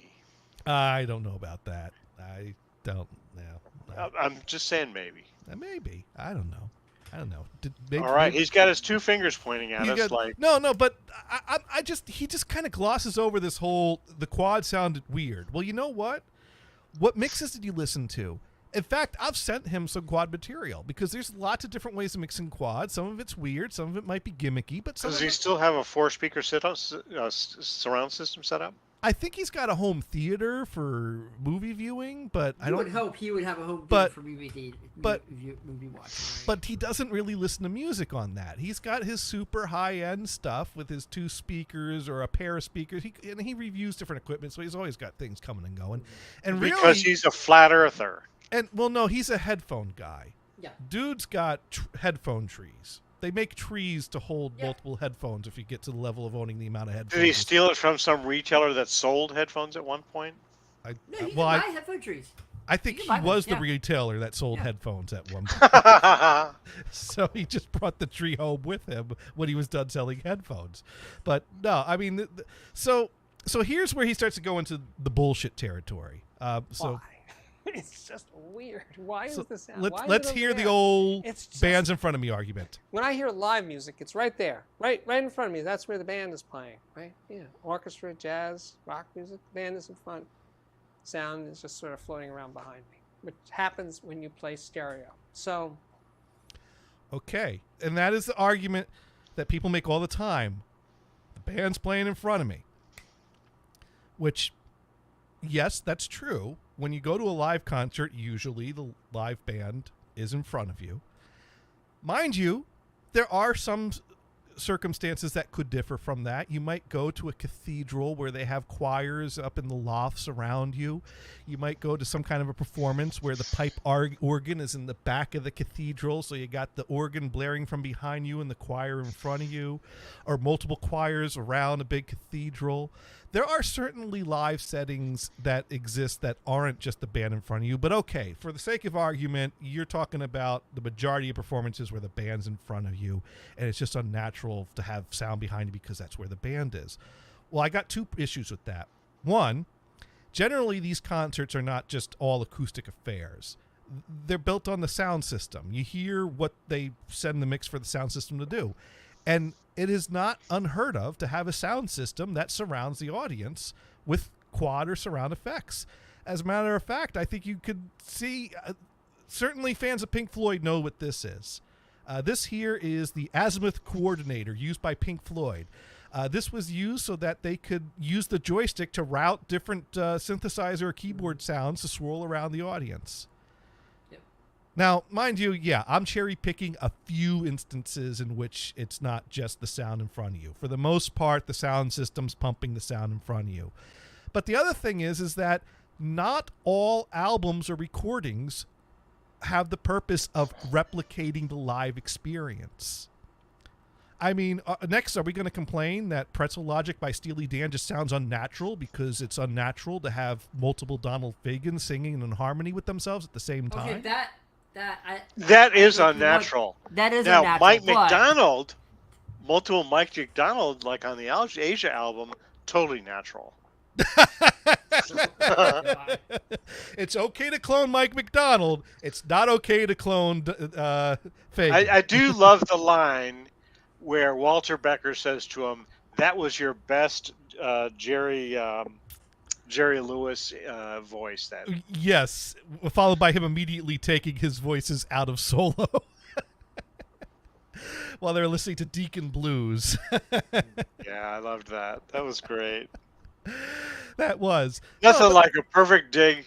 I don't know about that. I don't know. No. I'm just saying maybe. Maybe. I don't know. All right, he's got his two fingers pointing at us. No, but he just kind of glosses over this whole, the quad sounded weird. Well, you know what? What mixes did you listen to? In fact, I've sent him some quad material because there's lots of different ways of mixing quad. Some of it's weird, some of it might be gimmicky, but does he still have a 4-speaker surround system set up? I think he's got a home theater for movie viewing, but I would hope he would have a home theater for movie watching. Right? But he doesn't really listen to music on that. He's got his super high-end stuff with his 2 speakers or a pair of speakers. He reviews different equipment, so he's always got things coming and going. And because he's a flat earther. And well, no, he's a headphone guy. Yeah. Dude's got headphone trees. They make trees to hold multiple headphones if you get to the level of owning the amount of headphones. Did he steal it from some retailer that sold headphones at one point? No, you can buy headphone trees. I think he was the retailer that sold headphones at one point. So he just brought the tree home with him when he was done selling headphones. But no, I mean, so here's where he starts to go into the bullshit territory. Why? It's just weird. Why is this sound? Let's hear the old bands in front of me argument. When I hear live music, it's right there, right in front of me. That's where the band is playing, right? Yeah, orchestra, jazz, rock music. The band is in front. Sound is just sort of floating around behind me, which happens when you play stereo. So, okay, and that is the argument that people make all the time. The band's playing in front of me, which, yes, that's true. When you go to a live concert, usually the live band is in front of you. Mind you, there are some circumstances that could differ from that. You might go to a cathedral where they have choirs up in the lofts around you. You might go to some kind of a performance where the pipe organ is in the back of the cathedral, so you got the organ blaring from behind you and the choir in front of you, or multiple choirs around a big cathedral. There are certainly live settings that exist that aren't just the band in front of you, but okay, for the sake of argument, you're talking about the majority of performances where the band's in front of you, and it's just unnatural to have sound behind you because that's where the band is. Well, I got 2 issues with that. One, generally these concerts are not just all acoustic affairs. They're built on the sound system. You hear what they send the mix for the sound system to do. And it is not unheard of to have a sound system that surrounds the audience with quad or surround effects. As a matter of fact, I think you could see, certainly fans of Pink Floyd know what this is. This here is the Azimuth Coordinator used by Pink Floyd. This was used so that they could use the joystick to route different synthesizer or keyboard sounds to swirl around the audience. Now, mind you, I'm cherry picking a few instances in which it's not just the sound in front of you. For the most part, the sound system's pumping the sound in front of you. But the other thing is that not all albums or recordings have the purpose of replicating the live experience. I mean, next, are we going to complain that Pretzel Logic by Steely Dan just sounds unnatural because it's unnatural to have multiple Donald Fagans singing in harmony with themselves at the same time? Okay, that is unnatural. That is now, unnatural. Mike McDonald, multiple Mike McDonald, like on the Asia album, totally natural. It's okay to clone Mike McDonald. It's not okay to clone Fagan. I do love the line where Walter Becker says to him, "That was your best Jerry Lewis voice." That yes, followed by him immediately taking his voices out of solo while they're listening to Deacon Blues. Yeah, I loved that. That was great. That was nothing like a perfect dig,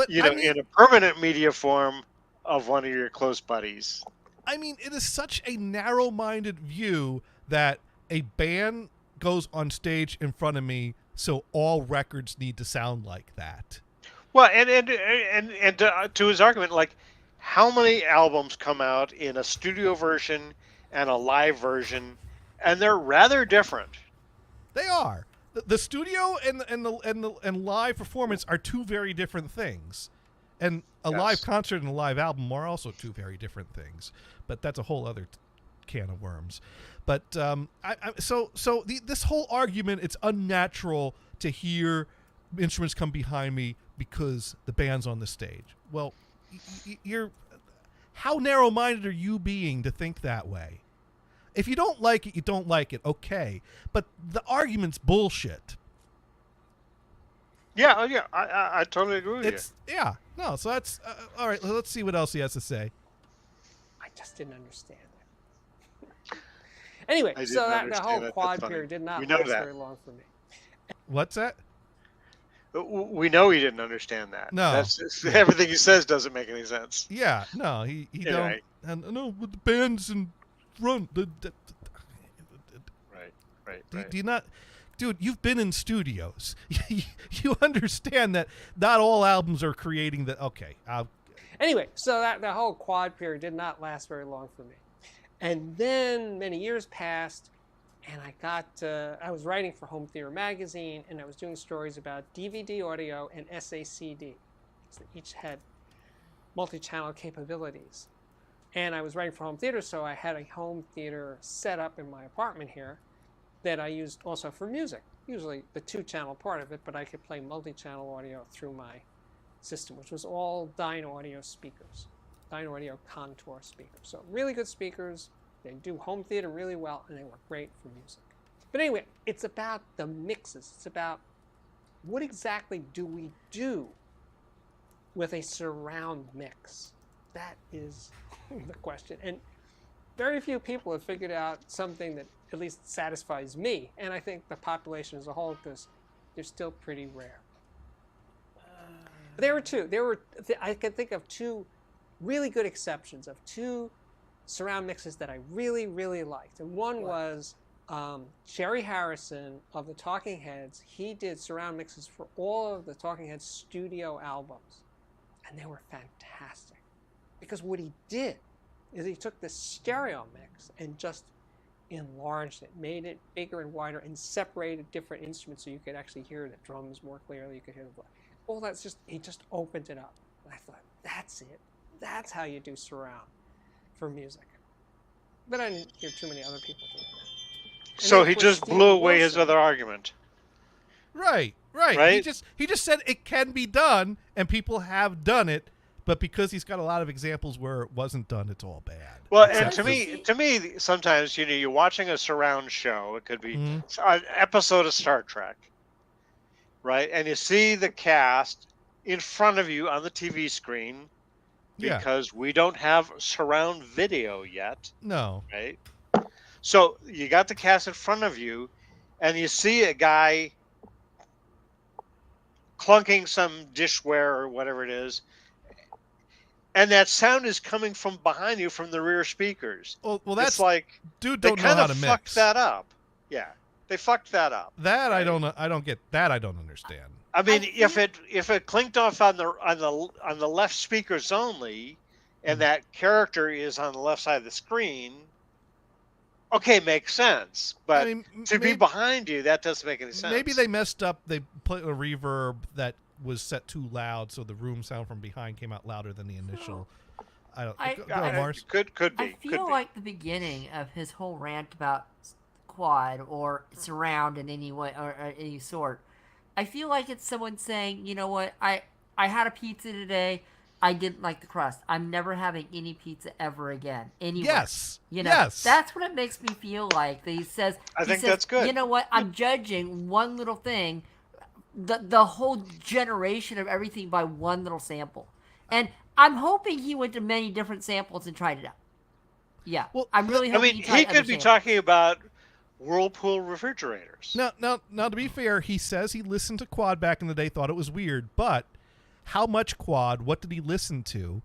in a permanent media form of one of your close buddies. I mean, it is such a narrow-minded view that a band goes on stage in front of me, so all records need to sound like that. Well, and to his argument, like, how many albums come out in a studio version and a live version, and they're rather different. They are. The studio and live performance are 2 very different things, and a live concert and a live album are also 2 very different things. But that's a whole other can of worms. But this whole argument, it's unnatural to hear instruments come behind me because the band's on the stage. Well, you're how narrow-minded are you being to think that way? If you don't like it, you don't like it. Okay, but the argument's bullshit. Yeah, oh, yeah, I totally agree with you. Yeah, no. So that's all right. Let's see what else he has to say. I just didn't understand it. Anyway, I so didn't that the understand whole that. quad That's funny. period did not We know last that. very long for me. What's that? We know he didn't understand that. No. That's everything he says doesn't make any sense. Yeah, no. He don't. Right. And no, with the bands and run. Right. Do you not, dude? You've been in studios. You understand that not all albums are creating the. Okay. Anyway, so that the whole quad period did not last very long for me. And then many years passed, and I was writing for Home Theater Magazine, and I was doing stories about DVD audio and SACD. So each had multi-channel capabilities. And I was writing for Home Theater, so I had a home theater set up in my apartment here that I used also for music. Usually the 2-channel part of it, but I could play multi-channel audio through my system, which was all Dynaudio speakers, Dynaudio Contour speakers. So really good speakers. They do home theater really well, and they work great for music. But anyway, it's about the mixes. It's about what exactly do we do with a surround mix? That is the question. And very few people have figured out something that at least satisfies me, and I think the population as a whole, because they're still pretty rare. There were two. I can think of two really good exceptions of two surround mixes that I really, really liked. And one was Jerry Harrison of the Talking Heads. He did surround mixes for all of the Talking Heads studio albums, and they were fantastic. Because what he did is he took the stereo mix and just enlarged it, made it bigger and wider, and separated different instruments so you could actually hear the drums more clearly. You could hear the all that's just he just opened it up. And I thought, that's it. That's how you do surround for music. But I didn't hear too many other people doing that. And So then he with just Steve blew away his Wilson- other argument. Right. Right? He just said it can be done, and people have done it, but because he's got a lot of examples where it wasn't done, it's all bad. Well, Except and to me, sometimes you're watching a surround show. It could be Mhm. an episode of Star Trek, right? And you see the cast in front of you on the TV screen Yeah. because we don't have surround video yet, No. right? So you got the cast in front of you, and you see a guy clunking some dishware or whatever it is, and that sound is coming from behind you from the rear speakers. Well, It's that's like dude they don't know kind how of to fucked mix. that up. Yeah, they fucked that up. That I right? don't get. That I don't understand. I mean, I if it clinked off on the left speakers only, and that character is on the left side of the screen, okay, makes sense. But I mean, to be behind you, that doesn't make any sense. maybe they messed up. They put a reverb that was set too loud, so the room sound from behind came out louder than the initial. I don't. I- Go, Yeah, on, Mars. could be. I could feel be. like the beginning of his whole rant about quad or surround in any way or any sort. I feel like it's someone saying, you know what, I had a pizza today. I didn't like the crust. I'm never having any pizza ever again. Anywhere. Yes. You know, Yes. that's what it makes me feel like. That he says, I think says, that's good. You know what? I'm judging one little thing, the whole generation of everything by one little sample. And I'm hoping he went to many different samples and tried it out. Yeah. Well, I'm really I hoping mean, tried he other could be samples. talking about Whirlpool refrigerators. Now, to be fair, he says he listened to Quad back in the day, thought it was weird, but how much Quad? What did he listen to?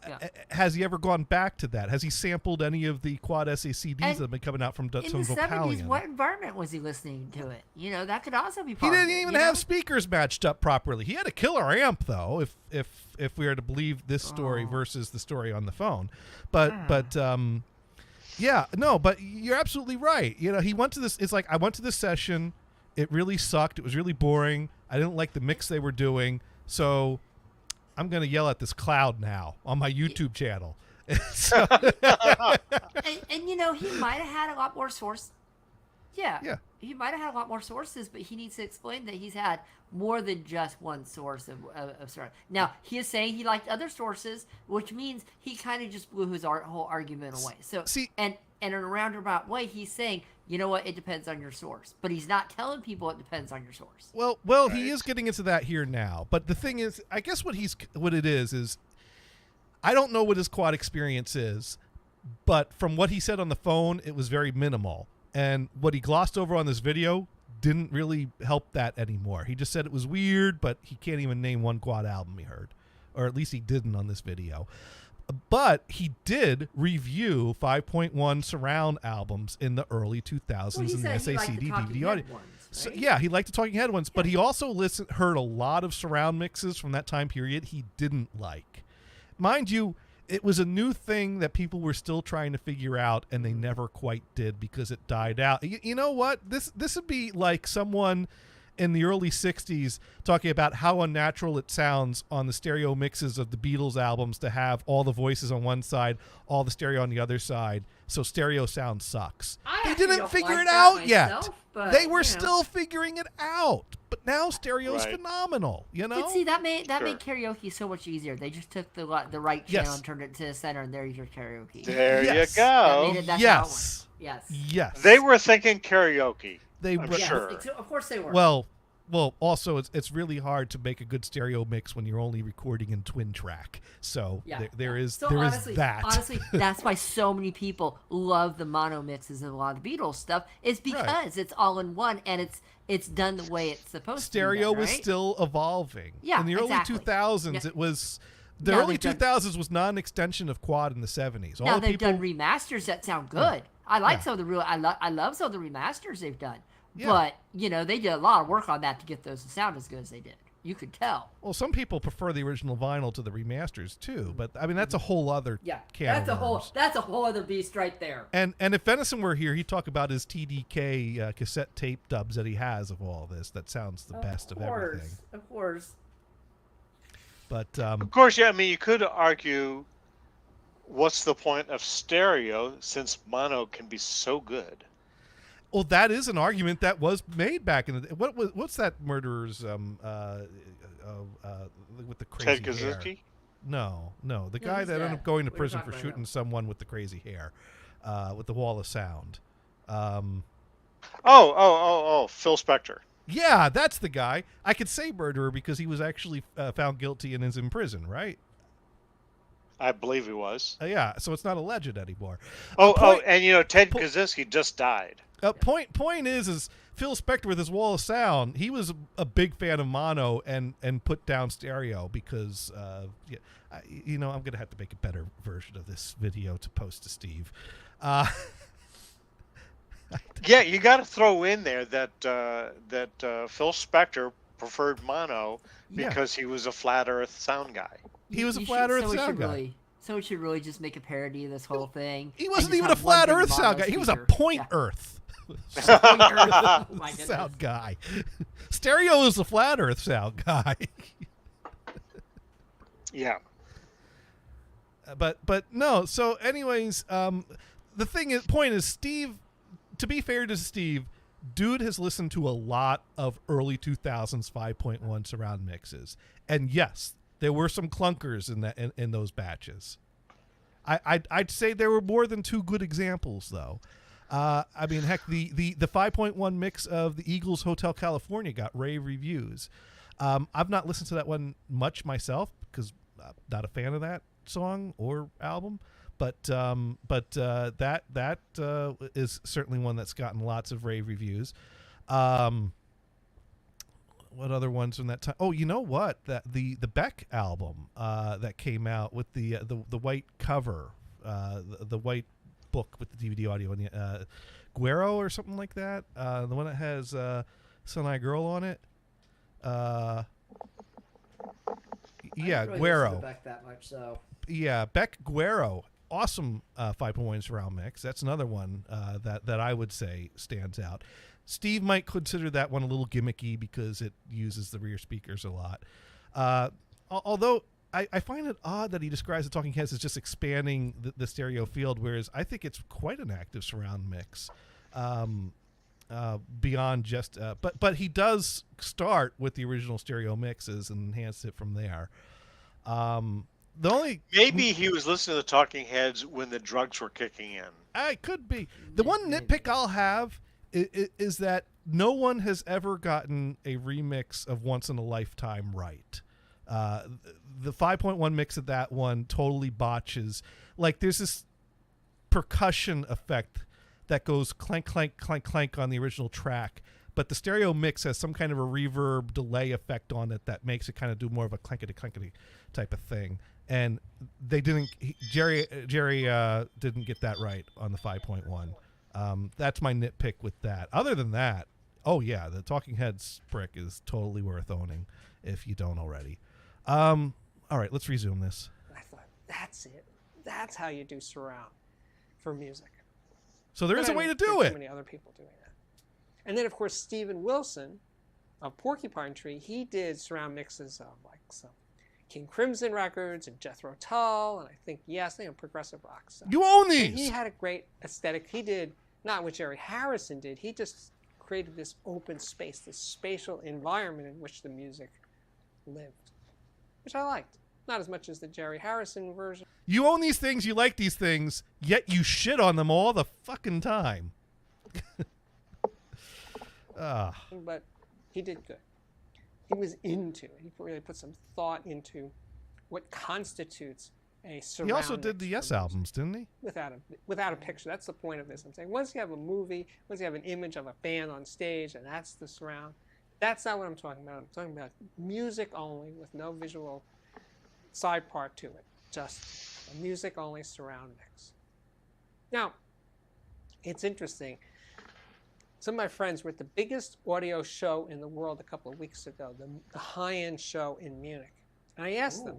Yeah. Has he ever gone back to that? Has he sampled any of the Quad SACDs And that have been coming out from In the some 70s, Vocalion? what environment was he listening to it? You know, that could also be He part didn't of it, even you have know? speakers matched up properly. He had a killer amp though, if we are to believe this story Oh. versus the story on the phone. But yeah, no, but you're absolutely right. You know, he went to this. It's like I went to this session. It really sucked. It was really boring. I didn't like the mix they were doing. So I'm gonna yell at this cloud now on my YouTube channel. So- And you know, he might have had a lot more Yeah. Yeah. He might have had a lot more sources, but he needs to explain that he's had more than just one source of surround. Now, he is saying he liked other sources, which means he kind of just blew his whole argument away. So, See- and in a roundabout way, he's saying, you know what, it depends on your source. But he's not telling people it depends on your source. Well, he is getting into that here now. But the thing is, I guess what it is I don't know what his quad experience is, but from what he said on the phone, it was very minimal. And what he glossed over on this video didn't really help that anymore. He just said it was weird, but he can't even name one quad album he heard. Or at least he didn't on this video. But he did review 5.1 surround albums in the early 2000s in the SACD DVD audio. So, yeah, he liked the Talking Head ones, but he also heard a lot of surround mixes from that time period he didn't like. Mind you, it was a new thing that people were still trying to figure out, and they never quite did because it died out. You know what? This would be like someone in the early 60s talking about how unnatural it sounds on the stereo mixes of the Beatles albums to have all the voices on one side, all the stereo on the other side. So stereo sound sucks. They didn't figure it out yet. They were still figuring it out. But now stereo's phenomenal, you know? But see, that made karaoke so much easier. They just took the right channel and turned it to the center, and there's your karaoke. There you That go. made it, that's Yes. Yes. They were thinking karaoke. I'm Yeah, sure. Of course they were. Well, also it's really hard to make a good stereo mix when you're only recording in twin track. So there is that. Honestly, that's why so many people love the mono mixes of a lot of the Beatles stuff. Is because it's all in one and it's done the way it's supposed Stereo to be done, was right? still evolving. Yeah, in the early exactly. 2000s, it was. The Now early they've done- 2000s was not an extension of quad in the 70s. Now they've done remasters that sound good. I like some of the I love some of the remasters they've done. Yeah. But, they did a lot of work on that to get those to sound as good as they did. You could tell. Well, some people prefer the original vinyl to the remasters too, but I mean that's a whole other can of worms. That's a whole other beast right there. And if Venison were here, he'd talk about his TDK cassette tape dubs that he has of all this. That sounds the best of everything. Of course. But Of course, yeah. I mean, you could argue, what's the point of stereo since mono can be so good? well, that is an argument that was made back in the day. What's that murderer's with the crazy Ted hair? Kaczynski? No, the guy he's that ended dead. up going to What are you prison talking for about shooting now? someone with the crazy hair, with the Wall of Sound. Oh, Phil Spector. Yeah, that's the guy. I could say murderer because he was actually found guilty and is in prison, right? I believe he was. Yeah, so it's not alleged anymore. And Ted Kaczynski just died. Point is Phil Spector with his Wall of Sound. He was a big fan of mono and put down stereo because I'm gonna have to make a better version of this video to post to Steve. Yeah, you got to throw in there that Phil Spector preferred mono because he was a flat Earth sound guy. He was a flat Earth sound guy. So we should really just make a parody of this whole thing. He wasn't even a flat Earth sound guy. He was a point Earth Oh my goodness. sound guy. Stereo is a flat Earth sound guy. Yeah. But no. So, anyways, the point is, Steve. To be fair to Steve, dude has listened to a lot of early 2000s 5.1 surround mixes, and yes, there were some clunkers in those batches. I'd say there were more than two good examples, though. I mean, heck, the 5.1 mix of the Eagles Hotel California got rave reviews. I've not listened to that one much myself because I'm not a fan of that song or album. But that is certainly one that's gotten lots of rave reviews. What other ones from that time? Oh, you know what? The Beck album that came out with the white cover, the white book with the DVD audio and the Guero or something like that. The one that has Sun-Eye Girl on it. Yeah, Guero. Beck that much, so. Yeah, Beck Guero. Awesome 5.1 surround mix. That's another one that I would say stands out. Steve might consider that one a little gimmicky because it uses the rear speakers a lot. Although I find it odd that he describes the Talking Heads as just expanding the stereo field, whereas I think it's quite an active surround mix. beyond just but he does start with the original stereo mixes and enhance it from there. The only Maybe he was listening to the Talking Heads when the drugs were kicking in. I could be. The one nitpick I'll have is that no one has ever gotten a remix of Once in a Lifetime right. The 5.1 mix of that one totally botches. Like, there's this percussion effect that goes clank, clank, clank, clank on the original track, but the stereo mix has some kind of a reverb delay effect on it that makes it kind of do more of a clankety clankety type of thing. And they didn't. Jerry didn't get that right on the 5.1. That's my nitpick with that. Other than that, oh yeah, the Talking Heads brick is totally worth owning if you don't already. All right, let's resume this. I thought, that's it. That's how you do surround for music. So there is a way to do it. Too many other people doing that. And then, of course, Steven Wilson of Porcupine Tree, he did surround mixes of like some King Crimson records and Jethro Tull, and I think progressive rock stuff. You own And these. he had a great aesthetic. He did not what Jerry Harrison did. He just created this open space, this spatial environment in which the music lived, which I liked. Not as much as the Jerry Harrison version. You own these things. You like these things. Yet you shit on them all the fucking time. But he did good. He was into it. He really put some thought into what constitutes a surround. He also did mix the for Yes music. albums, didn't he? Without a picture. That's the point of this. I'm saying once you have a movie, once you have an image of a band on stage, and that's the surround. That's not what I'm talking about. I'm talking about music only with no visual side part to it. Just a music only surround mix. Now, it's interesting. Some of my friends were at the biggest audio show in the world a couple of weeks ago, the high-end show in Munich. And I asked them,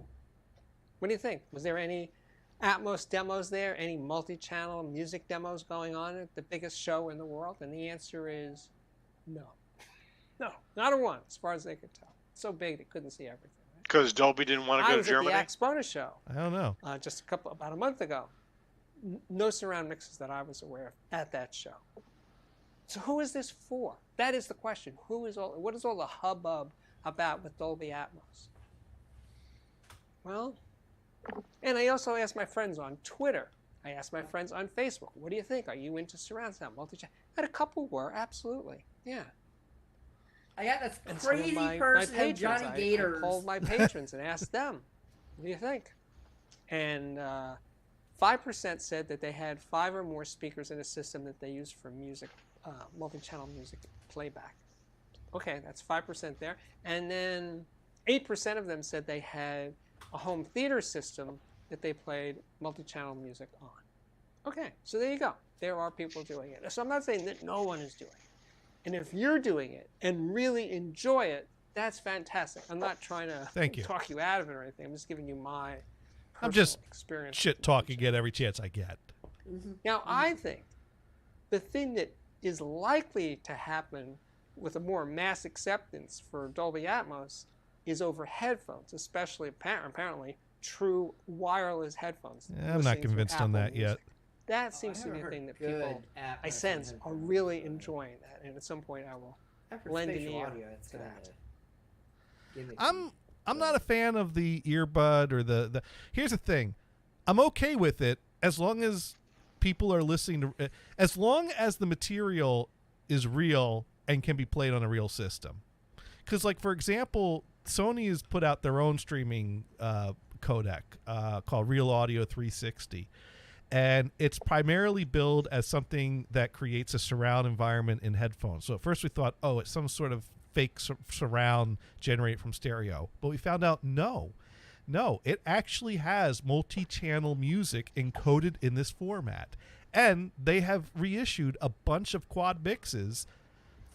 what do you think? Was there any Atmos demos there? Any multi-channel music demos going on at the biggest show in the world? And the answer is no. No, not a one, as far as they could tell. It's so big they couldn't see everything. Because Dolby didn't want to I go to was Germany? at the Axpona show I don't know. just about a month ago. No surround mixes that I was aware of at that show. So who is this for? That is the question. What is all the hubbub about with Dolby Atmos? Well, and I also asked my friends on Twitter. I asked my friends on Facebook, what do you think? Are you into surround sound, multi-channel? And a couple were, absolutely. Yeah. I got this And some of crazy my person, patrons, Johnny I Gators. called my patrons and asked them, what do you think? And 5% said that they had 5 or more speakers in a system that they used for music, multi-channel music playback. Okay, that's 5% there. And then 8% of them said they had a home theater system that they played multi-channel music on. Okay, so there you go. There are people doing it. So I'm not saying that no one is doing it. And if you're doing it and really enjoy it, that's fantastic. I'm not trying to Thank you. talk you out of it or anything. I'm just giving you my I'm just personal experience. shit talking it every chance I get. Now, I think the thing that is likely to happen with a more mass acceptance for Dolby Atmos is over headphones, especially apparently true wireless headphones. Yeah, I'm not listening through convinced on Apple that yet. Music. That seems to be the thing that people, I sense, are really enjoying that. And at some point I will lend an ear to that. I'm not a fan of the earbud or the here's the thing. I'm okay with it as long as people are listening to as long as the material is real and can be played on a real system. Cuz like for example, Sony has put out their own streaming codec called Real Audio 360. And it's primarily billed as something that creates a surround environment in headphones. So at first we thought, oh, it's some sort of fake surround generated from stereo. But we found out, no, it actually has multi-channel music encoded in this format. And they have reissued a bunch of quad mixes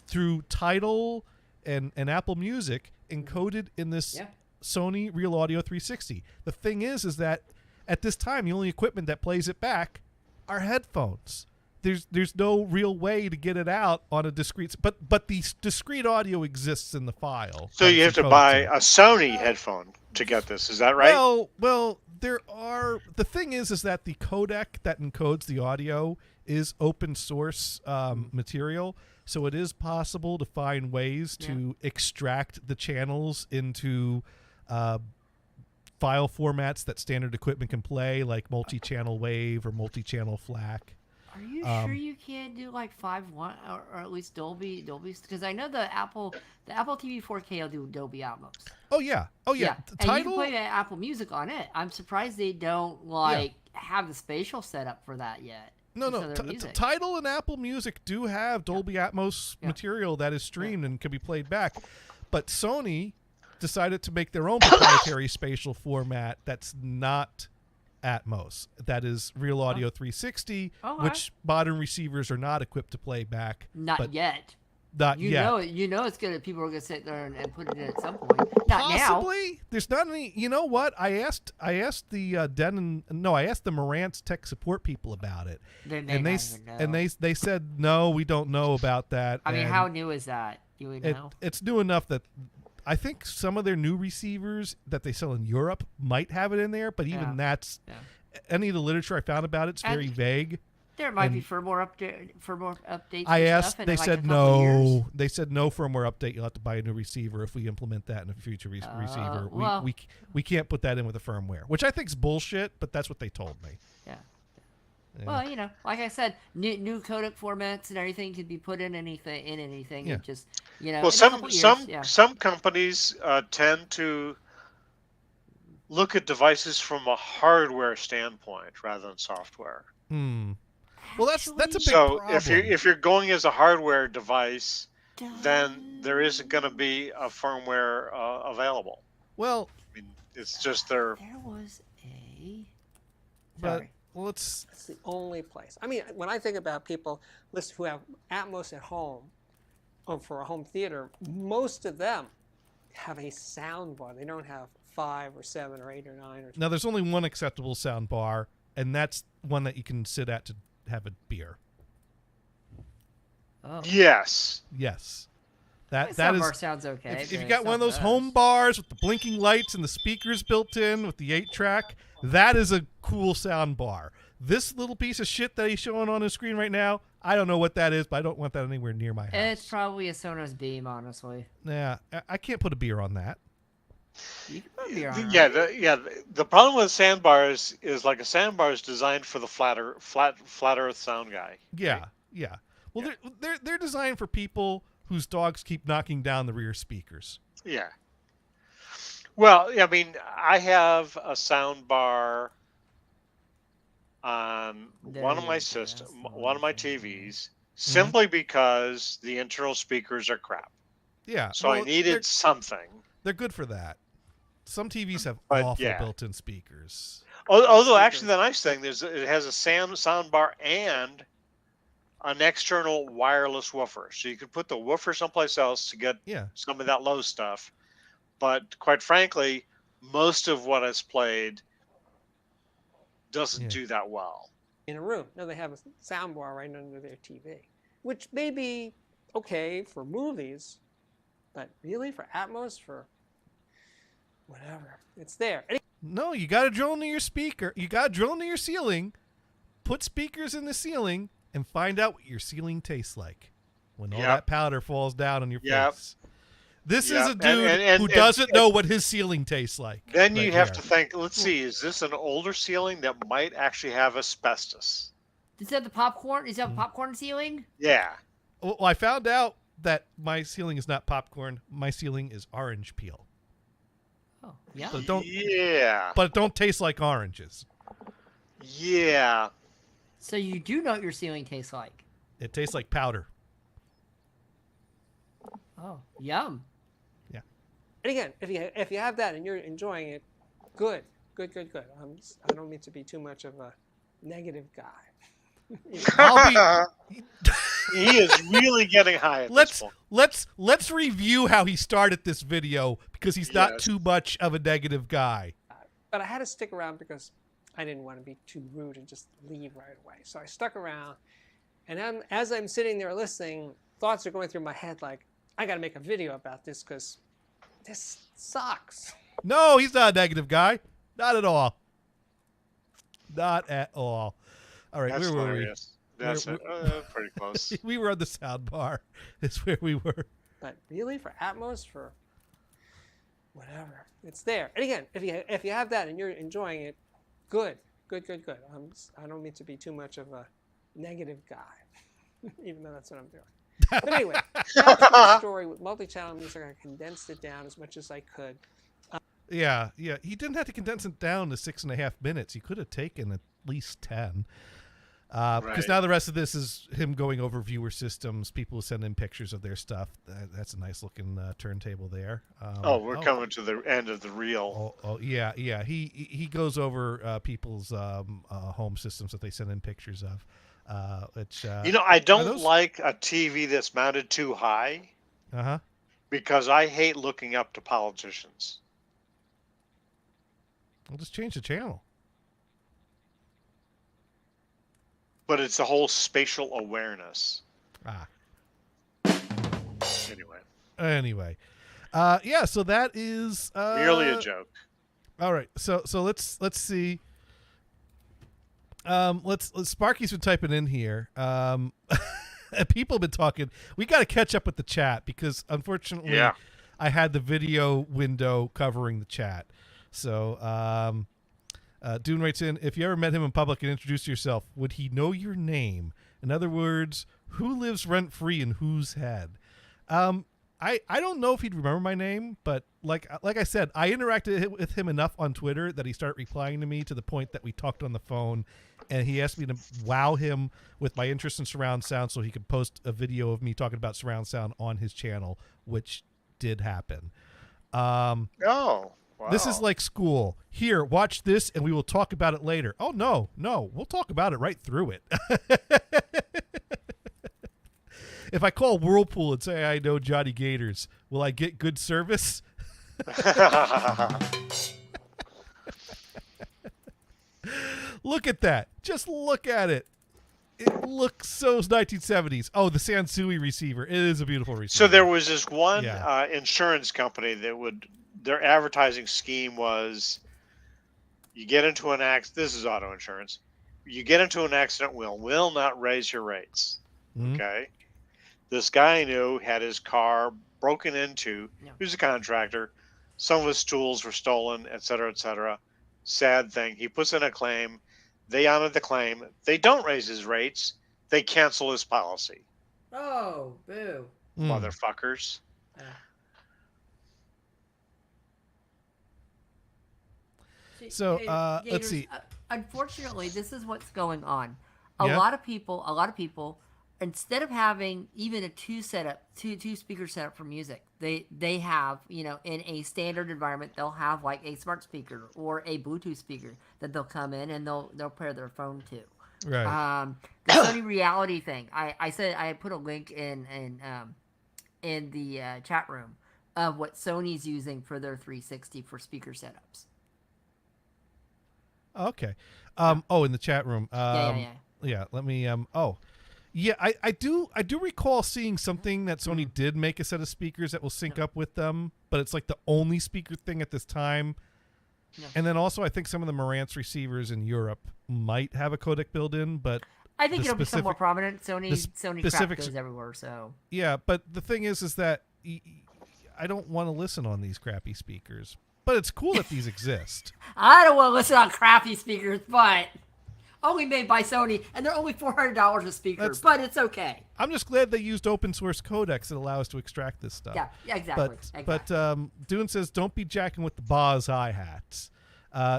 through Tidal and Apple Music encoded in this Sony Real Audio 360. The thing is that at this time, the only equipment that plays it back are headphones. There's no real way to get it out on a discrete, but the discrete audio exists in the file. So you have to buy a Sony headphone to get this. Is that right? Well, there are. The thing is that the codec that encodes the audio is open source material, So it is possible to find ways to extract the channels into file formats that standard equipment can play, like multi-channel WAV or multi-channel FLAC. Are you sure you can't do like 5.1 or at least Dolby? Because I know the Apple TV 4K will do Dolby Atmos. Oh yeah. And you can play Apple Music on it. I'm surprised they don't have the spatial setup for that yet. No. Tidal and Apple Music do have Dolby Atmos material that is streamed and can be played back, but Sony decided to make their own proprietary spatial format that's not Atmos. That is Real Audio 360, which modern receivers are not equipped to play back. Not yet. Not you yet. You know it's gonna. People are gonna sit there and put it in at some point. Not Possibly. now. There's not any. You know what? I asked the I asked the Marantz tech support people about it, and they said no, we don't know about that. I mean, how new is that? Do we know? It's new enough that I think some of their new receivers that they sell in Europe might have it in there, but even that's any of the literature I found about it's very vague. There might be firmware updates. I asked. Stuff they said no. They said no firmware update. You'll have to buy a new receiver if we implement that in a future receiver. We can't put that in with the firmware, which I think is bullshit. But that's what they told me. Yeah. Well, like I said, new codec formats and everything can be put in anything. Yeah. And just Well, some companies tend to look at devices from a hardware standpoint rather than software. Well, that's a big problem. So if you're going as a hardware device, then there isn't going to be a firmware available. Well, I mean, it's just there was a. But well, it's the only place. I mean, when I think about people who have Atmos at home, for a home theater, most of them have a sound bar. They don't have 5 or 7 or 8 or 9 or. Now, there's only one acceptable sound bar, and that's one that you can sit at to have a beer. Oh. Yes. That is. Bar sounds okay. If you got one of those home bars with the blinking lights and the speakers built in with the 8-track, that is a cool sound bar. This little piece of shit that he's showing on his screen right now, I don't know what that is, but I don't want that anywhere near my house. It's probably a Sonos Beam, honestly. Yeah, I can't put a beer on that. You can put a beer on The problem with sandbars is like a sandbar is designed for the flat Earth sound guy. Yeah. Well, they're designed for people whose dogs keep knocking down the rear speakers. Yeah. Well, I mean, I have a sound bar on one of my TVs, simply because the internal speakers are crap. Yeah. So I needed something. They're good for that. Some TVs have awful built-in speakers. Although, actually, the nice thing is it has a sound bar and an external wireless woofer, so you can put the woofer someplace else to get some of that low stuff. But quite frankly, most of what is played doesn't do that well. In a room, no, they have a sound bar right under their TV, which may be okay for movies, but really for Atmos, for whatever, it's there. No, you got to drill into your speaker. You got to drill into your ceiling, put speakers in the ceiling, and find out what your ceiling tastes like when all that powder falls down on your face. This is a dude who doesn't know what his ceiling tastes like. Then you have to think, let's see, is this an older ceiling that might actually have asbestos? Is that the popcorn? Is that a popcorn ceiling? Yeah. Well, I found out that my ceiling is not popcorn. My ceiling is orange peel. Oh, yeah. So but it don't taste like oranges. Yeah. So you do know what your ceiling tastes like. It tastes like powder. Oh, yum. Yeah. And again, if you have that and you're enjoying it, good. I don't mean to be too much of a negative guy. He is really getting high at this point. Let's review how he started this video, because he's not too much of a negative guy. But I had to stick around because I didn't want to be too rude and just leave right away. So I stuck around, and as I'm sitting there listening, thoughts are going through my head like, I got to make a video about this because this sucks. No, he's not a negative guy. Not at all. Not at all. All right, That's where were we? That's it. Pretty close. We were on the sound bar. Is where we were. But really, for Atmos, for whatever, it's there. And again, if you have that and you're enjoying it, good. I don't mean to be too much of a negative guy, even though that's what I'm doing. But anyway, that's the story with multi-channel music. I condensed it down as much as I could. Yeah. He didn't have to condense it down to 6.5 minutes. He could have taken at least 10. Because now the rest of this is him going over viewer systems. People send in pictures of their stuff. That's a nice looking turntable there. We're coming to the end of the reel. Yeah. He goes over people's home systems that they send in pictures of. Which I don't like a TV that's mounted too high. Because I hate looking up to politicians. We'll just change the channel. But it's a whole spatial awareness. Anyway. So that is merely a joke. All right. So let's see. Let's Sparky's been typing in here. People have been talking. We got to catch up with the chat because unfortunately I had the video window covering the chat. So Dune writes in, if you ever met him in public and introduced yourself, would he know your name? In other words, who lives rent-free in whose head? I don't know if he'd remember my name, but like I said, I interacted with him enough on Twitter that he started replying to me to the point that we talked on the phone, and he asked me to wow him with my interest in surround sound so he could post a video of me talking about surround sound on his channel, which did happen. Wow. This is like school. Here, watch this, and we will talk about it later. Oh, no. We'll talk about it right through it. If I call Whirlpool and say I know Johnny Gators, will I get good service? Look at that. Just look at it. It looks so 1970s. Oh, the Sansui receiver. It is a beautiful receiver. So there was this one insurance company that their advertising scheme was, you get into an accident. This is auto insurance. You get into an accident, we'll not raise your rates. Mm-hmm. Okay. This guy I knew had his car broken into. Yeah. He was a contractor. Some of his tools were stolen, et cetera, et cetera. Sad thing. He puts in a claim. They honor the claim. They don't raise his rates. They cancel his policy. Oh, boo. Motherfuckers. So, let's see. Unfortunately, this is what's going on. A lot of people, instead of having even a two speaker setup for music, they have, in a standard environment, they'll have like a smart speaker or a Bluetooth speaker that they'll come in and they'll pair their phone to. Right. The Sony Reality thing. I said I put a link in the chat room of what Sony's using for their 360 for speaker setups. Okay. In the chat room. Yeah, let me I do recall seeing something that Sony did make a set of speakers that will sync up with them, but it's like the only speaker thing at this time. Yeah. And then also I think some of the Marantz receivers in Europe might have a codec built in, but I think it'll become more prominent. Sony crap goes everywhere, so. Yeah, but the thing is that I don't want to listen on these crappy speakers. But it's cool that these exist. I don't want to listen on crappy speakers, but only made by Sony, and they're only $400 a speaker, but it's okay. I'm just glad they used open source codecs that allow us to extract this stuff. Yeah, exactly. But Dune says, don't be jacking with the Boz hi-hats.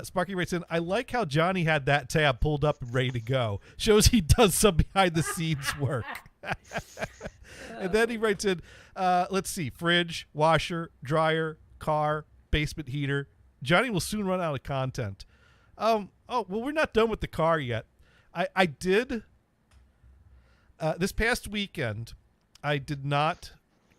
Sparky writes in, I like how Johnny had that tab pulled up and ready to go. Shows he does some behind-the-scenes work. And then he writes in, let's see, fridge, washer, dryer, car, basement heater. Johnny will soon run out of content. We're not done with the car yet. I did this past weekend, I did not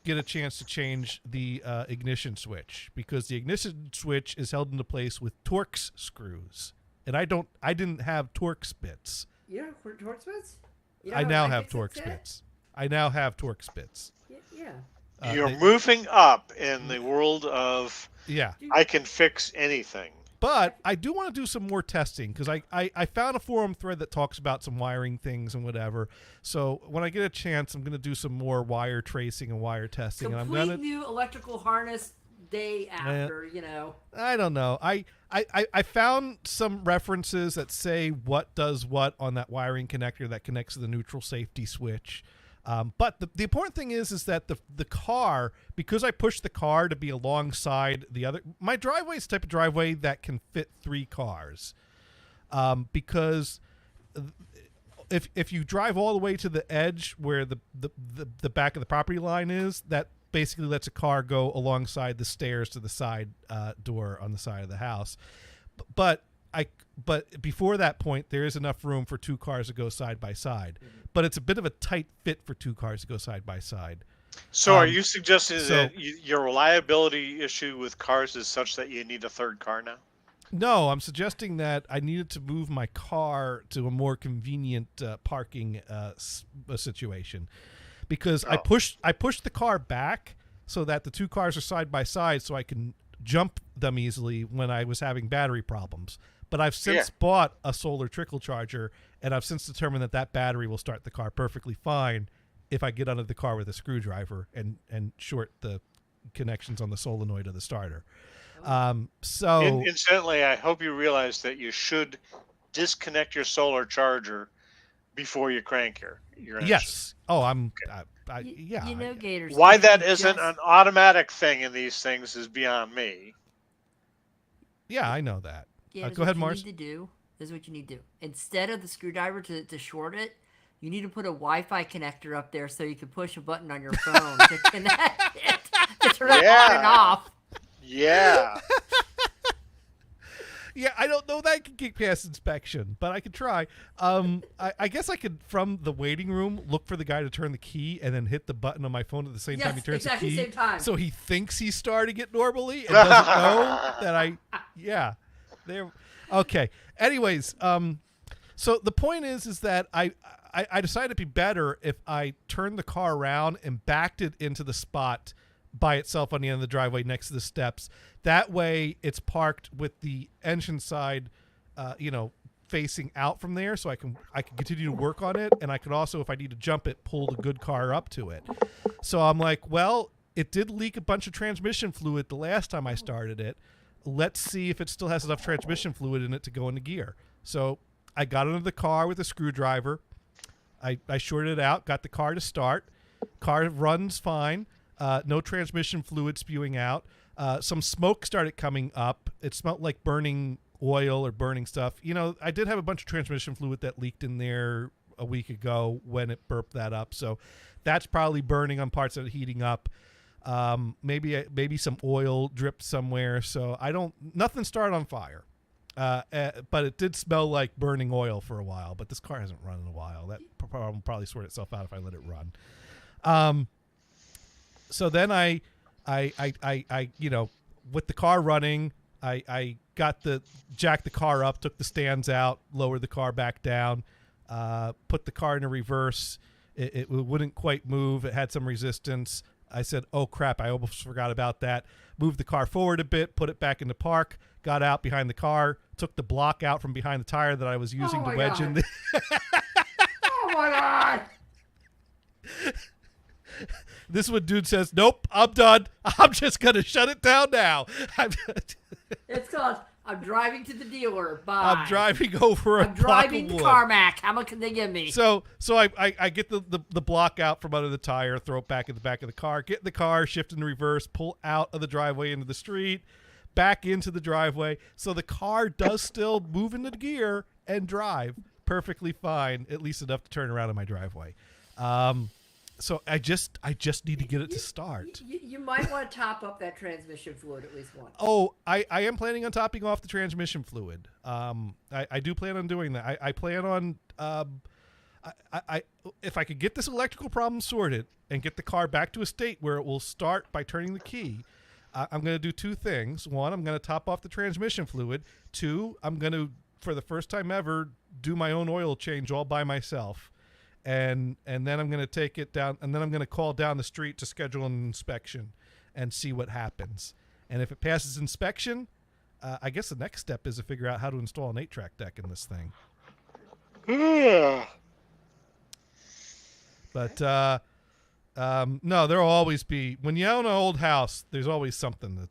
get a chance to change the ignition switch because the ignition switch is held into place with Torx screws, and I didn't have Torx bits. You don't have Torx bits? I now have Torx bits. I now have Torx bits. Yeah. You're moving up in the world of I can fix anything. But I do want to do some more testing because I found a forum thread that talks about some wiring things and whatever. So when I get a chance, I'm going to do some more wire tracing and wire testing. Complete and I'm gonna, new electrical harness day after, I don't know. I found some references that say what does what on that wiring connector that connects to the neutral safety switch. But the important thing is that the car, because I pushed the car to be alongside the other, my driveway is the type of driveway that can fit 3 cars. Because if you drive all the way to the edge where the back of the property line is, that basically lets a car go alongside the stairs to the side door on the side of the house. But before that point, there is enough room for 2 cars to go side by side. Mm-hmm. But it's a bit of a tight fit for 2 cars to go side by side. So are you suggesting that your reliability issue with cars is such that you need a 3rd car now? No, I'm suggesting that I needed to move my car to a more convenient parking situation. Because I pushed the car back so that the 2 cars are side by side so I can jump them easily when I was having battery problems. But I've since bought a solar trickle charger, and I've since determined that battery will start the car perfectly fine if I get under the car with a screwdriver and short the connections on the solenoid of the starter. Incidentally, I hope you realize that you should disconnect your solar charger before you crank your engine. Yes. Oh, Gators. Why that isn't an automatic thing in these things is beyond me. Yeah, I know that. Yeah, go ahead, Mars. This is what you need to do. Instead of the screwdriver to short it, you need to put a Wi-Fi connector up there so you can push a button on your phone to connect it, to turn it on and off. Yeah. Yeah, I don't know that I can get past inspection, but I could try. I guess I could, from the waiting room, look for the guy to turn the key and then hit the button on my phone at the same time he turns the key. Same time. So he thinks he's starting it normally and doesn't know that there. Okay. Anyways, so the point is that I decided it'd be better if I turned the car around and backed it into the spot by itself on the end of the driveway next to the steps. That way it's parked with the engine side, facing out from there, so I can continue to work on it, and I could also, if I need to jump it, pull the good car up to it. So I'm like, well, it did leak a bunch of transmission fluid the last time I started it. Let's see if it still has enough transmission fluid in it to go into gear. So I got under the car with a screwdriver. I shorted it out, got the car to start. Car runs fine. No transmission fluid spewing out. Some smoke started coming up. It smelled like burning oil or burning stuff. I did have a bunch of transmission fluid that leaked in there a week ago when it burped that up. So that's probably burning on parts that are heating up. Maybe some oil dripped somewhere. So nothing started on fire. But it did smell like burning oil for a while. But this car hasn't run in a while. That problem will probably sort itself out if I let it run. So then I with the car running, I jacked the car up, took the stands out, lowered the car back down, put the car into reverse. It wouldn't quite move. It had some resistance. I said, oh crap, I almost forgot about that. Moved the car forward a bit, put it back into park, got out behind the car, took the block out from behind the tire that I was using to wedge in the Oh my God. This one dude says, nope, I'm done. I'm just going to shut it down now. It's called, I'm driving to the dealer. Bye. I'm driving over I'm driving to Carmack. How much can they give me? So I get the block out from under the tire, throw it back in the back of the car, get in the car, shift in reverse, pull out of the driveway into the street, back into the driveway. So the car does still move into gear and drive perfectly fine, at least enough to turn around in my driveway. So I just need to get it to start. You might want to top up that transmission fluid at least once. Oh, I am planning on topping off the transmission fluid. I do plan on doing that. I plan on if I could get this electrical problem sorted and get the car back to a state where it will start by turning the key, I'm going to do 2 things. 1, I'm going to top off the transmission fluid. 2, I'm going to, for the first time ever, do my own oil change all by myself. And then I'm going to take it down, and then I'm going to call down the street to schedule an inspection and see what happens. And if it passes inspection, I guess the next step is to figure out how to install an 8-track deck in this thing. Yeah. But no, there'll always be, when you own an old house, there's always something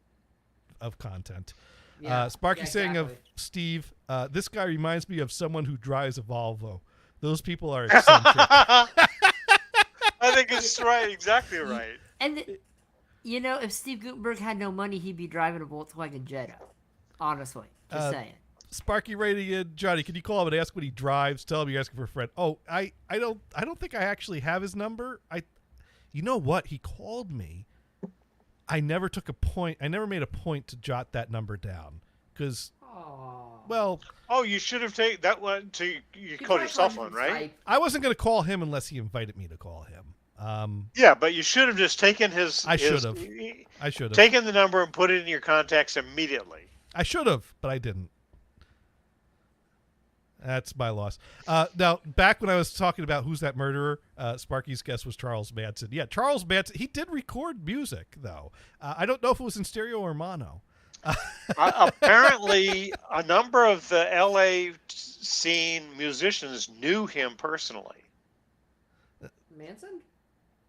of content. Sparky saying of Steve, this guy reminds me of someone who drives a Volvo. Those people are eccentric. I think it's right, exactly right. And if Steve Gutenberg had no money, he'd be driving a Volkswagen Jetta. Honestly, just saying. Sparky rating, Johnny, can you call him and ask what he drives? Tell him you're asking for a friend. Oh, I don't think I actually have his number. You know what? He called me. I never made a point to jot that number down because, well. Oh, you should have taken that one to you called your cell phone, right? I wasn't going to call him unless he invited me to call him. Yeah, but you should have just taken his. I should have taken the number and put it in your contacts immediately. I should have, but I didn't. That's my loss. Now, back when I was talking about who's that murderer, Sparky's guess was Charles Manson. Yeah, Charles Manson. He did record music, though. I don't know if it was in stereo or mono. Apparently, a number of the L.A. scene musicians knew him personally. Manson?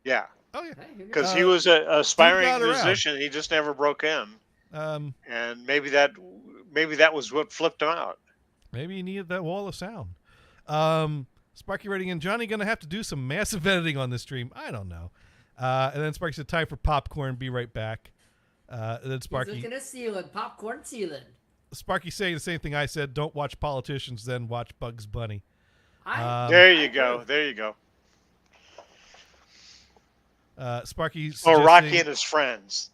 Yeah. Oh, yeah. Because he was an aspiring musician. He just never broke in. And maybe that was what flipped him out. Maybe he needed that wall of sound. Sparky writing in, Johnny going to have to do some massive editing on this stream. I don't know. And then Sparky said, time for popcorn. Be right back. And then Sparky. He's looking at ceiling. Popcorn ceiling. Sparky saying the same thing I said. Don't watch politicians, then watch Bugs Bunny. There you go. There you go. Sparky. Or Rocky and his friends.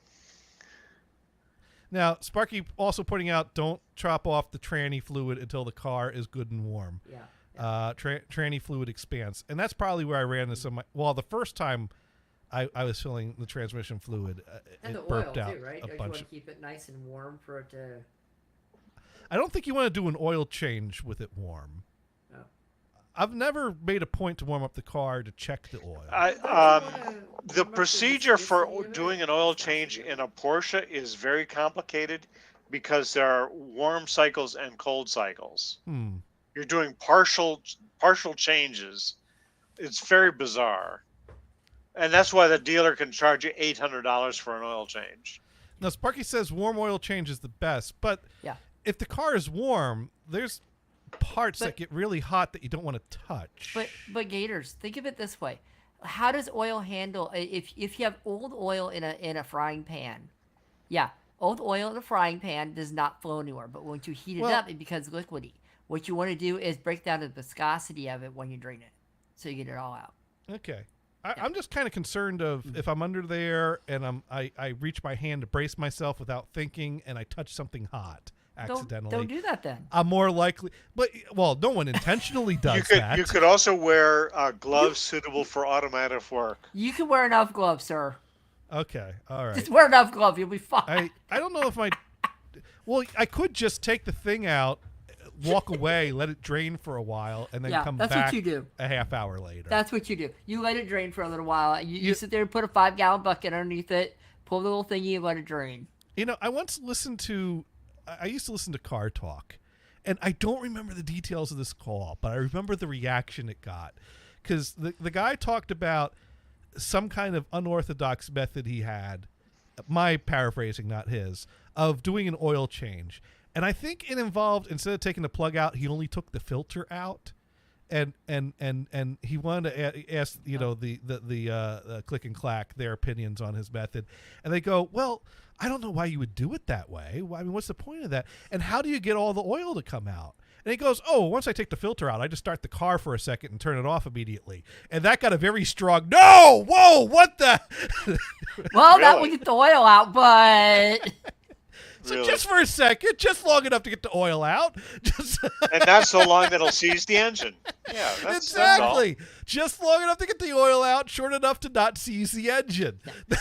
Now, Sparky also pointing out, don't chop off the tranny fluid until the car is good and warm. Yeah. Tranny fluid expands. And that's probably where I ran this on the first time I was filling the transmission fluid, and it the oil burped out too, right? a Don't bunch. you want to keep it nice and warm for it to... I don't think you want to do an oil change with it warm. No. I've never made a point to warm up the car to check the oil. The procedure for doing an oil change in a Porsche is very complicated because there are warm cycles and cold cycles. You're doing partial changes. It's very bizarre. And that's why the dealer can charge you $800 for an oil change. Now, Sparky says warm oil change is the best, but if the car is warm, there's parts that get really hot that you don't want to touch. But Gators, think of it this way: how does oil handle if you have old oil in a frying pan? Yeah, old oil in a frying pan does not flow anywhere, but when you heat it up, it becomes liquidy. What you want to do is break down the viscosity of it when you drain it, so you get it all out. Okay. I'm just kind of concerned of if I'm under there and I reach my hand to brace myself without thinking and I touch something hot accidentally. Don't do that then. I'm more likely, no one intentionally does that. You could also wear gloves suitable for automotive work. You can wear enough gloves, sir. Okay, all right. Just wear enough gloves, you'll be fine. I don't know if I could just take the thing out, walk away, let it drain for a while, and then come that's back what you do. a half hour later. That's what you do. You let it drain for a little while. You sit there and put a 5-gallon bucket underneath it, pull the little thingy and let it drain. I used to listen to Car Talk, and I don't remember the details of this call, but I remember the reaction it got. Because the guy talked about some kind of unorthodox method he had, my paraphrasing, not his, of doing an oil change. And I think it involved, instead of taking the plug out, he only took the filter out, and he wanted to ask the Click and Clack their opinions on his method, and they go, well, I don't know why you would do it that way. I mean, what's the point of that? And how do you get all the oil to come out? And he goes, oh, once I take the filter out, I just start the car for a second and turn it off immediately. And that got a very strong, no, whoa, what the? Well, that would get the oil out, but... So just for a second, just long enough to get the oil out. And not so long that it'll seize the engine. Yeah, exactly. Just long enough to get the oil out, short enough to not seize the engine.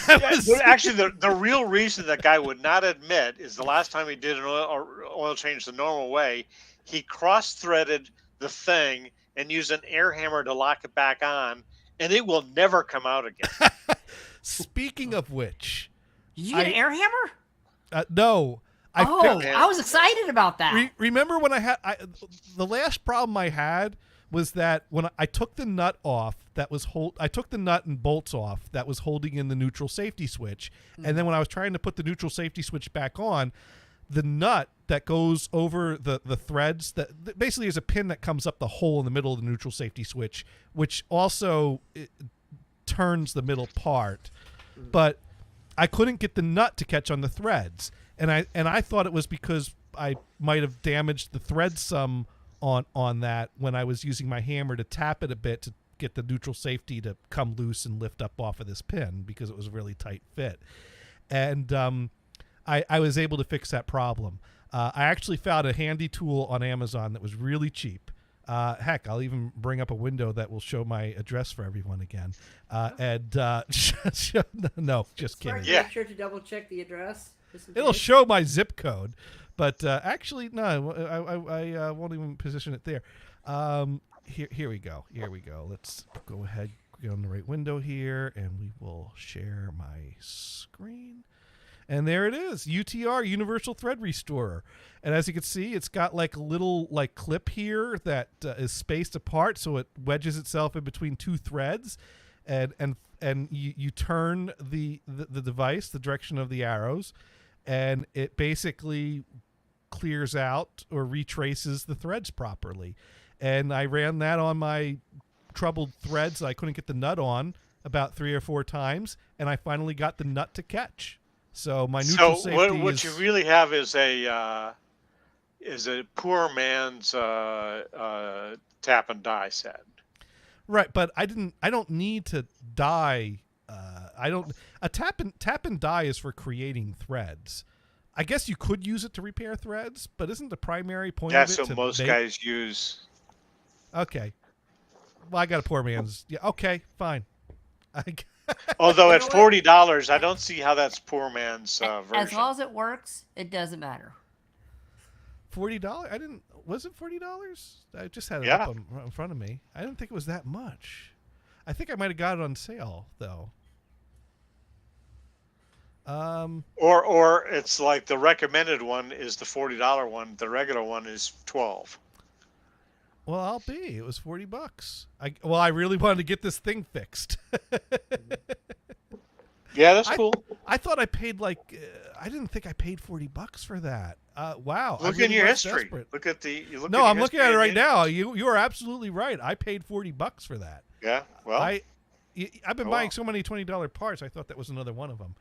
Actually, the real reason that guy would not admit is the last time he did an oil change the normal way, he cross-threaded the thing and used an air hammer to lock it back on, and it will never come out again. Speaking of which... Did you get an air hammer? No, I Oh, fixed- I was excited about that. remember when the last problem I had was that when I took the nut off I took the nut and bolts off that was holding in the neutral safety switch, and then when I was trying to put the neutral safety switch back on, the nut that goes over the threads that basically is a pin that comes up the hole in the middle of the neutral safety switch, which also turns the middle part, but I couldn't get the nut to catch on the threads, and I thought it was because I might have damaged the thread some on that when I was using my hammer to tap it a bit to get the neutral safety to come loose and lift up off of this pin because it was a really tight fit. And I was able to fix that problem. I actually found a handy tool on Amazon that was really cheap. Heck, I'll even bring up a window that will show my address for everyone again. No, just kidding. Yeah. Make sure to double check the address. It'll show my zip code, but actually, no, I won't even position it there. Here we go. Let's go ahead, get on the right window here, and we will share my screen. And there it is, UTR, Universal Thread Restorer. And as you can see, it's got like a little like clip here that is spaced apart, so it wedges itself in between two threads, and you turn the device the direction of the arrows, and it basically clears out or retraces the threads properly. And I ran that on my troubled threads that I couldn't get the nut on about 3 or 4 times, and I finally got the nut to catch. So my neutral safety what you really have is a poor man's tap and die set. Right, but I don't need to die. A tap and die is for creating threads. I guess you could use it to repair threads, but isn't the primary point That's of it what most guys use. Okay. Well, I got a poor man's. Yeah. Okay. Fine. Although at $40, I don't see how that's poor man's version. As long as it works, it doesn't matter. $40? I didn't. Was it $40? I just had it Yeah. up in front of me. I didn't think it was that much. I think I might have got it on sale though. Or it's like the recommended one is the $40 one. The regular one is $12. Well, I'll be. It was $40. I really wanted to get this thing fixed. Yeah, that's cool. I thought I paid I didn't think I paid $40 for that. Wow. I Look really in your was history. desperate. Look at the. You look No, at I'm your looking at it history right and now. You are absolutely right. I paid $40 for that. Yeah. Well, I've been Oh, buying wow. so many $20 parts. I thought that was another one of them.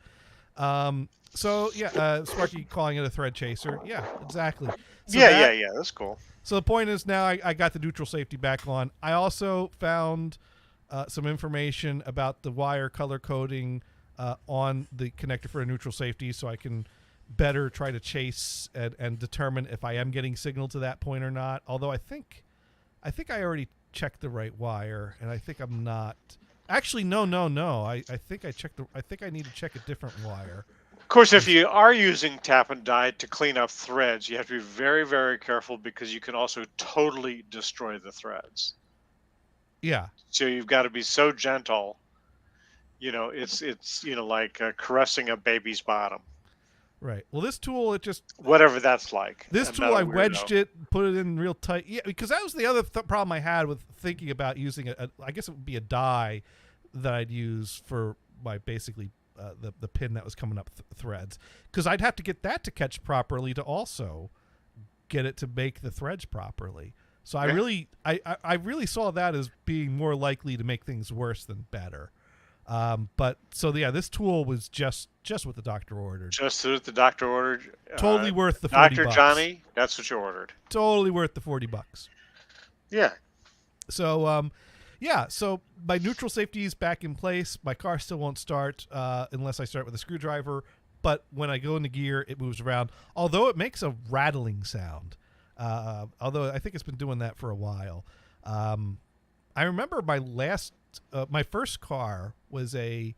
So yeah, Sparky calling it a thread chaser. Yeah, exactly. So yeah. That's cool. So the point is now I got the neutral safety back on. I also found some information about the wire color coding on the connector for a neutral safety, so I can better try to chase and determine if I am getting signal to that point or not. Although I think I already checked the right wire, and I think I'm not. Actually, no. I think I checked I think I need to check a different wire. Of course, if you are using tap and die to clean up threads, you have to be very, very careful because you can also totally destroy the threads. Yeah. So you've got to be so gentle. You know, it's like caressing a baby's bottom, Right. Well, this tool, whatever that's like. This I'm tool, not a I wedged weirdo. it, put it in real tight. Yeah, because that was the other problem I had with thinking about using I guess it would be a die that I'd use for my basically the pin that was coming up threads. Because I'd have to get that to catch properly to also get it to make the threads properly. So Yeah. I really saw that as being more likely to make things worse than better. But so yeah, this tool was just what the doctor ordered. Just what the doctor ordered. Totally worth the $40. Dr. Johnny, that's what you ordered. Totally worth the $40. Yeah. So yeah, so my neutral safety is back in place. My car still won't start unless I start with a screwdriver. But when I go into gear, it moves around. Although it makes a rattling sound. Although I think it's been doing that for a while. I remember my first car was a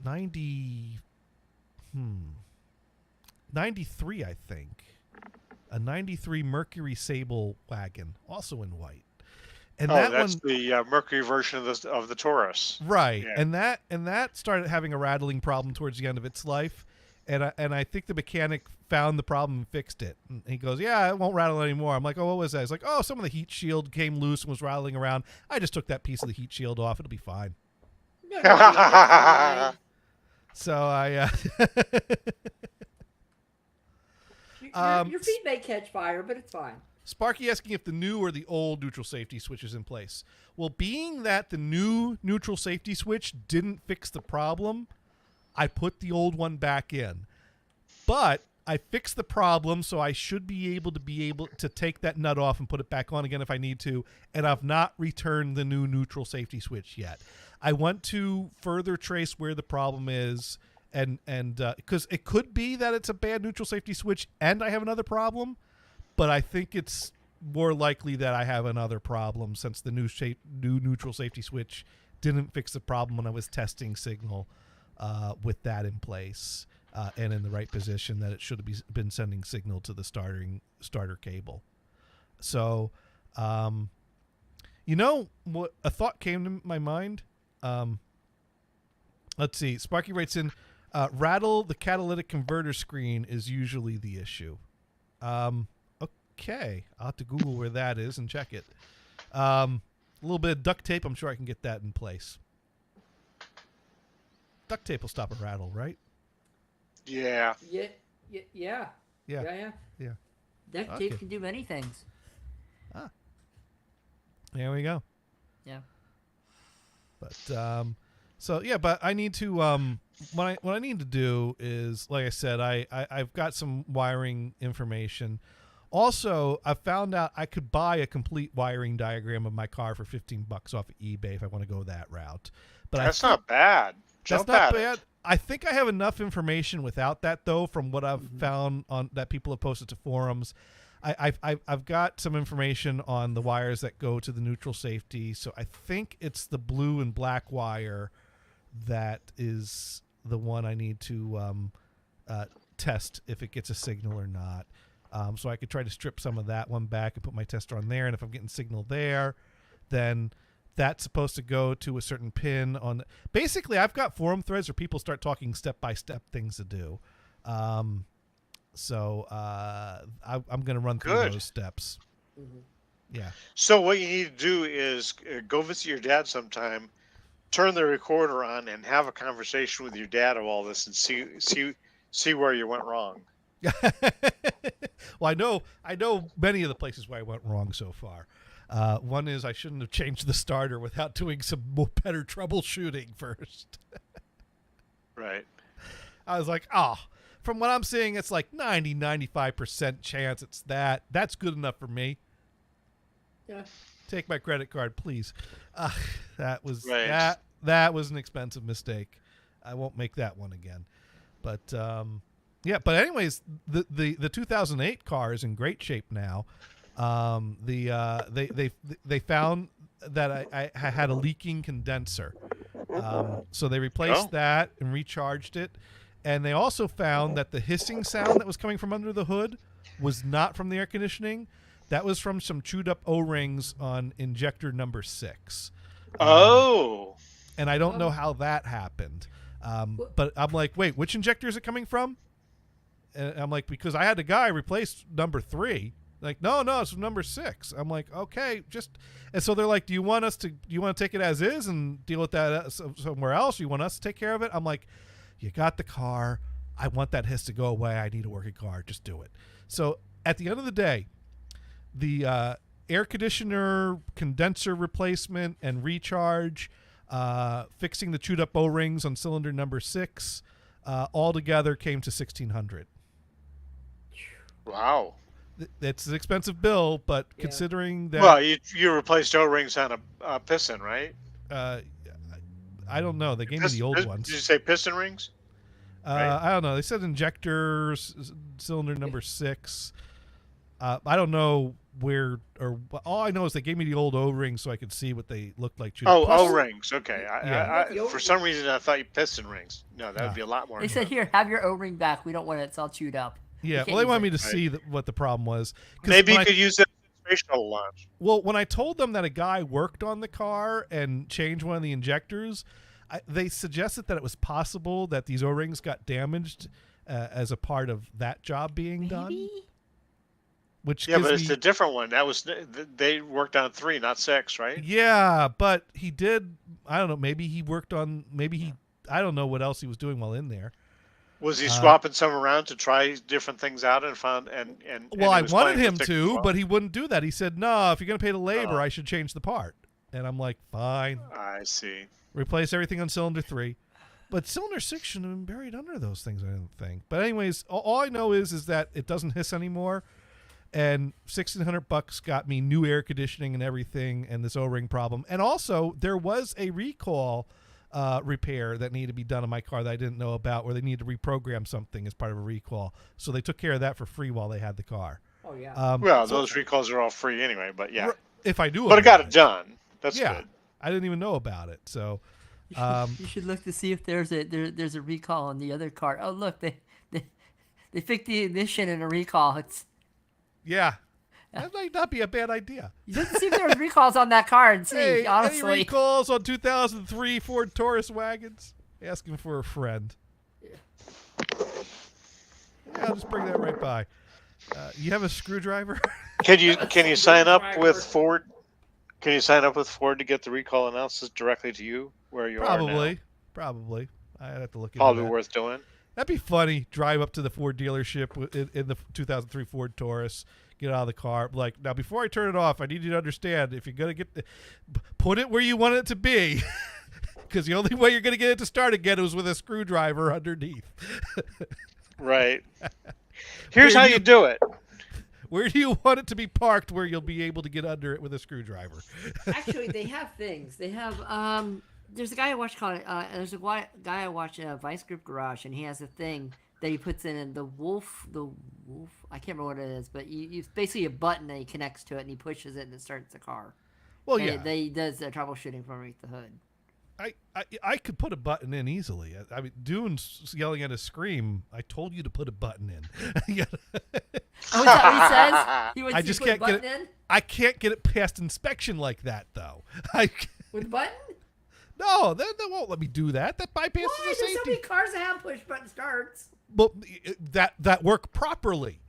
93, I think. A 93 Mercury Sable wagon, also in white. And that's the Mercury version of the Taurus. right. Yeah. And that started having a rattling problem towards the end of its life. And I think the mechanic found the problem and fixed it. And he goes, yeah, it won't rattle anymore. I'm like, oh, what was that? He's like, oh, some of the heat shield came loose and was rattling around. I just took that piece of the heat shield off. It'll be fine. No, that's fine. So I Your feet may catch fire, but it's fine. Sparky asking if the new or the old neutral safety switch is in place. Well, being that the new neutral safety switch didn't fix the problem, I put the old one back in. But I fixed the problem, so I should be able to take that nut off and put it back on again if I need to, and I've not returned the new neutral safety switch yet. I want to further trace where the problem is, and because it could be that it's a bad neutral safety switch and I have another problem, but I think it's more likely that I have another problem since the new neutral safety switch didn't fix the problem when I was testing signal with that in place and in the right position that it should have been sending signal to the starter cable. So, what a thought came to my mind. Let's see. Sparky writes in, rattle the catalytic converter screen is usually the issue. Okay, I'll have to Google where that is and check it. A little bit of duct tape. I'm sure I can get that in place. Duct tape will stop a rattle, right? Yeah. Yeah. Duct tape Okay. can do many things. There we go. Yeah. But but I need to what I need to do is, like I said, I've got some wiring information. Also, I found out I could buy a complete wiring diagram of my car for $15 off of eBay if I want to go that route. But That's not bad. that's Jump not at bad. it. I think I have enough information without that, though, from what I've found on that people have posted to forums. I've got some information on the wires that go to the neutral safety, so I think it's the blue and black wire that is the one I need to test if it gets a signal or not. So I could try to strip some of that one back and put my tester on there, and if I'm getting signal there, then that's supposed to go to a certain pin on. Basically, I've got forum threads where people start talking step-by-step things to do. I'm going to run through Good. those steps. Mm-hmm. Yeah. So what you need to do is go visit your dad sometime, turn the recorder on, and have a conversation with your dad of all this, and see where you went wrong. Well, I know many of the places where I went wrong so far. One is I shouldn't have changed the starter without doing some better troubleshooting first. Right. I was like, from what I'm seeing, it's like 95% chance it's that. That's good enough for me. Yeah. Take my credit card, please. That was Right. that was an expensive mistake. I won't make that one again. But yeah. But anyways, the 2008 car is in great shape now. They found that I had a leaking condenser, so they replaced that and recharged it. And they also found that the hissing sound that was coming from under the hood was not from the air conditioning. That was from some chewed up O-rings on injector number 6. And I don't know how that happened. But I'm like, wait, which injector is it coming from? And I'm like, because I had a guy replace number 3. Like, no, it's number 6. I'm like, okay, and so they're like, do you want to take it as is and deal with that somewhere else? Or you want us to take care of it? I'm like, you got the car. I want that hiss to go away. I need a working car. Just do it. So at the end of the day, the air conditioner condenser replacement and recharge, fixing the chewed up O-rings on cylinder number 6, all together came to $1,600. Wow. It's an expensive bill, but considering that, Well, you replaced O-rings on a piston, right? I don't know. They gave me the old ones. Did you say piston rings? Right. I don't know. They said injectors, cylinder number 6. I don't know where or all I know is they gave me the old O-rings so I could see what they looked like. Oh, Plus- O-rings. Okay. For some reason, I thought you piston rings. No, that would be a lot more. They said, "Here, have your O-ring back. We don't want it. It's all chewed up." Yeah, can't well, they use wanted me it. to see what the problem was. 'Cause Maybe when you could use it as a space shuttle launch. Well, when I told them that a guy worked on the car and changed one of the injectors, they suggested that it was possible that these O-rings got damaged as a part of that job being done. Maybe? Which Yeah, gives but it's me, a different one. That was they worked on 3, not 6, right? yeah, but he did. I don't know. Maybe he worked on. Maybe he. I don't know what else he was doing while in there. Was he swapping some around to try different things out and found and Well, he I was wanted playing him with 6 as to, well? but he wouldn't do that. He said, "No, if you're going to pay the labor, Oh. I should change the part." And I'm like, "Fine, I see. replace everything on cylinder 3." But cylinder 6 shouldn't have been buried under those things, I didn't think. But anyways, all I know is that it doesn't hiss anymore, and $1,600 got me new air conditioning and everything, and this O-ring problem. And also, there was a recall repair that needed to be done on my car that I didn't know about, where they needed to reprogram something as part of a recall. So they took care of that for free while they had the car. Oh yeah. Well, those recalls are all free anyway, but yeah. If I do, But it got it done. That's Yeah, good. I didn't even know about it. So, You should look to see if there's a recall on the other car. Oh look, they fixed the ignition in a recall. yeah, that might not be a bad idea. You didn't see if there was recalls on that car and see, Hey, any honestly. recalls on 2003 Ford Taurus wagons? Asking for a friend. Yeah, I'll just bring that right by. You have a screwdriver? Can you sign up Driver. with Ford? Can you sign up with Ford to get the recall announced directly to you where you are now? Probably. I'd have to look into Probably that. worth doing. That'd be funny. Drive up to the Ford dealership in the 2003 Ford Taurus. Get out of the car. Like, now, before I turn it off, I need you to understand, if you're going to put it where you want it to be. Because the only way you're going to get it to start again is with a screwdriver underneath. Right. Here's how you do it. Where do you want it to be parked where you'll be able to get under it with a screwdriver? Actually, they have things. They have there's a guy I watch called there's a guy I watch Vice Grip Garage, and he has a thing that he puts in the wolf. I can't remember what it is, but you basically a button that he connects to it, and he pushes it, and it starts the car. Well, And yeah. he does troubleshooting from underneath the hood. I could put a button in easily. I mean, Dune's yelling at a scream. I told you to put a button in. Yeah. Oh, is that what he says? He wants I you just to put a can't get button it. in I can't get it past inspection like that, though. with a button. No, they won't let me do that. That bypasses Why? the There's so safety. many cars that have push button starts. But that work properly.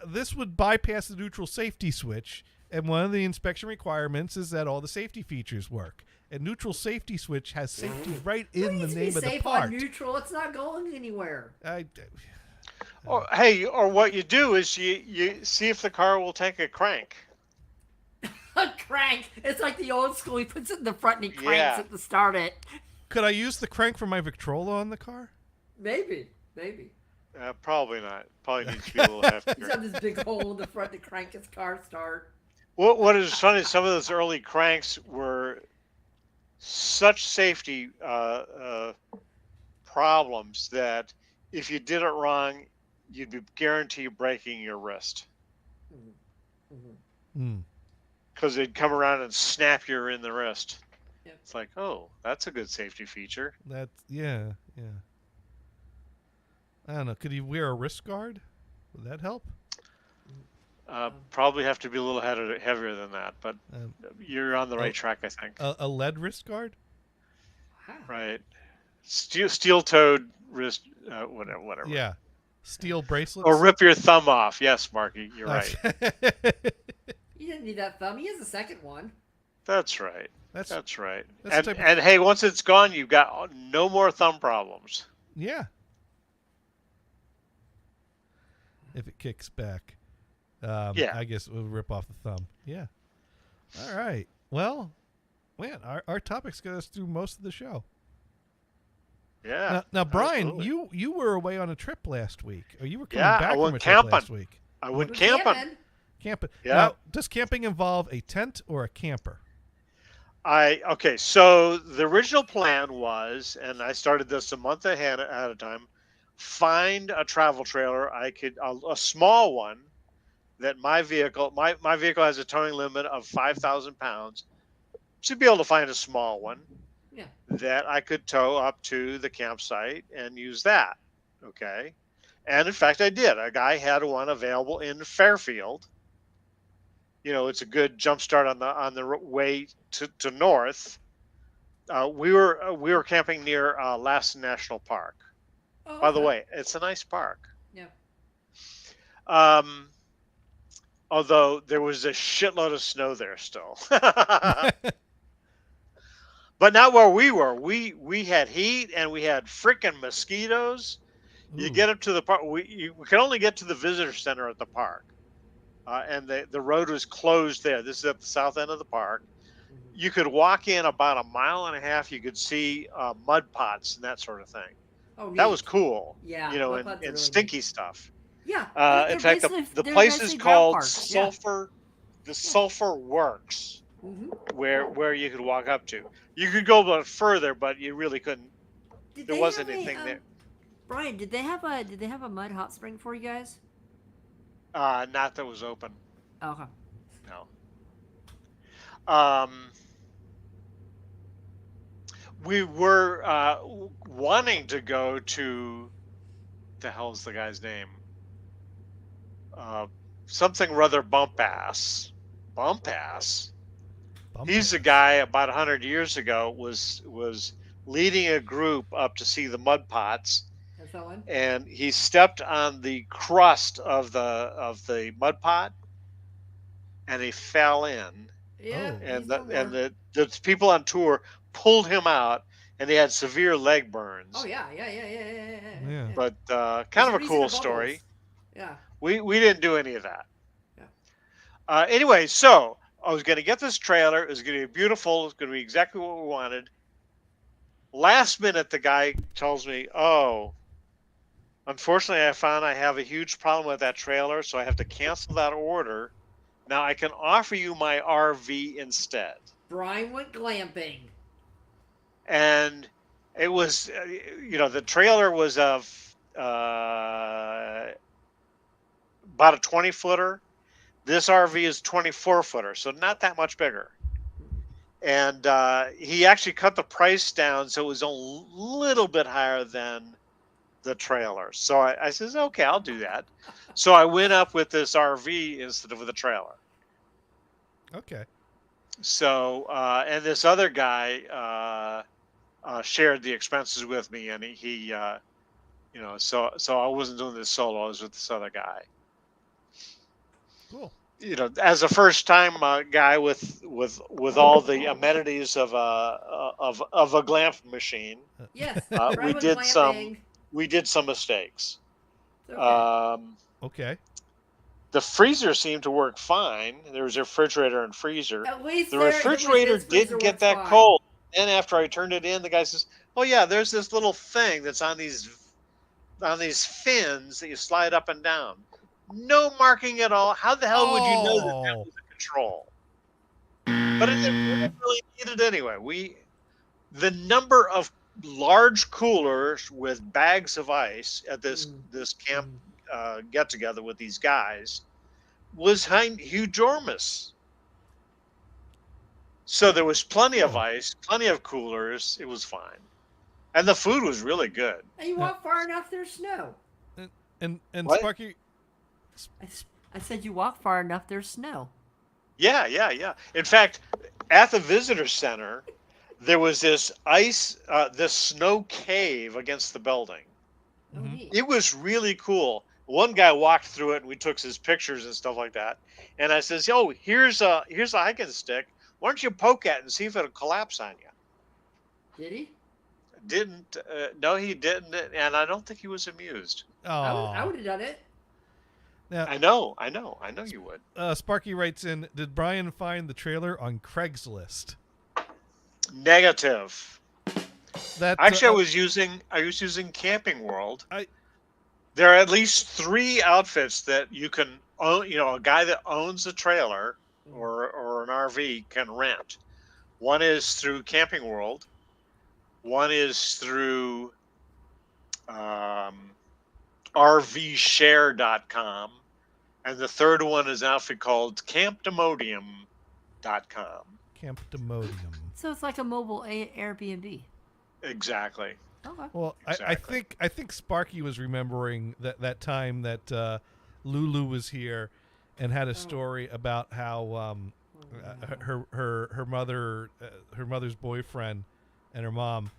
This would bypass the neutral safety switch, and one of the inspection requirements is that all the safety features work. And neutral safety switch has safety right in the Needs to be name of the safe part. on neutral. It's not going anywhere. Or what you do is you see if the car will take a crank. A crank. It's like the old school. He puts it in the front and he cranks Yeah. it to start it. Could I use the crank from my Victrola on the car? Maybe. Probably not. Probably needs to be a little He's heftier. got this big hole in the front to crank his car start. What is funny? Some of those early cranks were such safety problems that if you did it wrong, you'd be guaranteed breaking your wrist Hmm. because they'd come around and snap you in the wrist. Yep. It's like, oh, that's a good safety feature. Yeah. I don't know. Could you wear a wrist guard? Would that help? Probably have to be a little heavier than that, but Um, you're on the right track, I think. a lead wrist guard? Right. Steel-toed wrist, whatever. Yeah. Steel bracelets? Or rip your thumb off. Yes, Marky, you're right. He didn't need that thumb. He has a second one. That's right. That's That's right. that's the And, type of- and hey, once it's gone, you've got no more thumb problems. yeah. If it kicks back. Yeah. I guess we'll rip off the thumb. Yeah. All right. Well, man, our topics got us through most of the show. Yeah. Now Brian, absolutely. you were away on a trip last week. Or you were coming Yeah, back I from went a trip camping. last week. I went We're camping. Camping. Yeah. Now, does camping involve a tent or a camper? Okay, so the original plan was, and I started this a month ahead of time, find a travel trailer a small one that my vehicle has a towing limit of 5,000 pounds. Should be able to find a small one Yeah. that I could tow up to the campsite and use that. Okay. And in fact, I did. A guy had one available in Fairfield. It's a good jump start on the way to north. We were camping near Lassen National Park. Oh, By the okay. way, it's a nice park. Yeah. Although there was a shitload of snow there still. But not where we were. We had heat and we had freaking mosquitoes. You Ooh. get up to the park. We could only get to the visitor center at the park, and the road was closed there. This is at the south end of the park. You could walk in about a mile and a half. You could see mud pots and that sort of thing. Oh, That neat. was cool. Yeah, You know, mud and, pots are and really stinky neat. stuff. Yeah. In fact, the they're place is basically ground called parks. Yeah. Sulphur. The Sulphur Works, Hmm. where you could walk up to. You could go a little further, but you really couldn't. Did There they wasn't have a, anything there. Brian, did they have a mud hot spring for you guys? Not that was open. Oh, okay. No. We were wanting to go to the hell's the guy's name? Something rather Bumpass. Bumpass. He's a guy about 100 years ago was leading a group up to see the mud pots, That's that one. and he stepped on the crust of the mud pot, and he fell in. Yeah. Oh. And he's no more. the people on tour pulled him out, and he had severe leg burns. Oh yeah. Yeah. But There's kind of a reason cool to story. bubbles. Yeah. We didn't do any of that. Yeah. Anyway, so I was going to get this trailer. It was going to be beautiful. It was going to be exactly what we wanted. Last minute, the guy tells me, "Oh, unfortunately, I found I have a huge problem with that trailer, so I have to cancel that order. Now I can offer you my RV instead." Brian went glamping. And it was, the trailer was of about a 20-footer. This RV is 24-footer, so not that much bigger. And he actually cut the price down, so it was a little bit higher than the trailer. So I says, okay, I'll do that. So I went up with this RV instead of with a trailer. Okay. So and this other guy shared the expenses with me, and he so I wasn't doing this solo. I was with this other guy. Cool. As a first-time guy with all the amenities of a glamp machine, Yes. we Brian went did glamping. some mistakes. It's okay. Okay. The freezer seemed to work fine. There was a refrigerator and freezer. At least The there- refrigerator this freezer didn't get works that fine. cold. Then after I turned it in, the guy says, "Oh yeah, there's this little thing that's on these fins that you slide up and down. No marking at all. How the hell would you know that was a control?" But it didn't really need it anyway. The number of large coolers with bags of ice at this camp get together with these guys was hugeormous. So there was plenty of ice, plenty of coolers. It was fine, and the food was really good. And you walk far enough, there's snow. And What? Sparky. I said you walk far enough, there's snow. Yeah. In fact, at the visitor center, there was this this snow cave against the building. Oh, neat. It was really cool. One guy walked through it, and we took his pictures and stuff like that. And I says, "Oh, here's a hiking stick. Why don't you poke at it and see if it'll collapse on you?" Did he? Didn't. No, he didn't, and I don't think he was amused. I would have done it. Now, I know you would. Sparky writes in, did Brian find the trailer on Craigslist? Negative. That Actually, I was using Camping World. I- There are at least 3 outfits that you can own. A guy that owns a trailer or an RV can rent. One is through Camping World. One is through RVshare.com. And the third one is an outfit called Campdemodium.com. Camp Demodium. So it's like a mobile Airbnb. Exactly. Okay. Well, Exactly. I think Sparky was remembering that time that Lulu was here and had a story about how her mother's boyfriend and her mom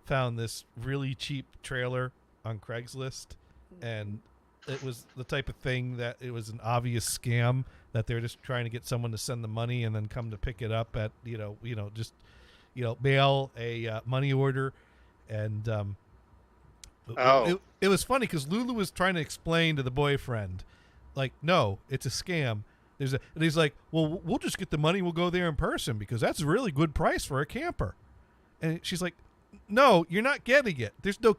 found this really cheap trailer on Craigslist, and it was the type of thing that it was an obvious scam that they're just trying to get someone to send the money and then come to pick it up at just mail a money order, and it was funny because Lulu was trying to explain to the boyfriend, like, no, it's a scam. And he's like, well, we'll just get the money. We'll go there in person because that's a really good price for a camper. And she's like, no, you're not getting it. There's no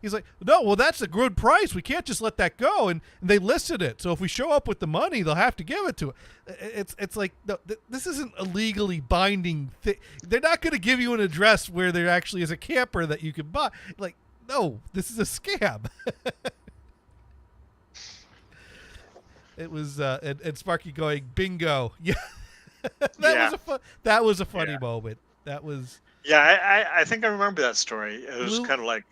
He's like, no, well, that's a good price. We can't just let that go. And they listed it. So if we show up with the money, they'll have to give it to it. It's like, no, this isn't a legally binding thing. They're not going to give you an address where there actually is a camper that you can buy. Like, no, this is a scam. It was and Sparky going bingo. Yeah, that was a funny moment. That was I think I remember that story. It was kind of like,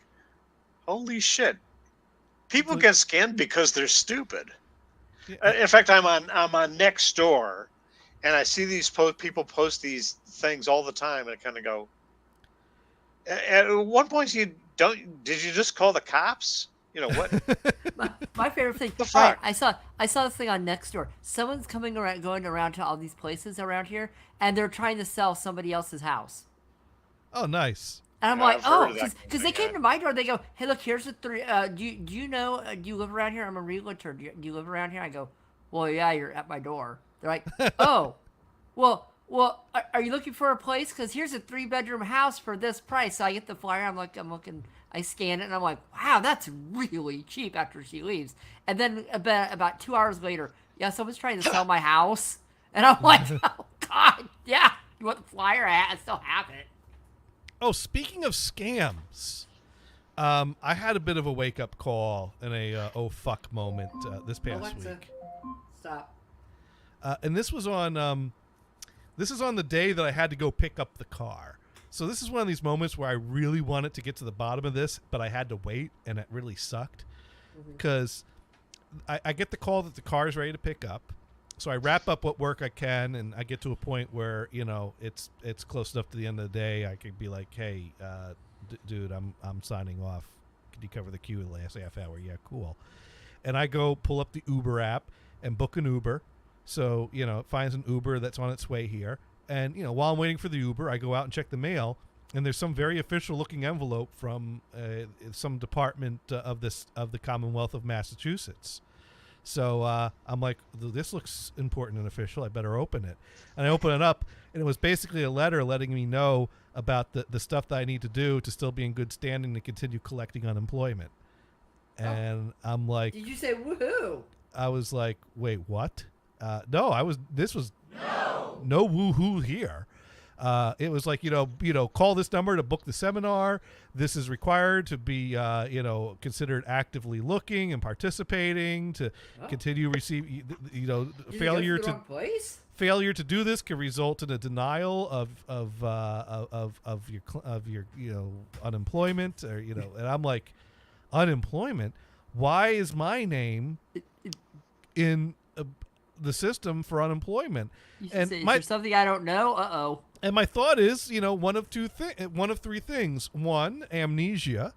holy shit, people get scammed because they're stupid. Yeah. In fact, I'm on Nextdoor, and I see these people post these things all the time, and I kind of go. At one point, did you just call the cops? You know what? my favorite thing. The fuck? I saw this thing on Nextdoor. Someone's going around to all these places around here, and they're trying to sell somebody else's house. Oh, nice. And I'm like, oh, because they came to my door. They go, hey, look, here's the three. Do you know? Do you live around here? I'm a realtor. Do you live around here? I go, well, yeah, you're at my door. They're like, oh, well, are you looking for a place? Because here's a 3-bedroom house for this price. So I get the flyer. I'm looking. I scan it, and I'm like, wow, that's really cheap after she leaves. And then about 2 hours later, yeah, someone's trying to sell my house. And I'm like, oh, God, yeah. You want the flyer? I still have it. Oh, speaking of scams, I had a bit of a wake-up call and a oh, fuck moment this past week. Stop. And this was on the day that I had to go pick up the car. So this is one of these moments where I really wanted to get to the bottom of this, but I had to wait, and it really sucked. Because I get the call that the car is ready to pick up. So I wrap up what work I can, and I get to a point where, it's close enough to the end of the day. I could be like, hey, dude, I'm signing off. Could you cover the queue in the last half hour? Yeah, cool. And I go pull up the Uber app and book an Uber. So, it finds an Uber that's on its way here. And, while I'm waiting for the Uber, I go out and check the mail, and there's some very official-looking envelope from some department of the Commonwealth of Massachusetts. So I'm like, this looks important and official. I better open it. And I open it up, and it was basically a letter letting me know about the stuff that I need to do to still be in good standing to continue collecting unemployment. And I'm like... Did you say woohoo? I was like, wait, what? No, this was no woohoo here. It was like, call this number to book the seminar. This is required to be, considered actively looking and participating to continue receiving, failure to place? Failure to do this can result in a denial of your unemployment, or, and I'm like, unemployment? Why is my name in the system for unemployment? Is there something I don't know? Uh-oh. And my thought is, one of three things. 1, amnesia.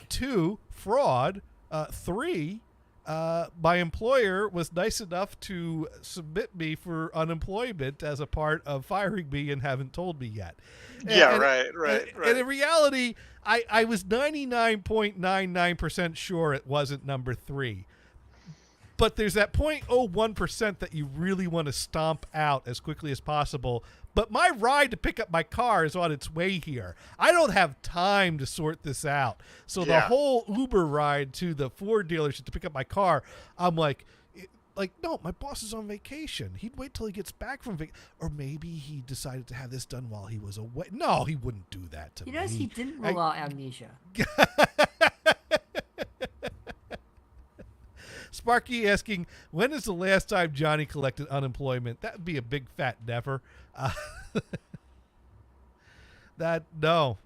2, fraud. 3, my employer was nice enough to submit me for unemployment as a part of firing me and haven't told me yet. Right. And in reality, I was 99.99% sure it wasn't number 3. But there's that 0.01% that you really want to stomp out as quickly as possible. But my ride to pick up my car is on its way here. I don't have time to sort this out. So the whole Uber ride to the Ford dealership to pick up my car, I'm like, no, my boss is on vacation. He'd wait till he gets back from vacation. Or maybe he decided to have this done while he was away. No, he wouldn't do that to me. You notice he didn't rule out amnesia. Sparky asking, when is the last time Johnny collected unemployment? That would be a big fat never. No.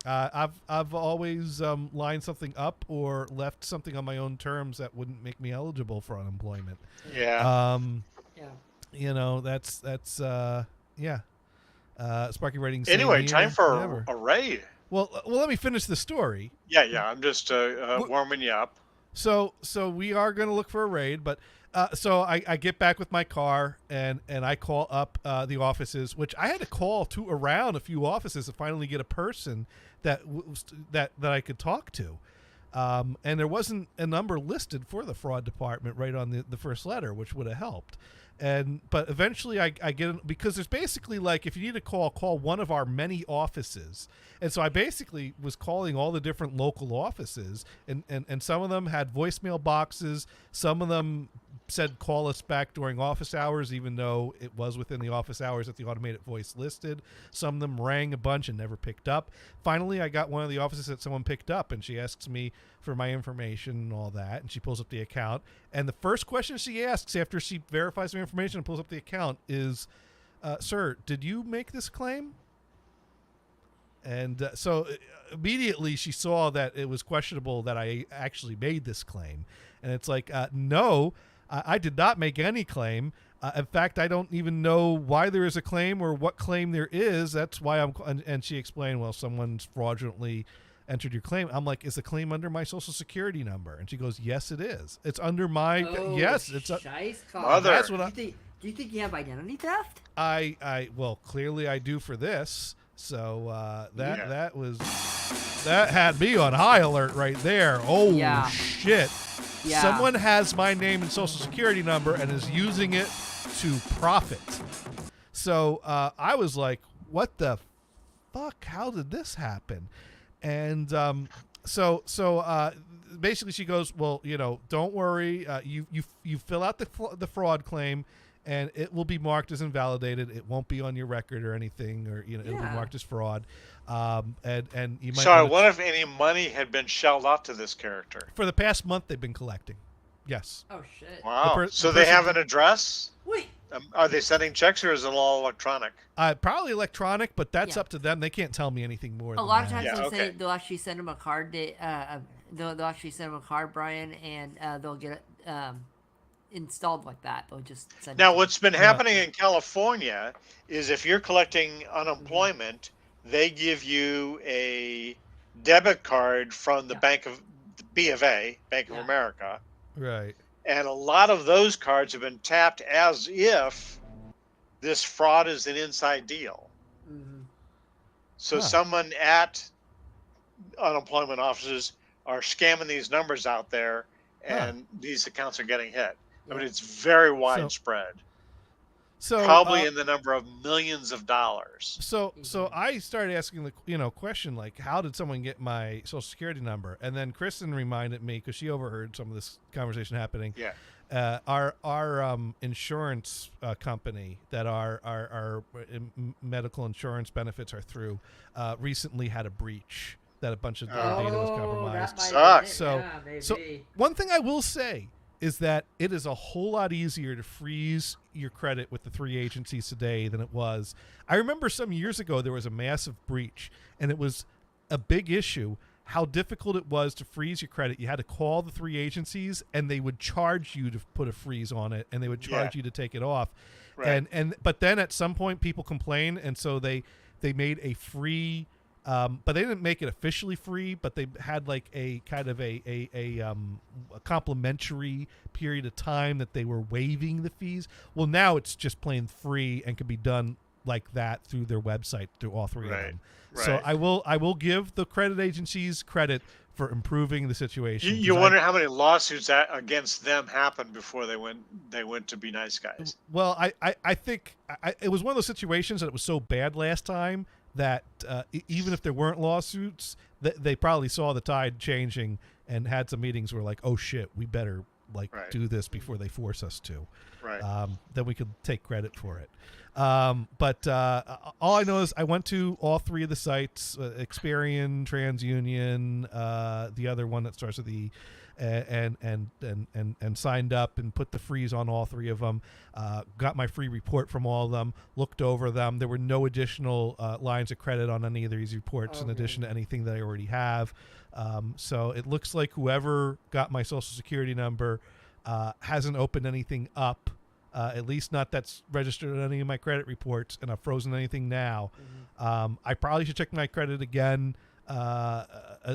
I've always lined something up or left something on my own terms that wouldn't make me eligible for unemployment. Yeah. That's Sparky writing. Anyway, time for a raid. let me finish the story. Yeah. I'm just warming you up. So we are going to look for a raid, but so I get back with my car and I call up the offices, which I had to call to around a few offices to finally get a person that I could talk to. And there wasn't a number listed for the fraud department right on the first letter, which would have helped. But eventually I get, because there's basically like, if you need to call one of our many offices. And so I basically was calling all the different local offices, and some of them had voicemail boxes. Some of them said call us back during office hours, even though it was within the office hours that the automated voice listed. Some of them rang a bunch and never picked up. Finally, I got one of the offices that someone picked up, and she asks me for my information and all that, and she pulls up the account. And the first question she asks after she verifies my information and pulls up the account is, sir, did you make this claim? And so immediately she saw that it was questionable that I actually made this claim. And it's like, no, I did not make any claim. In fact, I don't even know why there is a claim or what claim there is. That's why and she explained, well, someone's fraudulently entered your claim. I'm like, is the claim under my social security number? And she goes, yes, it is. It's under my, yes. It's Mother. That's what do you think you have identity theft? well, clearly I do for this. So that had me on high alert right there. Oh, Yeah. shit. Yeah. Someone has my name and social security number and is using it to profit. So I was like, what the fuck? How did this happen? And so basically she goes, well, don't worry. You fill out the fraud claim, and it will be marked as invalidated. It won't be on your record or anything, or it'll be marked as fraud. And you might. So I wonder if any money had been shelled out to this character. For the past month, they've been collecting. Yes. Oh shit. Wow. The So they person- have an address? Wait. Are they sending checks, or is it all electronic? Probably electronic, but that's Yeah. up to them. They can't tell me anything more. A than lot of that. times Yeah, okay. they'll actually send them a card. They'll actually send them a card, Brian, and they'll get it installed like that. They'll just send. Now, it what's been happening in California is if you're collecting unemployment, they give you a debit card from the Yeah. B of A, Bank of Yeah. America. Right. And a lot of those cards have been tapped as if this fraud is an inside deal. Mhm. So Huh. someone at unemployment offices are scamming these numbers out there, and these accounts are getting hit. I mean, it's very widespread, So probably in the number of millions of dollars. So I started asking the question, like, how did someone get my social security number? And then Kristen reminded me, because she overheard some of this conversation happening. Yeah. Our insurance company that our medical insurance benefits are through recently had a breach that a bunch of their data was compromised. Sucks. So one thing I will say is that it is a whole lot easier to freeze your credit with the 3 agencies today than it was. I remember some years ago there was a massive breach, and it was a big issue how difficult it was to freeze your credit. You had to call the 3 agencies, and they would charge you to put a freeze on it, and they would charge you to take it off. Right. But then at some point people complained, and so they made a free but they didn't make it officially free, but they had like a kind of a complimentary period of time that they were waiving the fees. Well, now it's just plain free and can be done like that through their website, through all 3 of them. So right. I will give the credit agencies credit for improving the situation. You 'cause wonder how many lawsuits against them happened before they went to Be Nice Guys. Well, I think it was one of those situations that it was so bad last time that even if there weren't lawsuits, they probably saw the tide changing and had some meetings where like, oh shit, we better do this before they force us to. Right. Then we could take credit for it. But all I know is I went to all 3 of the sites, Experian, TransUnion, the other one that starts with the and signed up and put the freeze on all 3 of them. Got my free report from all of them. Looked over them. There were no additional lines of credit on any of these reports in addition to anything that I already have. So it looks like whoever got my social security number hasn't opened anything up. At least not that's registered on any of my credit reports, and I've frozen anything now. I probably should check my credit again. a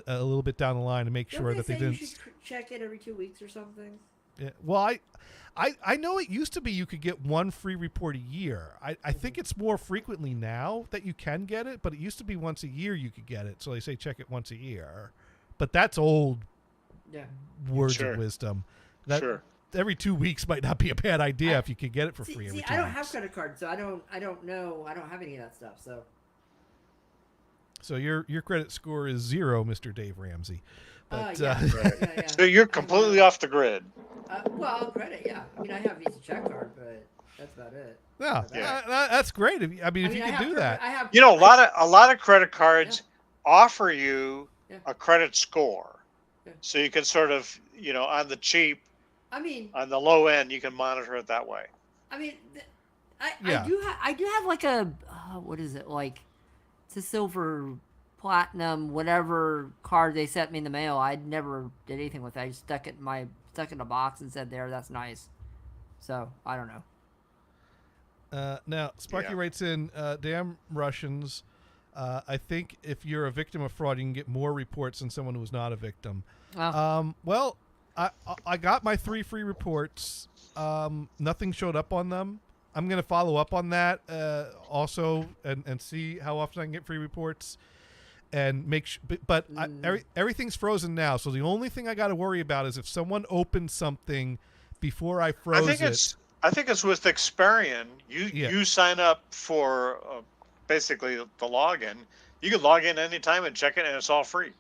little bit down the line to make Don't sure that they say didn't. You should check it every 2 weeks or something. Yeah, well, I know it used to be you could get one free report a year. I think it's more frequently now that you can get it, but it used to be once a year you could get it. So they say check it once a year. But that's old Yeah. words Sure. of wisdom. That Sure. every 2 weeks might not be a bad idea if you could get it for free every See, 2 I don't weeks. have credit cards, so I don't know. I don't have any of that stuff. So So your credit score is 0, Mr. Dave Ramsey. But yeah. Right. Yeah. So you're completely off the grid. Well, credit, yeah. I mean, I have Visa check card, but that's about it. yeah, Yeah. that's great. If you I could have do that. I have. You know, a lot of credit cards offer you Yeah. a credit score, Yeah. so you can sort of, on the cheap, I mean, on the low end, you can monitor it that way. I mean, I Yeah. I do have like a what is it like? It's a silver, platinum, whatever card they sent me in the mail. I never did anything with it. I just stuck in a box and said, "There, that's nice." So I don't know. Now, Sparky Yeah. writes in, damn Russians. I think if you're a victim of fraud, you can get more reports than someone who's not a victim. Oh. Well, I got my 3 free reports. Nothing showed up on them. I'm going to follow up on that also and see how often I can get free reports and make sure. But everything's frozen now. So the only thing I got to worry about is if someone opens something before I froze I think it's with Experian. You sign up for basically the login. You can log in anytime and check it, and it's all free.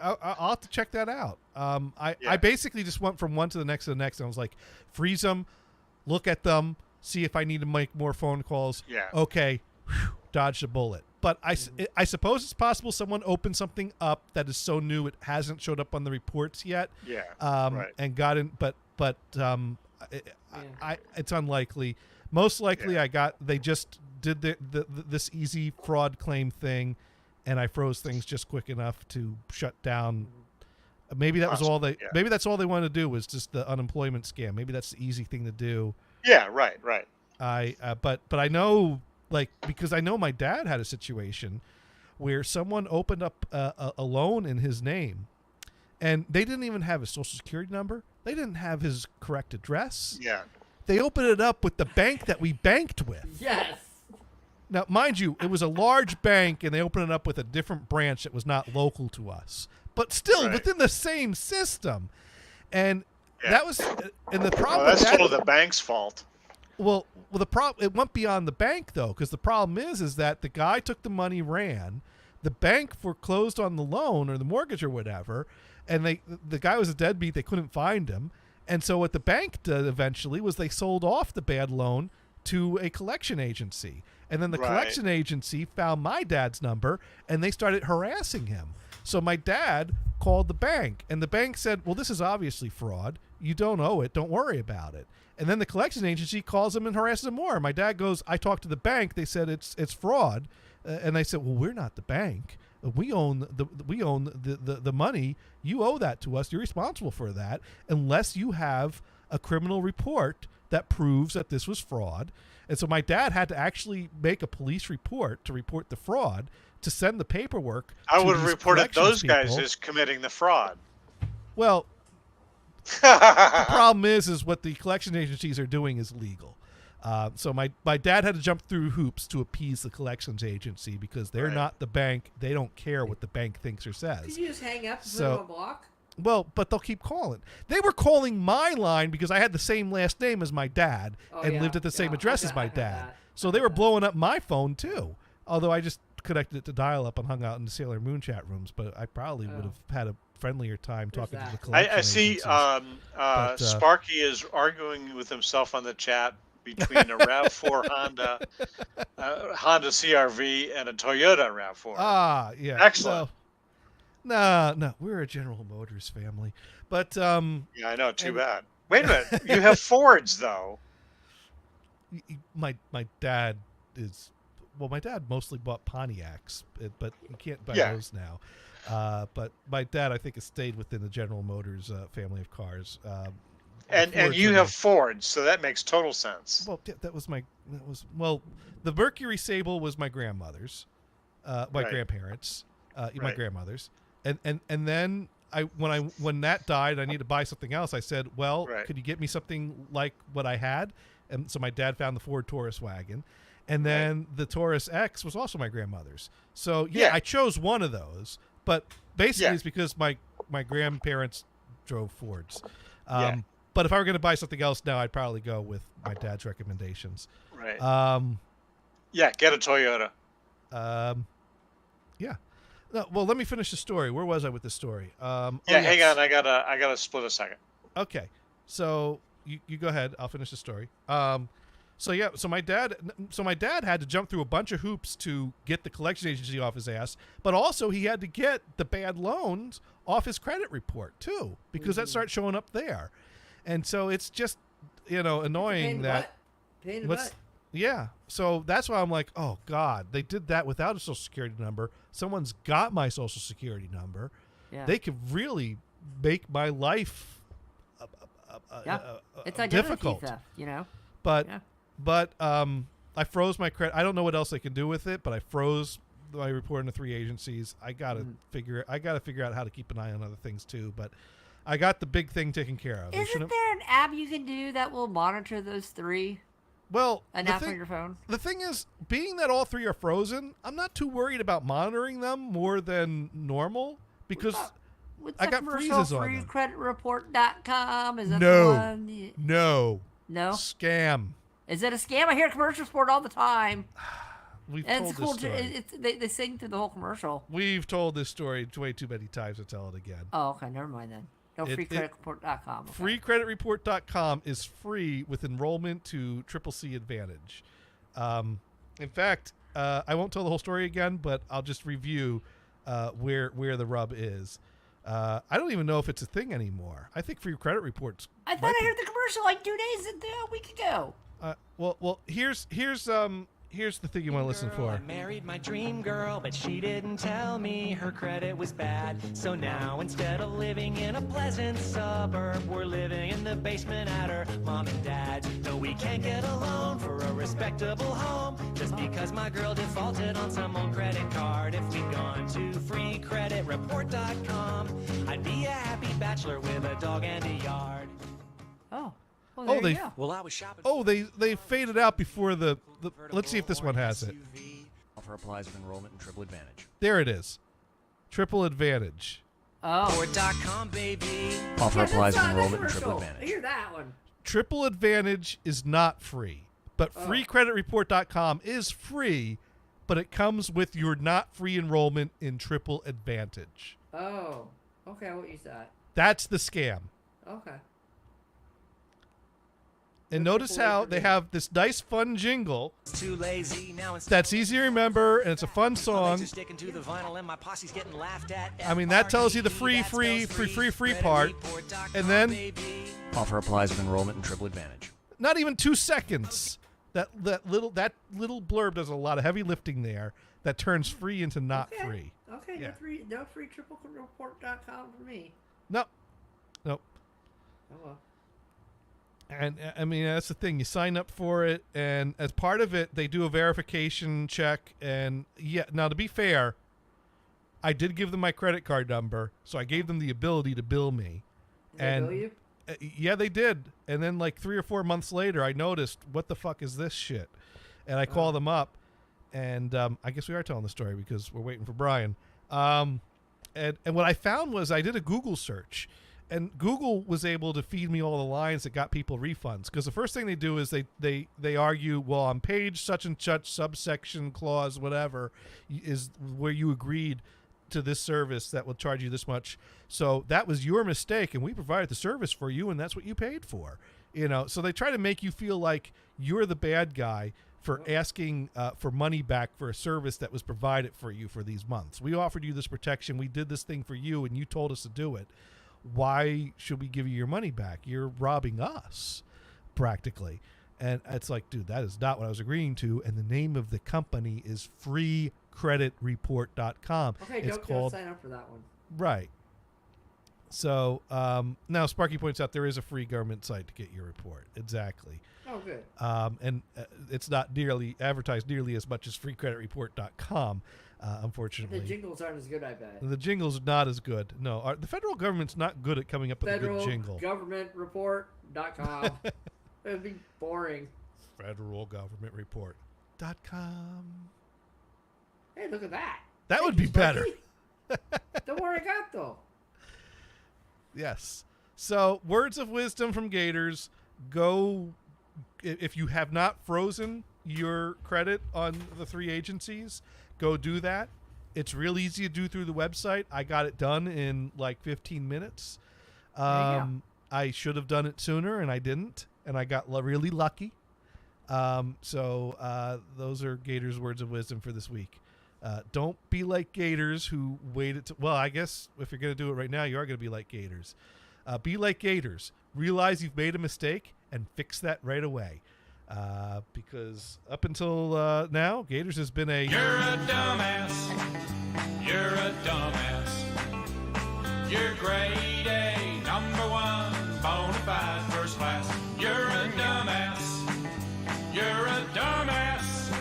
I'll have to check that out. I Yeah. basically just went from one to the next and I was like, freeze them, look at them, see if I need to make more phone calls. Yeah. Okay, dodge the bullet. But I suppose it's possible someone opened something up that is so new it hasn't showed up on the reports yet. Yeah. Right. And got in, but it's unlikely. Most likely, they just did this easy fraud claim thing, and I froze things just quick enough to shut down. Maybe that was all they. Yeah. Maybe that's all they wanted to do was just the unemployment scam. Maybe that's the easy thing to do. Yeah. Right. But I know, because I know my dad had a situation where someone opened up a loan in his name, and they didn't even have his social security number. They didn't have his correct address. Yeah. They opened it up with the bank that we banked with. Yes. Now, mind you, it was a large bank, and they opened it up with a different branch that was not local to us, but still Right. within the same system. And Yeah. that was, and the problem. Well, that's with that, still the bank's fault. Well, the problem, it went beyond the bank though, because the problem is that the guy took the money, ran, the bank foreclosed on the loan or the mortgage or whatever, and the guy was a deadbeat. They couldn't find him, and so what the bank did eventually was they sold off the bad loan to a collection agency, and then the Right. collection agency found my dad's number and they started harassing him. So my dad called the bank, and the bank said, "Well, this is obviously fraud. You don't owe it. Don't worry about it." And then the collection agency calls him and harasses him more. My dad goes, "I talked to the bank. They said it's fraud." And they said, "Well, we're not the bank. We own the money. You owe that to us. You're responsible for that unless you have a criminal report that proves that this was fraud." And so my dad had to actually make a police report to report the fraud, to send the paperwork. I to would have these reported those collections guys people. as committing the fraud. Well, the problem is what the collection agencies are doing is legal. So my dad had to jump through hoops to appease the collections agency because they're Right. not the bank. They don't care what the bank thinks or Could says. you just hang up and So- put it on block? Well, but they'll keep calling. They were calling my line because I had the same last name as my dad Oh, and yeah, lived at the same yeah, address I've as my had dad. that. So I've they had were that. blowing up my phone too. Although I just connected it to dial-up and hung out in the Sailor Moon chat rooms, but I probably would have had a friendlier time There's talking to the that. collection I see agencies. Sparky is arguing with himself on the chat between a RAV4 Honda, Honda CRV, and a Toyota RAV4. Ah, yeah. Excellent. No, we're a General Motors family. But Yeah, I know. Too and- bad. Wait a minute. You have Fords, though. my dad is, well, my dad mostly bought Pontiacs, but you can't buy Yeah. those now. But my dad, I think, has stayed within the General Motors family of cars. And you have Fords, so that makes total sense. Well, yeah, well, the Mercury Sable was my grandmother's, my Right. grandparents. my Right. grandmother's, and then when that died, I needed to buy something else. I said, well, Right. could you get me something like what I had? And so my dad found the Ford Taurus wagon, and then the Taurus X was also my grandmother's. So Yeah. I chose one of those, but basically Yeah. it's because my grandparents drove Fords. Yeah. But if I were going to buy something else now, I'd probably go with my dad's recommendations. Right. Yeah. Get a Toyota. Yeah. No, well, let me finish the story. Where was I with the story? Hang yes. on. I gotta split a second. Okay. So you go ahead. I'll finish the story. So my dad had to jump through a bunch of hoops to get the collection agency off his ass, but also he had to get the bad loans off his credit report too, because that starts showing up there. And so it's just, annoying that Pain in the what's butt. yeah. So that's why I'm like, oh God, they did that without a social security number. Someone's got my social security number. Yeah. They could really make my life It's identity difficult. theft, But Yeah. I froze my credit. I don't know what else they can do with it, but I froze my report into 3 agencies. I gotta figure out how to keep an eye on other things too. But I got the big thing taken care of. They Isn't should've- there an app you can do that will monitor those 3? Well, An the app thing- on your phone? The thing is, being that all 3 are frozen, I'm not too worried about monitoring them more than normal because What's I that got commercial? freezes on them. FreeCreditReport.com? Is that No. the one? no No? scam. Is it a scam? I hear commercials for it all the time. We've And told it's cool. this story. They sing through the whole commercial. We've told this story way too many times to tell it again. Oh, okay. Never mind then. No, FreeCreditReport.com. Okay. FreeCreditReport.com is free with enrollment to CCC Advantage. In fact, I won't tell the whole story again, but I'll just review where the rub is. I don't even know if it's a thing anymore. I think Free Credit Reports. I thought I heard the commercial like 2 days a week ago. Well, here's the thing you want to listen for. I married my dream girl, but she didn't tell me her credit was bad. So now instead of living in a pleasant suburb, we're living in the basement at her mom and dad's. No, we can't get a loan for a respectable home just because my girl defaulted on some old credit card. If we'd gone to freecreditreport.com, I'd be a happy bachelor with a dog and a yard. Oh. Well, there they- you go. Well, I was shopping. Oh, they faded out before the let's see if this one has it. Offer applies with enrollment and triple advantage. There it is. Triple Advantage. Oh. Report.com, baby. Yeah, Offer applies that's not with that enrollment and triple commercial. I advantage. hear that one. Triple Advantage is not free, but FreeCreditReport.com is free, but it comes with your not free enrollment in Triple Advantage. Oh. Okay, I won't use that. That's the scam. Okay. And That's notice triple A how for they me. have this nice fun jingle Too lazy now. that's easy to remember and it's a fun song. Sticking to the vinyl and my posse's getting laughed at. I mean, that tells you the free part. And then Offer applies with enrollment and triple advantage. not even 2 seconds. That little blurb does a lot of heavy lifting there that turns free into not Okay. free. Okay, Yeah. no free triplereport.com for me. Nope. Oh well. And I mean, that's the thing. You sign up for it, and as part of it, they do a verification check. And yeah, now to be fair, I did give them my credit card number, so I gave them the ability to bill me. Did they And bill you? Yeah, they did. And then like 3 or 4 months later, I noticed, what the fuck is this shit? And I call them up, and I guess we are telling the story because we're waiting for Brian. And what I found was I did a Google search, and Google was able to feed me all the lines that got people refunds. Because the first thing they do is they argue, well, on page such and such, subsection, clause, whatever, is where you agreed to this service that will charge you this much. So that was your mistake, and we provided the service for you, and that's what you paid for. So they try to make you feel like you're the bad guy for asking for money back for a service that was provided for you for these months. We offered you this protection. We did this thing for you, and you told us to do it. Why should we give you your money back? You're robbing us, practically. And it's like, dude, that is not what I was agreeing to. And the name of the company is FreeCreditReport.com. Okay, It's don't sign up for that one. Right. So now Sparky points out there is a free government site to get your report. Exactly. Oh, good. And it's not nearly advertised nearly as much as FreeCreditReport.com. unfortunately. The jingles aren't as good, I bet. The jingle's not as good. No, the federal government's not good at coming up with a good jingle. Federalgovernmentreport.com. It'd be boring. Federalgovernmentreport.com. Hey, look at that. That would Thank be you, better. Sparky. Don't worry, I got though. Yes. So, words of wisdom from Gators. Go, if you have not frozen your credit on the 3 agencies, go do that. It's real easy to do through the website. I got it done in like 15 minutes. I should have done it sooner, and I didn't, and I got really lucky. So those are Gators' words of wisdom for this week. Don't be like Gators who waited well, I guess if you're going to do it right now, you are going to be like Gators. Be like Gators. Realize you've made a mistake and fix that right away. Because up until now, Gators has been a... You're a dumbass. You're a dumbass. You're grade A, number 1, bona fide, first class. You're a dumbass. You're a dumbass.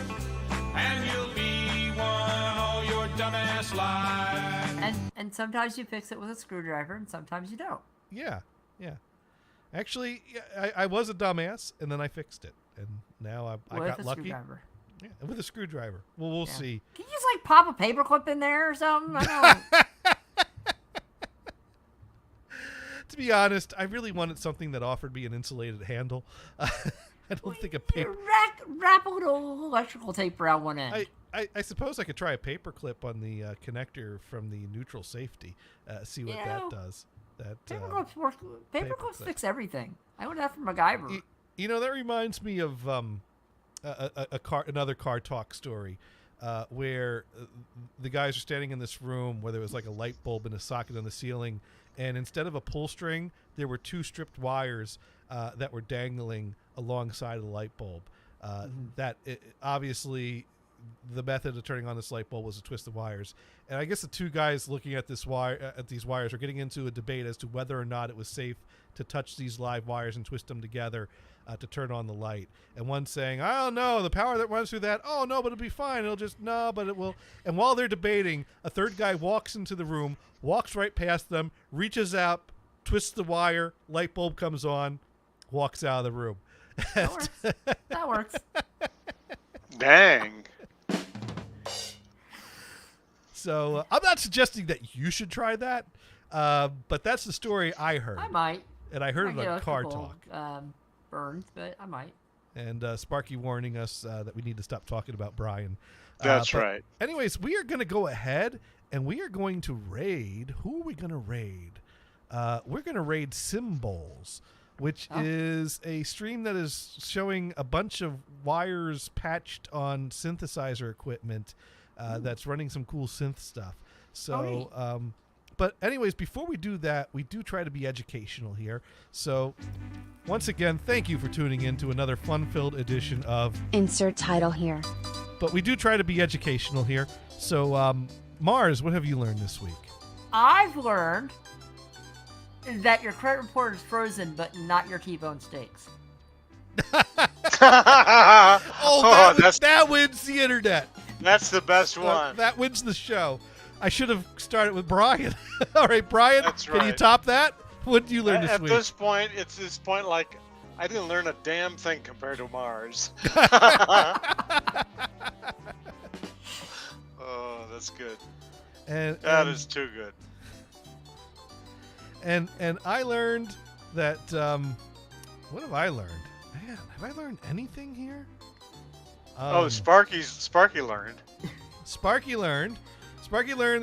And you'll be one all your dumbass life. And sometimes you fix it with a screwdriver, and sometimes you don't. Yeah. Actually, I was a dumbass, and then I fixed it. And now I got lucky. Screwdriver. Yeah, with a screwdriver. Well, we'll see. Can you just like pop a paperclip in there or something? I don't. To be honest, I really wanted something that offered me an insulated handle. I don't think a paper... Wrap a little electrical tape around one end. I suppose I could try a paper clip on the connector from the neutral safety. See what that does. Paperclips work. Paperclips fix everything. I would have from MacGyver. That reminds me of another car talk story where the guys are standing in this room where there was like a light bulb in a socket on the ceiling, and instead of a pull string, there were 2 stripped wires that were dangling alongside of the light bulb. Obviously, the method of turning on this light bulb was to twist the wires. And I guess the 2 guys looking at these wires are getting into a debate as to whether or not it was safe to touch these live wires and twist them together to turn on the light. And one's saying, I don't know, the power that runs through that, oh no, but it'll be fine. It'll just, no, but it will. And while they're debating, a 3rd guy walks into the room, walks right past them, reaches out, twists the wire, light bulb comes on, walks out of the room. That works. Dang. So I'm not suggesting that you should try that, but that's the story I heard. I might. And I heard it on Car Talk. Burns, but I might. And Sparky warning us that we need to stop talking about Brian. That's right. Anyways, we are going to go ahead and we are going to raid. Who are we going to raid? We're going to raid Symbols, which is a stream that is showing a bunch of wires patched on synthesizer equipment that's running some cool synth stuff. So, but anyways, before we do that, we do try to be educational here. So once again, thank you for tuning in to another fun-filled edition of Insert Title here. But we do try to be educational here. So, Mars, what have you learned this week? I've learned that your credit report is frozen, but not your T-bone steaks. That wins the internet. That's the best one. That wins the show. I should have started with Brian. All right, Brian, That's can you right. top that? What did you learn this At week? this point, like I didn't learn a damn thing compared to Mars. Oh, that's good. That is too good. And I learned that what have I learned? Man, have I learned anything here? Sparky learned. Sparky learned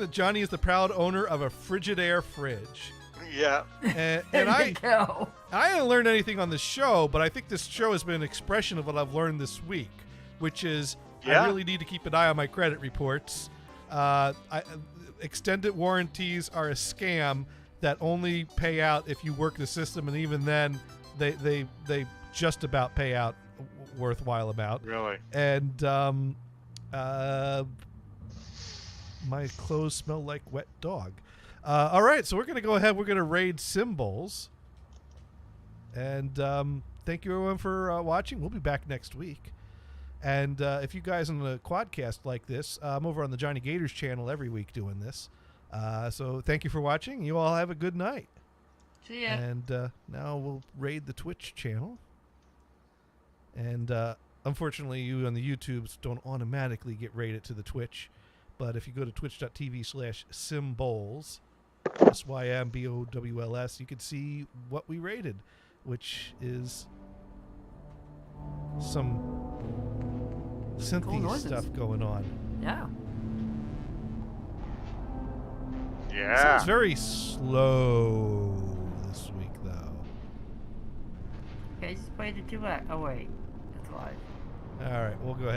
that Johnny is the proud owner of a Frigidaire fridge. Yeah. And There you go. I didn't learn anything on this show, but I think this show has been an expression of what I've learned this week, which is I really need to keep an eye on my credit reports. Extended warranties are a scam that only pay out if you work the system, and even then, they just about pay out worthwhile amount. Really? And my clothes smell like wet dog. All right, so we're going to go ahead. We're going to raid Symbols. And thank you, everyone, for watching. We'll be back next week. And if you guys on the Quadcast like this, I'm over on the Johnny Gators channel every week doing this. So thank you for watching. You all have a good night. See ya. And now we'll raid the Twitch channel. And unfortunately, you on the YouTubes don't automatically get rated to the Twitch. But if you go to twitch.tv/symbowls, SYMBOWLS, you can see what we rated, which is some synthy noises. stuff going on. Yeah. Yeah. It's very slow this week, though. Okay, just play the duet. Oh wait, that's live. All right, we'll go ahead.